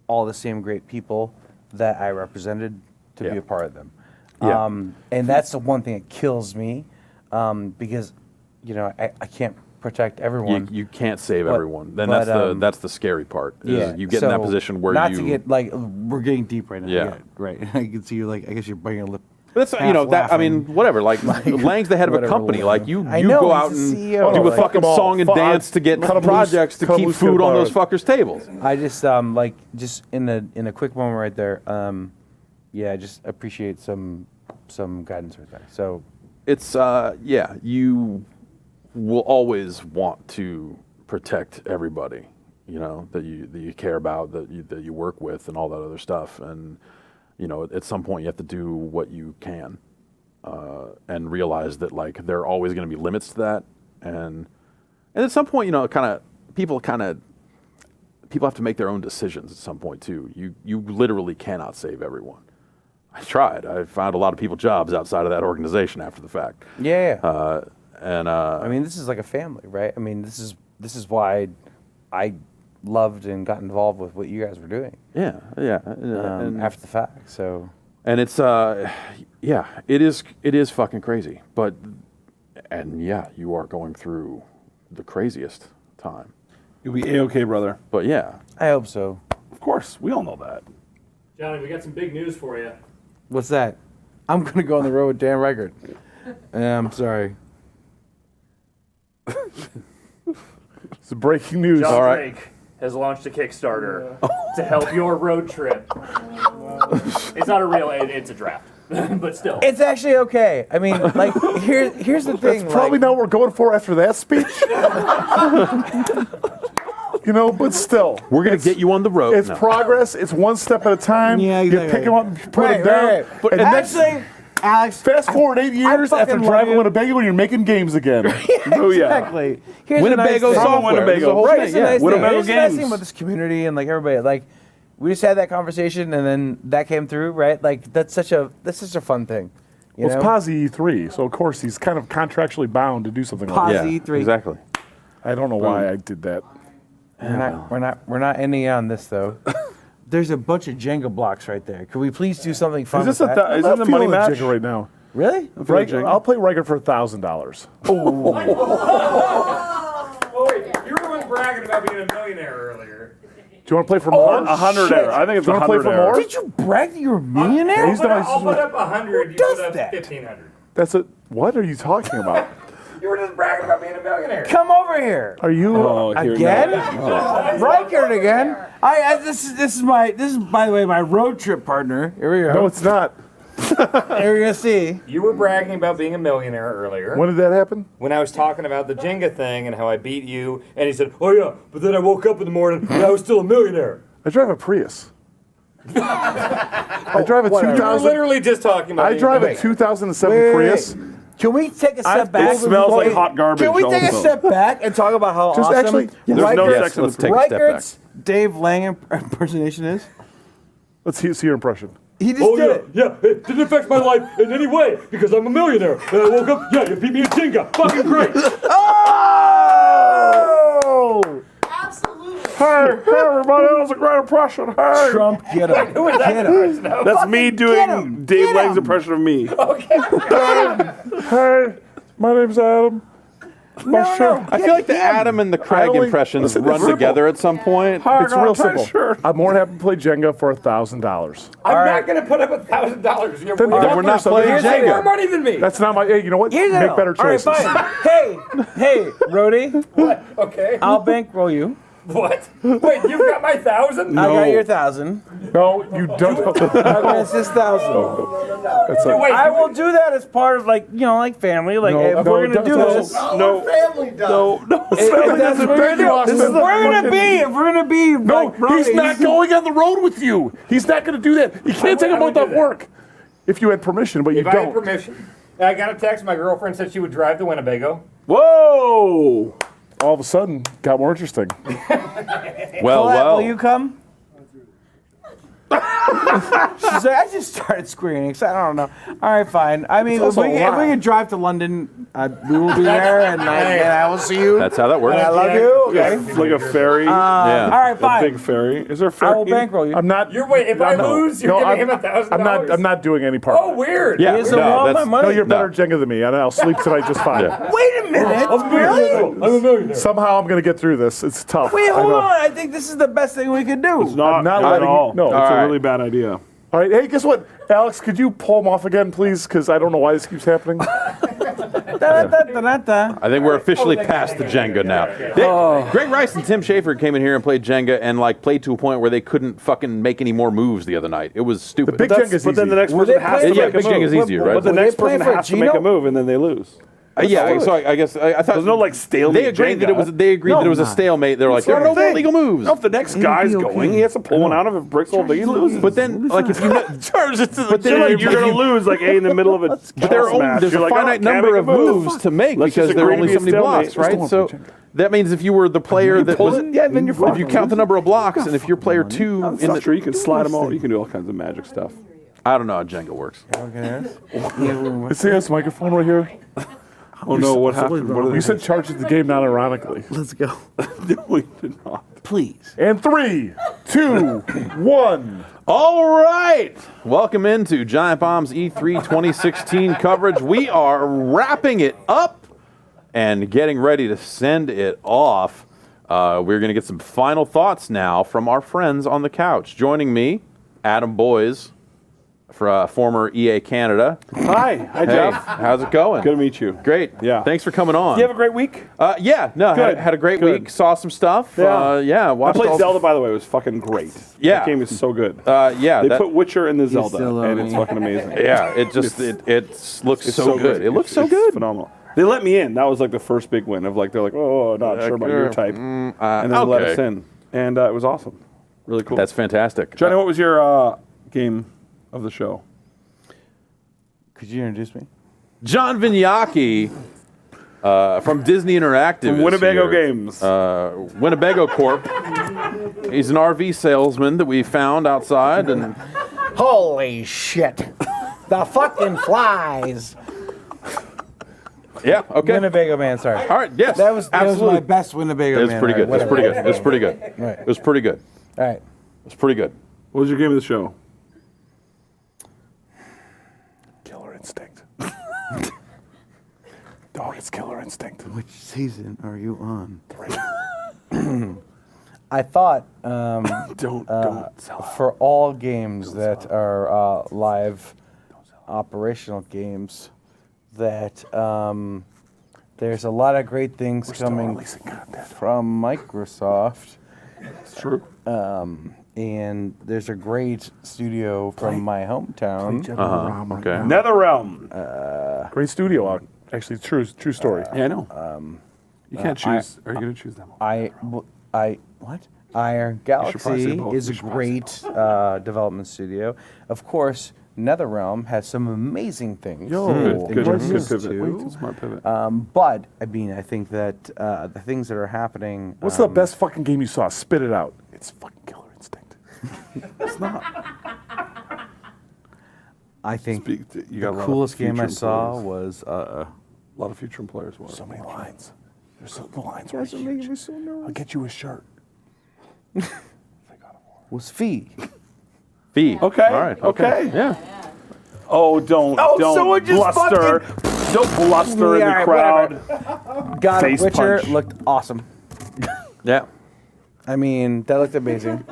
all the same great people that I represented to be a part of them. Yeah. And that's the one thing that kills me because, you know, I can't protect everyone. You can't save But- everyone. Then but, that's the scary part. Is Yeah, you get in that so position where not you to get like we're getting deep right now. Yeah. Right. I can see you like I guess you're biting a lip. That's you know that I mean whatever like Lang's the head of a whatever, company like you I know, go out he's and the CEO. do a Like, fucking song and dance to get projects to keep food on those fuckers' tables. I just like just in a quick moment right there. Yeah, I just appreciate some guidance right there. So It's yeah, you will always want to protect everybody, you know, that you care about, that you work with, and all that other stuff. And you know, at some point, you have to do what you can, and realize that like there are always going to be limits to that. And at some point, you know, people have to make their own decisions at some point too. You literally cannot save everyone. I tried. I found a lot of people jobs outside of that organization after the fact. yeah. I mean, this is like a family, right? I mean, this is why I loved and got involved with what you guys were doing. Yeah. And after the fact, so. And it's yeah, it is fucking crazy. But yeah, you are going through the craziest time. You'll be A-okay, brother. But yeah. I hope so. Of course, we all know that. Johnny, we got some big news for you. What's that? I'm gonna go on the road with Dan Reichert. I'm sorry. It's breaking news. John Drake has launched a Kickstarter to help your road trip. It's not a real, it's a draft, but still. It's actually okay. I mean, like, here's the thing. That's probably not what we're going for after that speech. You know, but still. We're going to get you on the road. It's progress. It's one step at a time. Yeah, You exactly. pick them up, you put them down. Right. But and Actually, Alex, fast forward 8 years I after fucking driving love you. Winnebago when you're making games again. Oh, yeah. Exactly. Here's Winnebago the nice thing. software. Winnebago. There's a whole Right, thing, it's a yeah. nice thing. Winnebago Here's the nice thing games. about this community and like everybody. Like, we just had that conversation and then that came through, right? Like, that's such a fun thing. You Well, it's know? Posi E3, so of course he's kind of contractually bound to do something like that. Posi E3. Exactly. I don't know why I did that. We're not ending on this though. There's a bunch of Jenga blocks right there. Could we please do something fun Is this with that? is I'm this a money feeling match? Jenga right now. Really? I'll play Riker for $1,000. Oh, wait, you were the one bragging about being a millionaire earlier. Do you want to play for more? 100 air. I think it's Do you want to play 100 for air. more? Did you brag that you're a millionaire? He's done- I'll put up 100, you does put up that? 1,500. That's it. What are you talking about? You were just bragging about being a millionaire. Come over here. Are you Again? Reichert again? This is by the way my road trip partner. Here we go. No, it's not. Here we're gonna see. You were bragging about being a millionaire earlier. When did that happen? When I was talking about the Jenga thing and how I beat you, and he said, "Oh yeah, but then I woke up in the morning and I was still a millionaire." I drive a Prius. I drive a You were 2000. literally just talking about. I being drive a millionaire. 2007 Wait. Prius. Can we take a step back? It smells like hot garbage. Can we take a also. step back and talk about how Just awesome actually- There's no Reichert's- sex in the let's take a step back. Reichert's Dave Lang impersonation is? Let's see your impression. He just Oh did yeah, it. yeah. It didn't affect my life in any way because I'm a millionaire. And I woke up, yeah, you beat me at Jenga. Fucking great. Oh! Hey! everybody, that was a great impression. Hey. Trump, get him. Who is that Get him. person? That's me doing Dave Lang's impression of me. Hey, my name's Adam. I feel like the Adam and the Craig impressions run together at some point. It's real simple. I'm more than happy to play Jenga for $1,000. I'm not going to put up $1,000. You're Then weird. we're not playing Here's Jenga. more money than me. That's not my. Hey, you know what? Here's Make it. better choices. All right, fine. hey, Rhodey. What? Okay. I'll bankroll you. What? Wait, you've got my 1,000? I got your 1,000. No, you don't. It's just 1,000. I will do that as part of like family. Like if we're gonna do this, No. Family does. No. if that's what we're gonna do, this is if we're gonna be. No, like, he's not going on the road with you. He's not going to do that. You can't take a month off work if you had permission, but you If I had don't. permission. I got a text. My girlfriend said she would drive to Winnebago. Whoa! All of a sudden, got more interesting. Colette, will you come? She's like, I just started screening, so I don't know. All right, fine. I mean, if we can drive to London, we will be there, and I will see you. That's how that works. And I love you. Okay. It's like a ferry. Yeah. All right, fine. A big ferry. Is there a ferry? I will bankroll you. I'm not. If I lose, you're giving him $1,000. I'm not doing any part. Oh, weird. Yeah, He doesn't want my money. No, you're better at Jenga than me, and I'll sleep tonight just fine. Wait a minute. Really? I'm a millionaire. Somehow I'm going to get through this. It's tough. Wait, I hold know. on. I think this is the best thing we could do. It's not not at letting you- all. no. It's All a right. really bad idea. All right. Hey, guess what? Alex, could you pull him off again, please? Because I don't know why this keeps happening. I think we're officially past the Jenga now. Greg Rice and Tim Schafer came in here and played Jenga and played to a point where they couldn't fucking make any more moves the other night. It was stupid. The big Jenga's But then easy. the next person has to Yeah, make a big move. Jenga's easier, right? But the Were they next person playing for has to make a Gino? move, and then they lose. Yeah, so I guess I thought There's no stalemate. they agreed that it Jenga. was. They agreed that it was a stalemate. They were like, It's there are not no a more thing. legal moves. No, if the next guy's going, he has to pull one out of it. Breaks all day, he loses. But then, if you charge it to the but then you're going to lose in the middle of a But there are smash. there's You're a like, finite oh, can't number make of a move. moves to make Let's because just there are agree to only be so many a blocks, stalemate. right? So that means if you were the player that pull was, it, yeah, then you're if you count the number of blocks, and if you're player 2 That's in not the, true. You can slide them all. You can do all kinds of magic stuff. I don't know how Jenga works. See this microphone right here? Oh no, what happened? What You said charge the game, not ironically. Let's go. No, we did not. Please. And 3, 2, 1. All right. Welcome into Giant Bomb's E3 2016 coverage. We are wrapping it up and getting ready to send it off. We're going to get some final thoughts now from our friends on the couch. Joining me, Adam Boyes, former EA Canada. Hi, Hey, Jeff. how's it going? Good to meet you. Great. Yeah. Thanks for coming on. Do you have a great week? Yeah, no, Good. had a great Good. week. Saw some stuff. Yeah. I watched played all. Zelda, by the way. It was fucking great. Yeah. That game is so good. Yeah, They that- put Witcher in the still Zelda, love and me. it's fucking amazing. Yeah, it just it looks It's so good. It looks so It's good. phenomenal. They let me in. That was like the first big win of they're like, oh, not sure about your type, and then they let okay. us in, and it was awesome, really cool. That's fantastic. Johnny, what was your game of the show? Could you introduce me? John Vignacchi from Disney Interactive. From is Winnebago here. Games. Winnebago Corp. He's an RV salesman that we found outside, and Holy shit. The fucking flies. yeah, okay. Winnebago Man, sorry. All right, yes, That was absolutely. my best Winnebago It was Man. pretty good. All It was right, pretty good. whatever. It was pretty good. Right. It was pretty good. All right. It was pretty good. What was your game of the show? Killer Instinct. Dog, it's Killer Instinct. Which season are you on? 3. I thought Don't sell out. for all games that are live operational games that there's a lot of great things coming from Microsoft. It's true. And there's a great studio from my hometown. Okay. NetherRealm. Great studio. Actually, true story. Yeah, I know. You can't choose. Are you going to choose them? What? Iron probably say Galaxy both. is a You should probably say great development studio. Of course, NetherRealm has some amazing things. Good in terms pivot. to, Smart pivot. but I mean, I think that the things that are happening. What's the best fucking game you saw? Spit it out. It's fucking Killer Instinct. It's not. I think You the got a lot of coolest game I future saw employees. was. A lot of future employers were. So many lines. There's so many lines. Right here. I'll get you a shirt. was Fee. Fee. Okay. All right. Okay. Yeah. Oh, don't someone just bluster. Don't bluster in the Yeah, crowd. whatever. God of Face Witcher punch. looked awesome. Yeah. I mean, that looked amazing.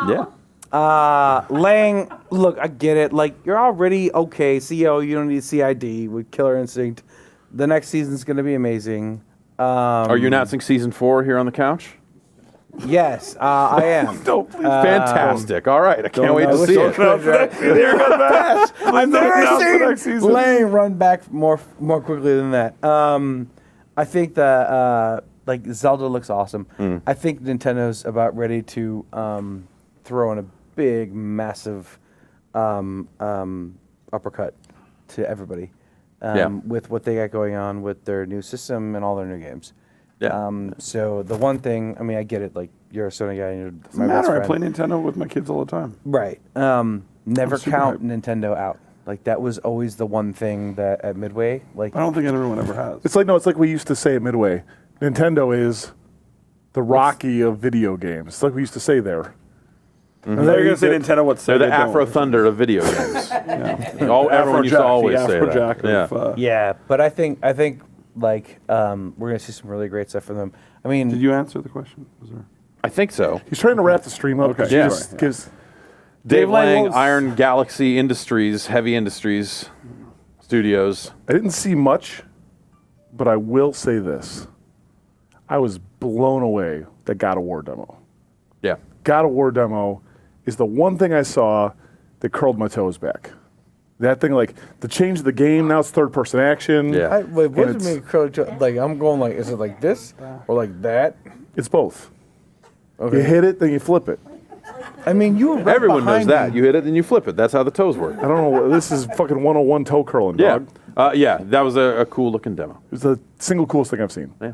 Yeah. Lang, look, I get it. Like, you're already okay. CO, you don't need CID with Killer Instinct. The next season's going to be amazing. Are you announcing season 4 here on the couch? Yes, I am. Fantastic. All right. I can't wait to see it. I've never seen Lang run back more quickly than that. I think that like Zelda looks awesome. I think Nintendo's about ready to throw in a big, massive uppercut to everybody with what they got going on with their new system and all their new games. Yeah. So the one thing, I mean, I get it. Like, you're a Sony guy, and you're Doesn't my best matter. I friend. play Nintendo with my kids all the time. Right. Never super count hyped. Nintendo out. Like, that was always the one thing that at Midway, like, I don't think anyone ever has. It's like we used to say at Midway. Nintendo is the Rocky of video games. It's like we used to say there. And they're going to say Nintendo. What's They're the Afro Thunder of video games. Everyone used to always say that. Yeah, but I think like we're gonna see some really great stuff from them. I mean, Did you answer the question? Was there? I think so. He's trying to wrap the stream up. Okay. Yeah. Because Dave Lang, was- Iron Galaxy Industries, Heavy Industries Studios. I didn't see much, but I will say this. I was blown away that God of War demo. Yeah. God of War demo is the one thing I saw that curled my toes back. That thing, like, the change of the game, now it's third-person action. Yeah. Wait, what And does it mean? Curly like, I'm going like, is it like this or like that? It's both. Okay. You hit it, then you flip it. I mean, you were right Everyone knows behind that. me. You hit it, then you flip it. That's how the toes work. I don't know. This is fucking 101 toe curling, Yeah. dog. Yeah, that was a cool looking demo. It was the single coolest thing I've seen. Yeah.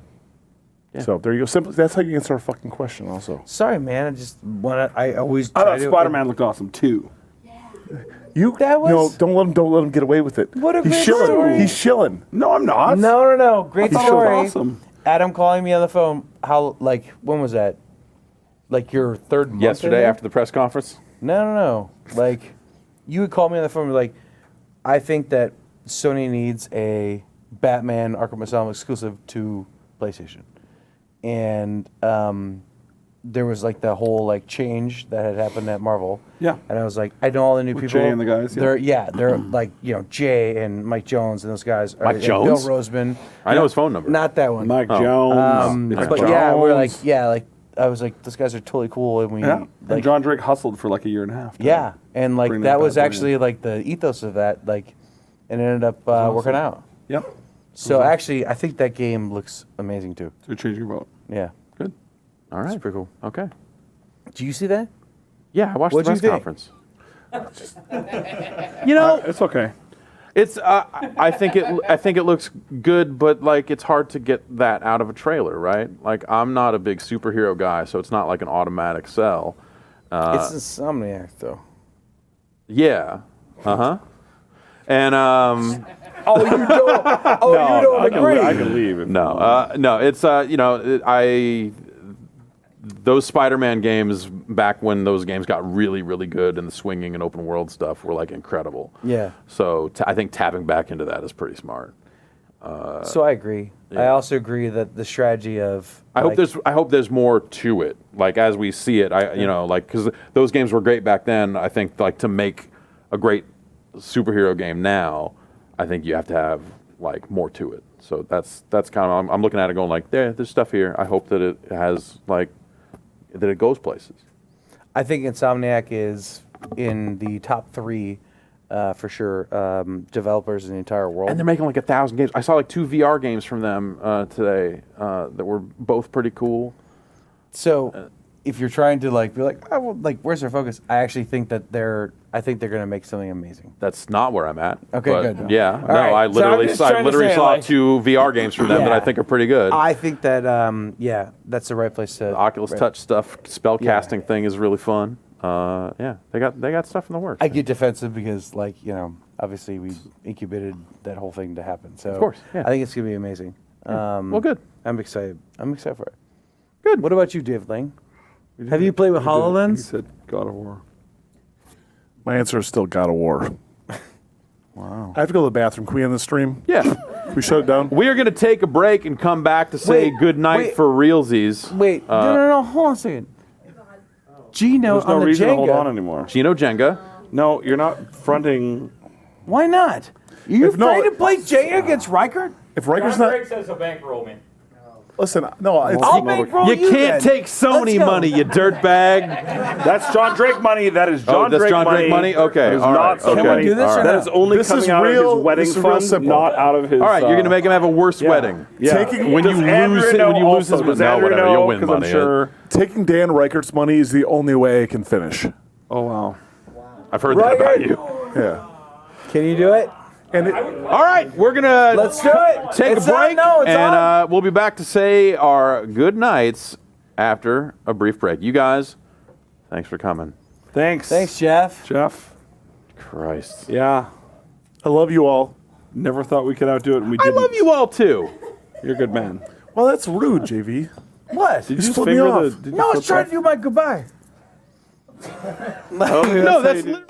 Yeah. So there you go. Simple. That's how you answer a fucking question. Also, Sorry, man. I just want to. I always. I try thought to- Spider-Man looked awesome too. That was. don't let him get away with it. What a He's great shilling. story. He's shilling. No, I'm not. No. Great I thought it story. was awesome. Adam calling me on the phone. How? Like, when was that? Like your third month? Yesterday in there? after the press conference? No. Like, you would call me on the phone and be like, I think that Sony needs a Batman Arkham Asylum exclusive to PlayStation. And there was like the whole like change that had happened at Marvel. Yeah. And I was like, I know all the new With people. Jay and the guys, yeah. They're like, Jay and Mike Jones and those guys. Mike and Jones? Bill Roseman. I know his phone number. Not that one. Mike Oh. Jones. But yeah, we're like, I was like, those guys are totally cool, and we Yeah. And like, John Drake hustled for like a year and a half. to yeah, and like bring that was bad boy actually in. like the ethos of that, like, and it ended up working out. Yep. So actually, I think that game looks amazing too. So change your vote. Yeah, Good. All right. it's pretty cool. Okay. Do you see that? Yeah, I watched What'd the you press think? conference. You know, It's okay. it's. I think it looks good, but like it's hard to get that out of a trailer, right? Like I'm not a big superhero guy, so it's not like an automatic sell. It's Insomniac though. Yeah. And Oh, you don't. Oh, you don't agree. I can leave. no, it's those Spider-Man games back when those games got really, really good and the swinging and open world stuff were like incredible. Yeah. So I think tapping back into that is pretty smart. So I agree. I also agree that the strategy of I hope there's more to it. Like as we see it, because those games were great back then. I think like to make a great superhero game now, I think you have to have like more to it. So that's kind of I'm looking at it going like, there's stuff here. I hope that it has like that it goes places. I think Insomniac is in the top 3 for sure developers in the entire world. And they're making like 1,000 games. I saw like 2 VR games from them today that were both pretty cool. So, if you're trying to like be like, oh, well, like where's their focus? I actually think that they're going to make something amazing. That's not where I'm at. Okay, but good. Yeah, All no, right. I literally, So I'm just trying to say, saw like- 2 VR games from them that I think are pretty good. I think that that's the right place to. The Oculus Touch stuff, spell casting thing is really fun. Yeah, they got stuff in the works. I get defensive because obviously we incubated that whole thing to happen. So Of course, yeah. I think it's gonna be amazing. Well, good. I'm excited. I'm excited for it. Good. What about you, Dave Lang? Have you played with He HoloLens? said God of War. My answer is still God of War. Wow. I have to go to the bathroom. Can we end the stream? Yeah. Can we shut it down? We are going to take a break and come back to say Wait, good night wait. for realsies. Wait, no, hold on a second. Gino There's no on the reason Jenga. to hold on anymore. Gino Jenga. No, you're not fronting. Why not? You If no- afraid to play Jenga against Reichert? If Riker's not... says he'll bankroll me. Listen, no, it's... I'll bankroll You you can't then. take Sony Let's go. money, you dirtbag. That's John Drake money. That is John that's Drake John money. Drake money? Okay, That is all not right, Sony okay. money. Can we do this or That not? is only This coming is out of real- his wedding this is real fund, simple. not out of his. All right, you're going to make him have a worse wedding. Yeah. Taking- When you Does lose Andrea it, know when you lose his also? Does no, Andrea whatever, know? you'll win 'Cause money. I'm sure. Taking Dan Reichert's money is the only way I can finish. Oh wow. I've heard that about you. Yeah. Can you do it? And it, All right, we're going to Let's do it. take It's a break, on. No, it's and on. we'll be back to say our good nights after a brief break. You guys, thanks for coming. Thanks. Thanks, Jeff. Jeff. Christ. Yeah. I love you all. Never thought we could outdo it, and we I didn't. love you all, too. You're a good man. Well, that's rude, JV. What? Did you Just just flip me finger off. the? Did you No, I was flip trying off? to do my goodbye. No, that's literally...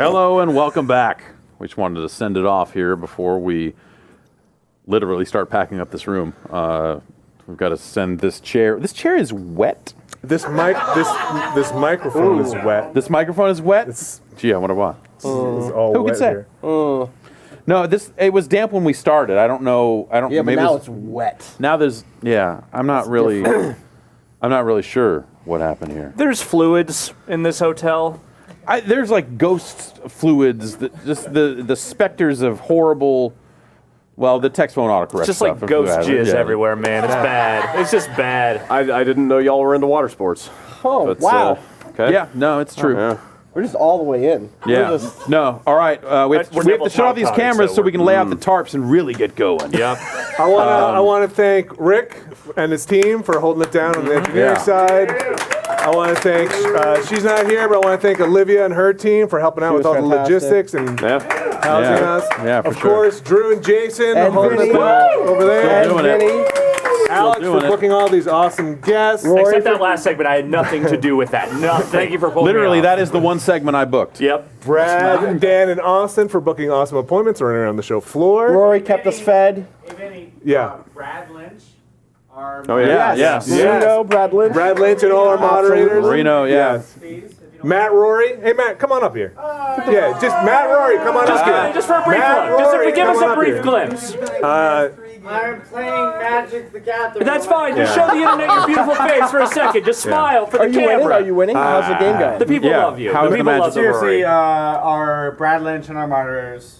Hello and welcome back. We just wanted to send it off here before we literally start packing up this room. We've got to send this chair. This chair is wet. This microphone is wet. This microphone is wet? Gee, I wonder why. It's all Who wet could say? here. No, it was damp when we started. I don't know. Yeah, but maybe now it's wet. Now there's I'm not really I'm not really sure what happened here. There's fluids in this hotel. There's like ghost fluids, just the specters of horrible. Well, the text won't autocorrect. It's just like stuff, ghost jizz yeah. everywhere, man. It's bad. It's just bad. I didn't know y'all were into water sports. Oh, But, wow. okay. Yeah, no, it's true. Yeah. We're just all the way in. Yeah. We're just- No. All right. We have We're to double shut off these top-coating, cameras so so we can lay out the tarps and really get going. Yep. I want to thank Rick and his team for holding it down on the engineering Yeah. side. I want to thank, she's not here, but I want to thank Olivia and her team for helping out She with was all the fantastic. logistics and housing Yeah. us. Yeah, for of sure. course, Drew and Jason And holding Vinny. it down over there. Still doing And it. Vinny. Alex doing for it. booking all these awesome guests. Except that last segment, I had nothing to do with that. No, thank you for pulling Literally, me off. that is the one segment I booked. Yep. Brad, Dan, and Austin for booking awesome appointments running around the show floor. Rory kept us fed. Yeah. Brad Lynch. Oh yeah. Yes. Reno, Brad Lynch. Brad Lynch and all our moderators. Reno. Yeah. Matt Rory. Hey, Matt, come on up here. Yeah, just Matt Rory, come on up here. Just for a brief Matt glimpse. Just Rory, give us come on a up brief here. glimpse. I'm playing Magic the Gathering. That's fine. Just Yeah. show the internet your beautiful face for a second. Just smile for the Are you winning? camera. Are you winning? How's the game going? The people Yeah. love you. How's The the people Magic? love the Rory. Seriously, our Brad Lynch and our moderators.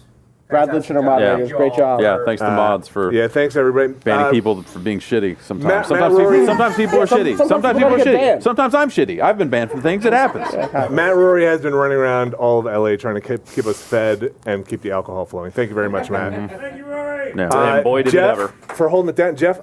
Brad Lynch and our moderators. Great job. Yeah. Thanks to mods for Yeah, thanks everybody. banning people for being shitty. Sometimes. Matt Rory- Sometimes people are shitty. Sometimes people are get shitty. banned. Sometimes I'm shitty. I've been banned from things. It happens. Matt Rory has been running around all of LA trying to keep us fed and keep the alcohol flowing. Thank you very much, Matt. Thank you, Rory. Yeah. And boy, did Jeff, it ever. for holding it down. Jeff,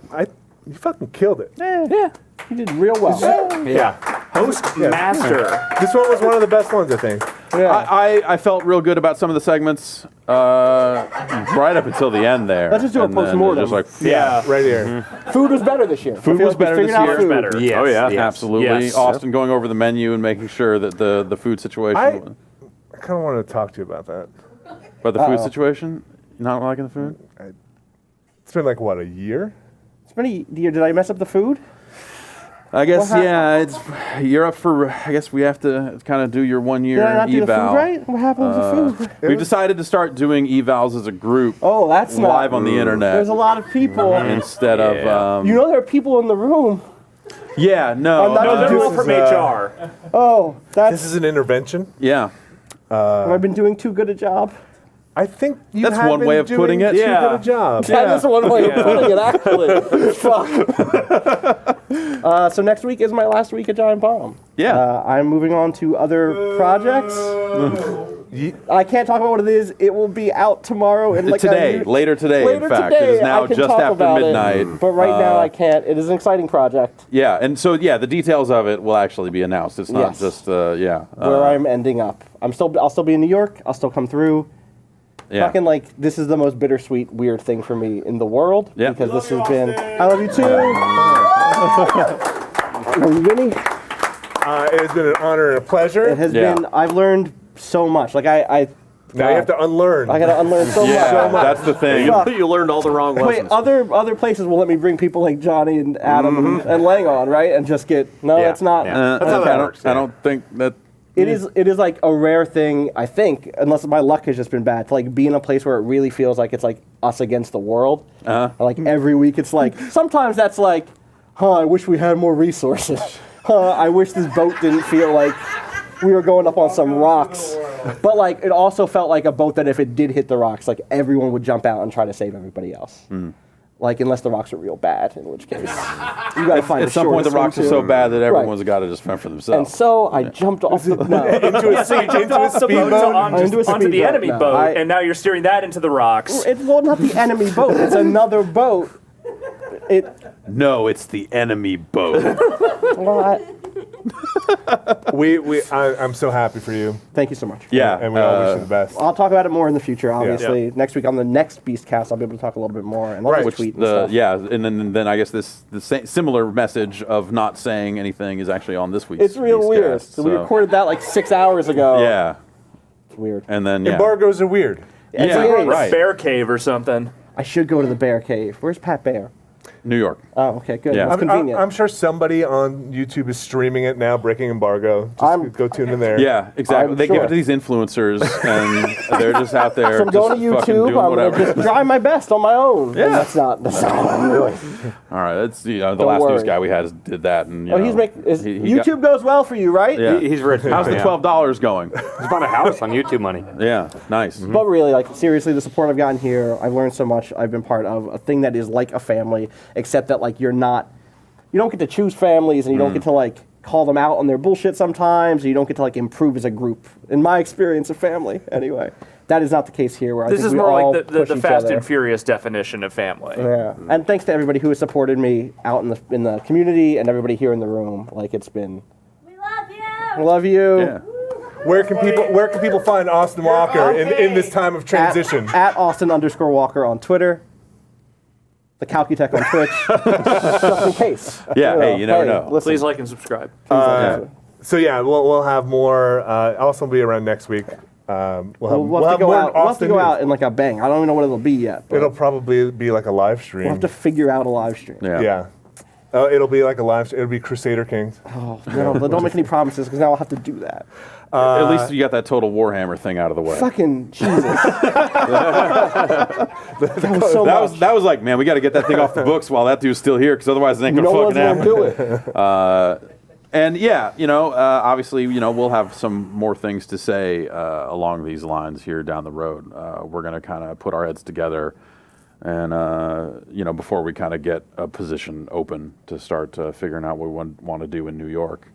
you fucking killed it. Yeah. You did real well. Yeah. Host master. This one was one of the best ones, I think. I felt real good about some of the segments right up until the end there. Let's just do a And then postmortem. Just like, Yeah, right here. Food was better this year. I food feel was like we better this figured out year. food. Better. Yes, Oh yeah, yes, absolutely. yes. Austin going over the menu and making sure that the food situation. I kind of want to talk to you about that. But the food situation, you not liking the food? It's been like, what, a year? It's been a year. Did I mess up the food? I guess What yeah. You're up for. I guess we have to kind of do your 1 year Did I not do eval. the food right? What happened with the food? We've decided to start doing evals as a group. Oh, that's not live on the internet. There's a lot of people. Instead of. You know there are people in the room. Yeah. No. I'm not No, they're doing- all from HR. Oh, This that's. is an intervention. Yeah. Have I been doing too good a job? I think you That's have one been way of doing putting it. too Yeah. good a job. That is one way of putting it, actually. Fuck. So next week is my last week at Giant Bomb. Yeah. I'm moving on to other projects. I can't talk about what it is. It will be out tomorrow. In like Today, later today, Later in fact. today, It is now I can just talk after about it, midnight. but right now I can't. It is an exciting project Yeah, and so yeah, the details of it will actually be announced. It's not Yes. just yeah. where I'm ending up. I'll still be in New York. I'll still come through. Yeah. Fucking like this is the most bittersweet, weird thing for me in the world. Yeah. Because this has been. I love you too. Are you winning? It has been an honor and a pleasure. It has been. I've learned so much. Like I Now you have to unlearn. I gotta unlearn so Yeah, much. that's the thing. Fuck. You learned all the wrong Wait, lessons. other places will let me bring people like Johnny and Adam and Langon, right? And just get Yeah. it's not. Yeah. That's how that works, I don't think that. It is like a rare thing, I think, unless my luck has just been bad, to like be in a place where it really feels like it's like us against the world. Like every week, it's like sometimes that's like, I wish we had more resources. I wish this boat didn't feel like we were going up on some rocks. But like it also felt like a boat that if it did hit the rocks, like everyone would jump out and try to save everybody else. Like unless the rocks are real bad, in which case you gotta find At the some point, the shortest rocks one, are too. so bad that Right. everyone's got to just fend for And themselves. so I jumped off the into a speedboat. Onto the enemy boat, and now you're steering that into the rocks. It's well, not the enemy boat. It's another boat. No, it's the enemy boat. I'm so happy for you. Thank you so much. Yeah, and we all wish you the best. I'll talk about it more in the future. Obviously, Yeah. next week on the next Beastcast, I'll be able to talk a little bit more and I'll just tweet and stuff. Yeah, and then I guess the similar message of not saying anything is actually on this week's. It's real weird. Beastcast, So we recorded that like 6 hours ago. Yeah. Weird. And then yeah. Embargoes are weird. It's Yeah, weird. right. Bear cave or something. I should go to the Bear Cave. Where's Pat Bear? New York. Oh, okay, good. Yeah. That's convenient. I'm sure somebody on YouTube is streaming it now, breaking embargo. Just go tune in there. Yeah, exactly. I'm They give sure. it to these influencers, and they're just out there. So I'm going to just fucking YouTube. doing I'm whatever. going to just try my best on my own. Yeah. And that's not what I'm doing. All right, that's the Don't last news worry. guy we had did that, and He's making. YouTube goes well for you, right? Yeah. He's rich now, How's the yeah. $12 going? He's bought a house on YouTube money. Yeah, nice. But really, like, seriously, the support I've gotten here, I've learned so much. I've been part of a thing that is like a family, except that, like, you don't get to choose families, and you don't get to, like, call them out on their bullshit sometimes, and you don't get to, like, improve as a group. In my experience of family, anyway. That is not the case here, where I This think is we more all like the push each Fast other. and Furious definition of family. Yeah, and thanks to everybody who has supported me out in the community and everybody here in the room. Like, it's been. We love you. I love you. Yeah. Where can people find Austin Walker in this time of transition? At Austin_Walker on Twitter. The Calcutech on Twitch. Just in case. Yeah, hey, you never know. Listen, Please like and subscribe. So yeah, we'll have more. Also, be around next week. We'll have to go out. We'll have to go out in like a bang. I don't even know what it'll be yet. It'll probably be like a live stream. We'll have to figure out a live stream. Yeah. It'll be like a live. It'll be Crusader Kings. Oh no! Don't make any promises because now I'll have to do that. At least you got that Total Warhammer thing out of the way. Fucking Jesus! that was so much. That was like, man, we got to get that thing off the books while that dude's still here, because otherwise it ain't gonna No one's fucking gonna happen. do it. And yeah, obviously, we'll have some more things to say along these lines here down the road. We're gonna kind of put our heads together, and before we kind of get a position open to start figuring out what we want to do in New York.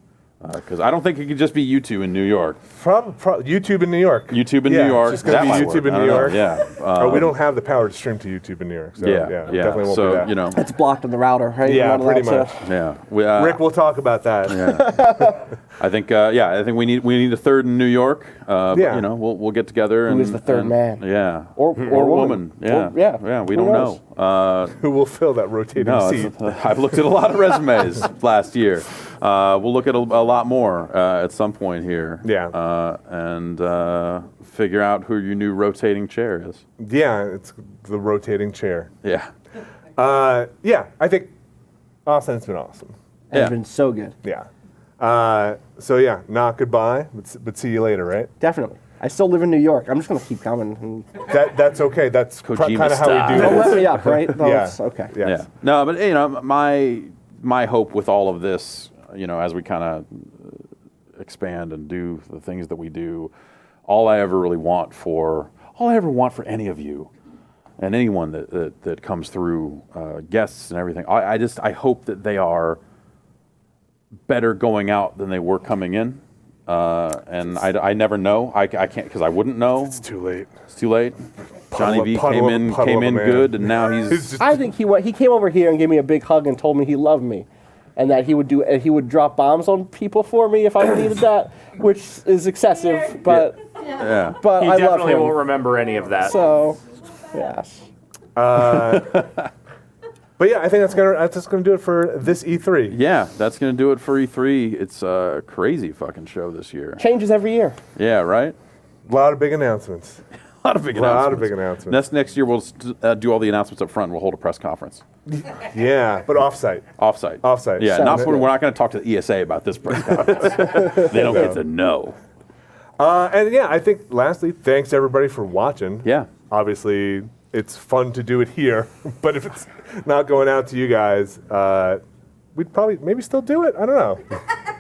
Because I don't think it could just be you two in New York. YouTube in New York. YouTube in Yeah, New York. It's just gonna be That might YouTube work. in I New don't know. York. Yeah. We don't have the power to stream to YouTube in New York. So Yeah, definitely won't so, do that. It's blocked on the router, right? Yeah, You're not pretty allowed much. to- Yeah. Rick, we'll talk about that. Yeah. I think we need a third in New York. But, Yeah. we'll get together. Who and, is the third and- man? Yeah. Or woman. Yeah. Or- yeah. We Who don't knows? know. Who will fill that rotating No, seat? I've looked at a lot of resumes last year. We'll look at a lot more at some point here. Yeah. And figure out who your new rotating chair is. Yeah, it's the rotating chair. Yeah. Yeah, I think Austin's been awesome. It's been so good. Yeah. So yeah, not goodbye, but see you later, right? Definitely. I still live in New York. I'm just gonna keep coming. And That's okay. That's kind Kojima of how we do don't this. let me up, right? No, Yeah. it's okay. Yes. Yeah. No, but my hope with all of this, as we kind of expand and do the things that we do, all I ever want for any of you and anyone that comes through, guests and everything, I hope that they are better going out than they were coming in. And I never know. I can't, because I wouldn't know. It's too late. It's too late. Johnny V came in good, and now he's. I think he came over here and gave me a big hug and told me he loved me, and that he would drop bombs on people for me if I needed that, which is excessive, but Yeah. but He I love definitely him. won't remember any of that. So, yes. But yeah, I think that's gonna do it for this E3. Yeah, that's going to do it for E3. It's a crazy fucking show this year. Changes every year. Yeah, right? A lot of big announcements. A lot of big announcements. Next year, we'll do all the announcements up front and we'll hold a press conference. Yeah, but offsite. Offsite. Yeah, we're not going to talk to the ESA about this press conference. They don't get to know. And yeah, I think lastly, thanks everybody for watching. Yeah. Obviously, it's fun to do it here, but if it's not going out to you guys, we'd probably maybe still do it. I don't know.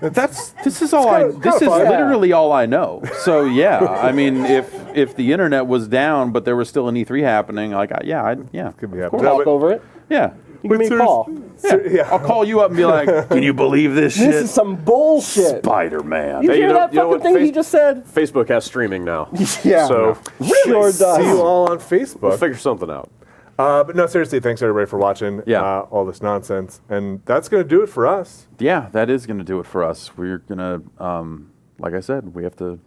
This is literally all I know. So yeah, I mean, if the internet was down but there was still an E3 happening, like could be happening. We'll talk over it. Yeah. You give me a call. Yeah. I'll call you up and be like, "Can you believe this shit? This is some bullshit. Spider-Man." You hear that fucking thing he just said? Facebook has streaming now. Yeah. So Sure does. See you all on Facebook. we'll figure something out. But no, seriously, thanks everybody for watching. Yeah. All this nonsense, and that's gonna do it for us. Yeah, that is going to do it for us. We're going to, like I said, we have to.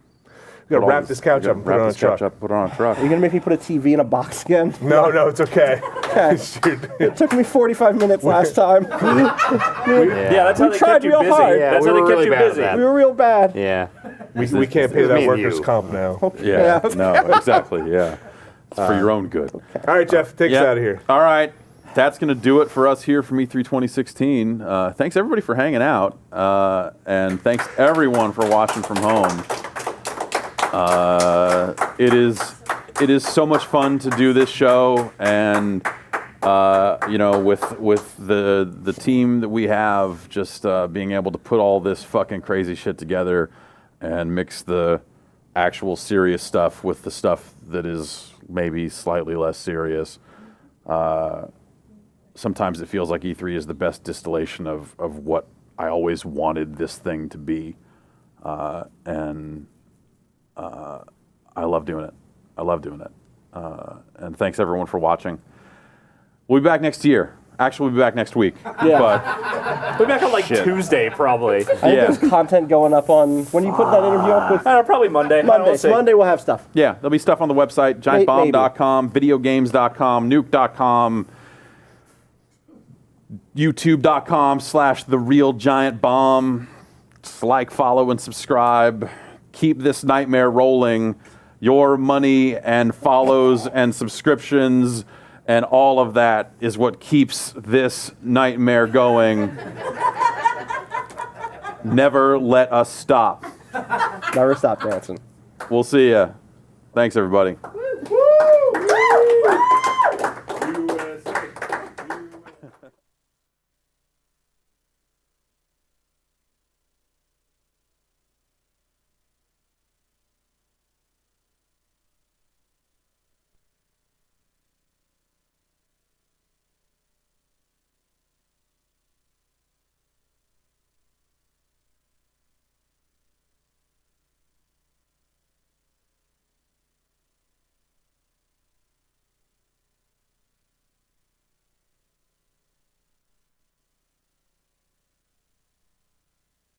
We gotta wrap this couch up and put it on a truck. Put it on a truck. Are you gonna make me put a TV in a box again? No, it's okay. okay. It took me 45 minutes last time. Yeah, that's how we they tried kept you real busy. hard. Yeah, that's how they kept you busy. We were real bad. Yeah. We can't pay that workers' comp now. Yeah, no, exactly, yeah. It's for your own good. All right, Jeff, take us out of here. All right. That's going to do it for us here from E3 2016. Thanks, everybody, for hanging out. And thanks, everyone, for watching from home. It is so much fun to do this show. And, with the team that we have, just being able to put all this fucking crazy shit together and mix the actual serious stuff with the stuff that is maybe slightly less serious. Sometimes it feels like E3 is the best distillation of what I always wanted this thing to be. And I love doing it. And thanks everyone for watching. We'll be back next year. Actually, we'll be back next week. Yeah. But We'll be back on Tuesday, probably. I think there's content going up on. When you put that interview up with? Probably Monday. Monday. So Monday we'll have stuff. yeah, there'll be stuff on the website, giantbomb.com, videogames.com, nuke.com, youtube.com/therealgiantbomb. Like, follow, and subscribe. Keep this nightmare rolling. Your money and follows and subscriptions and all of that is what keeps this nightmare going. Never let us stop. Never stop dancing. We'll see ya. Thanks, everybody.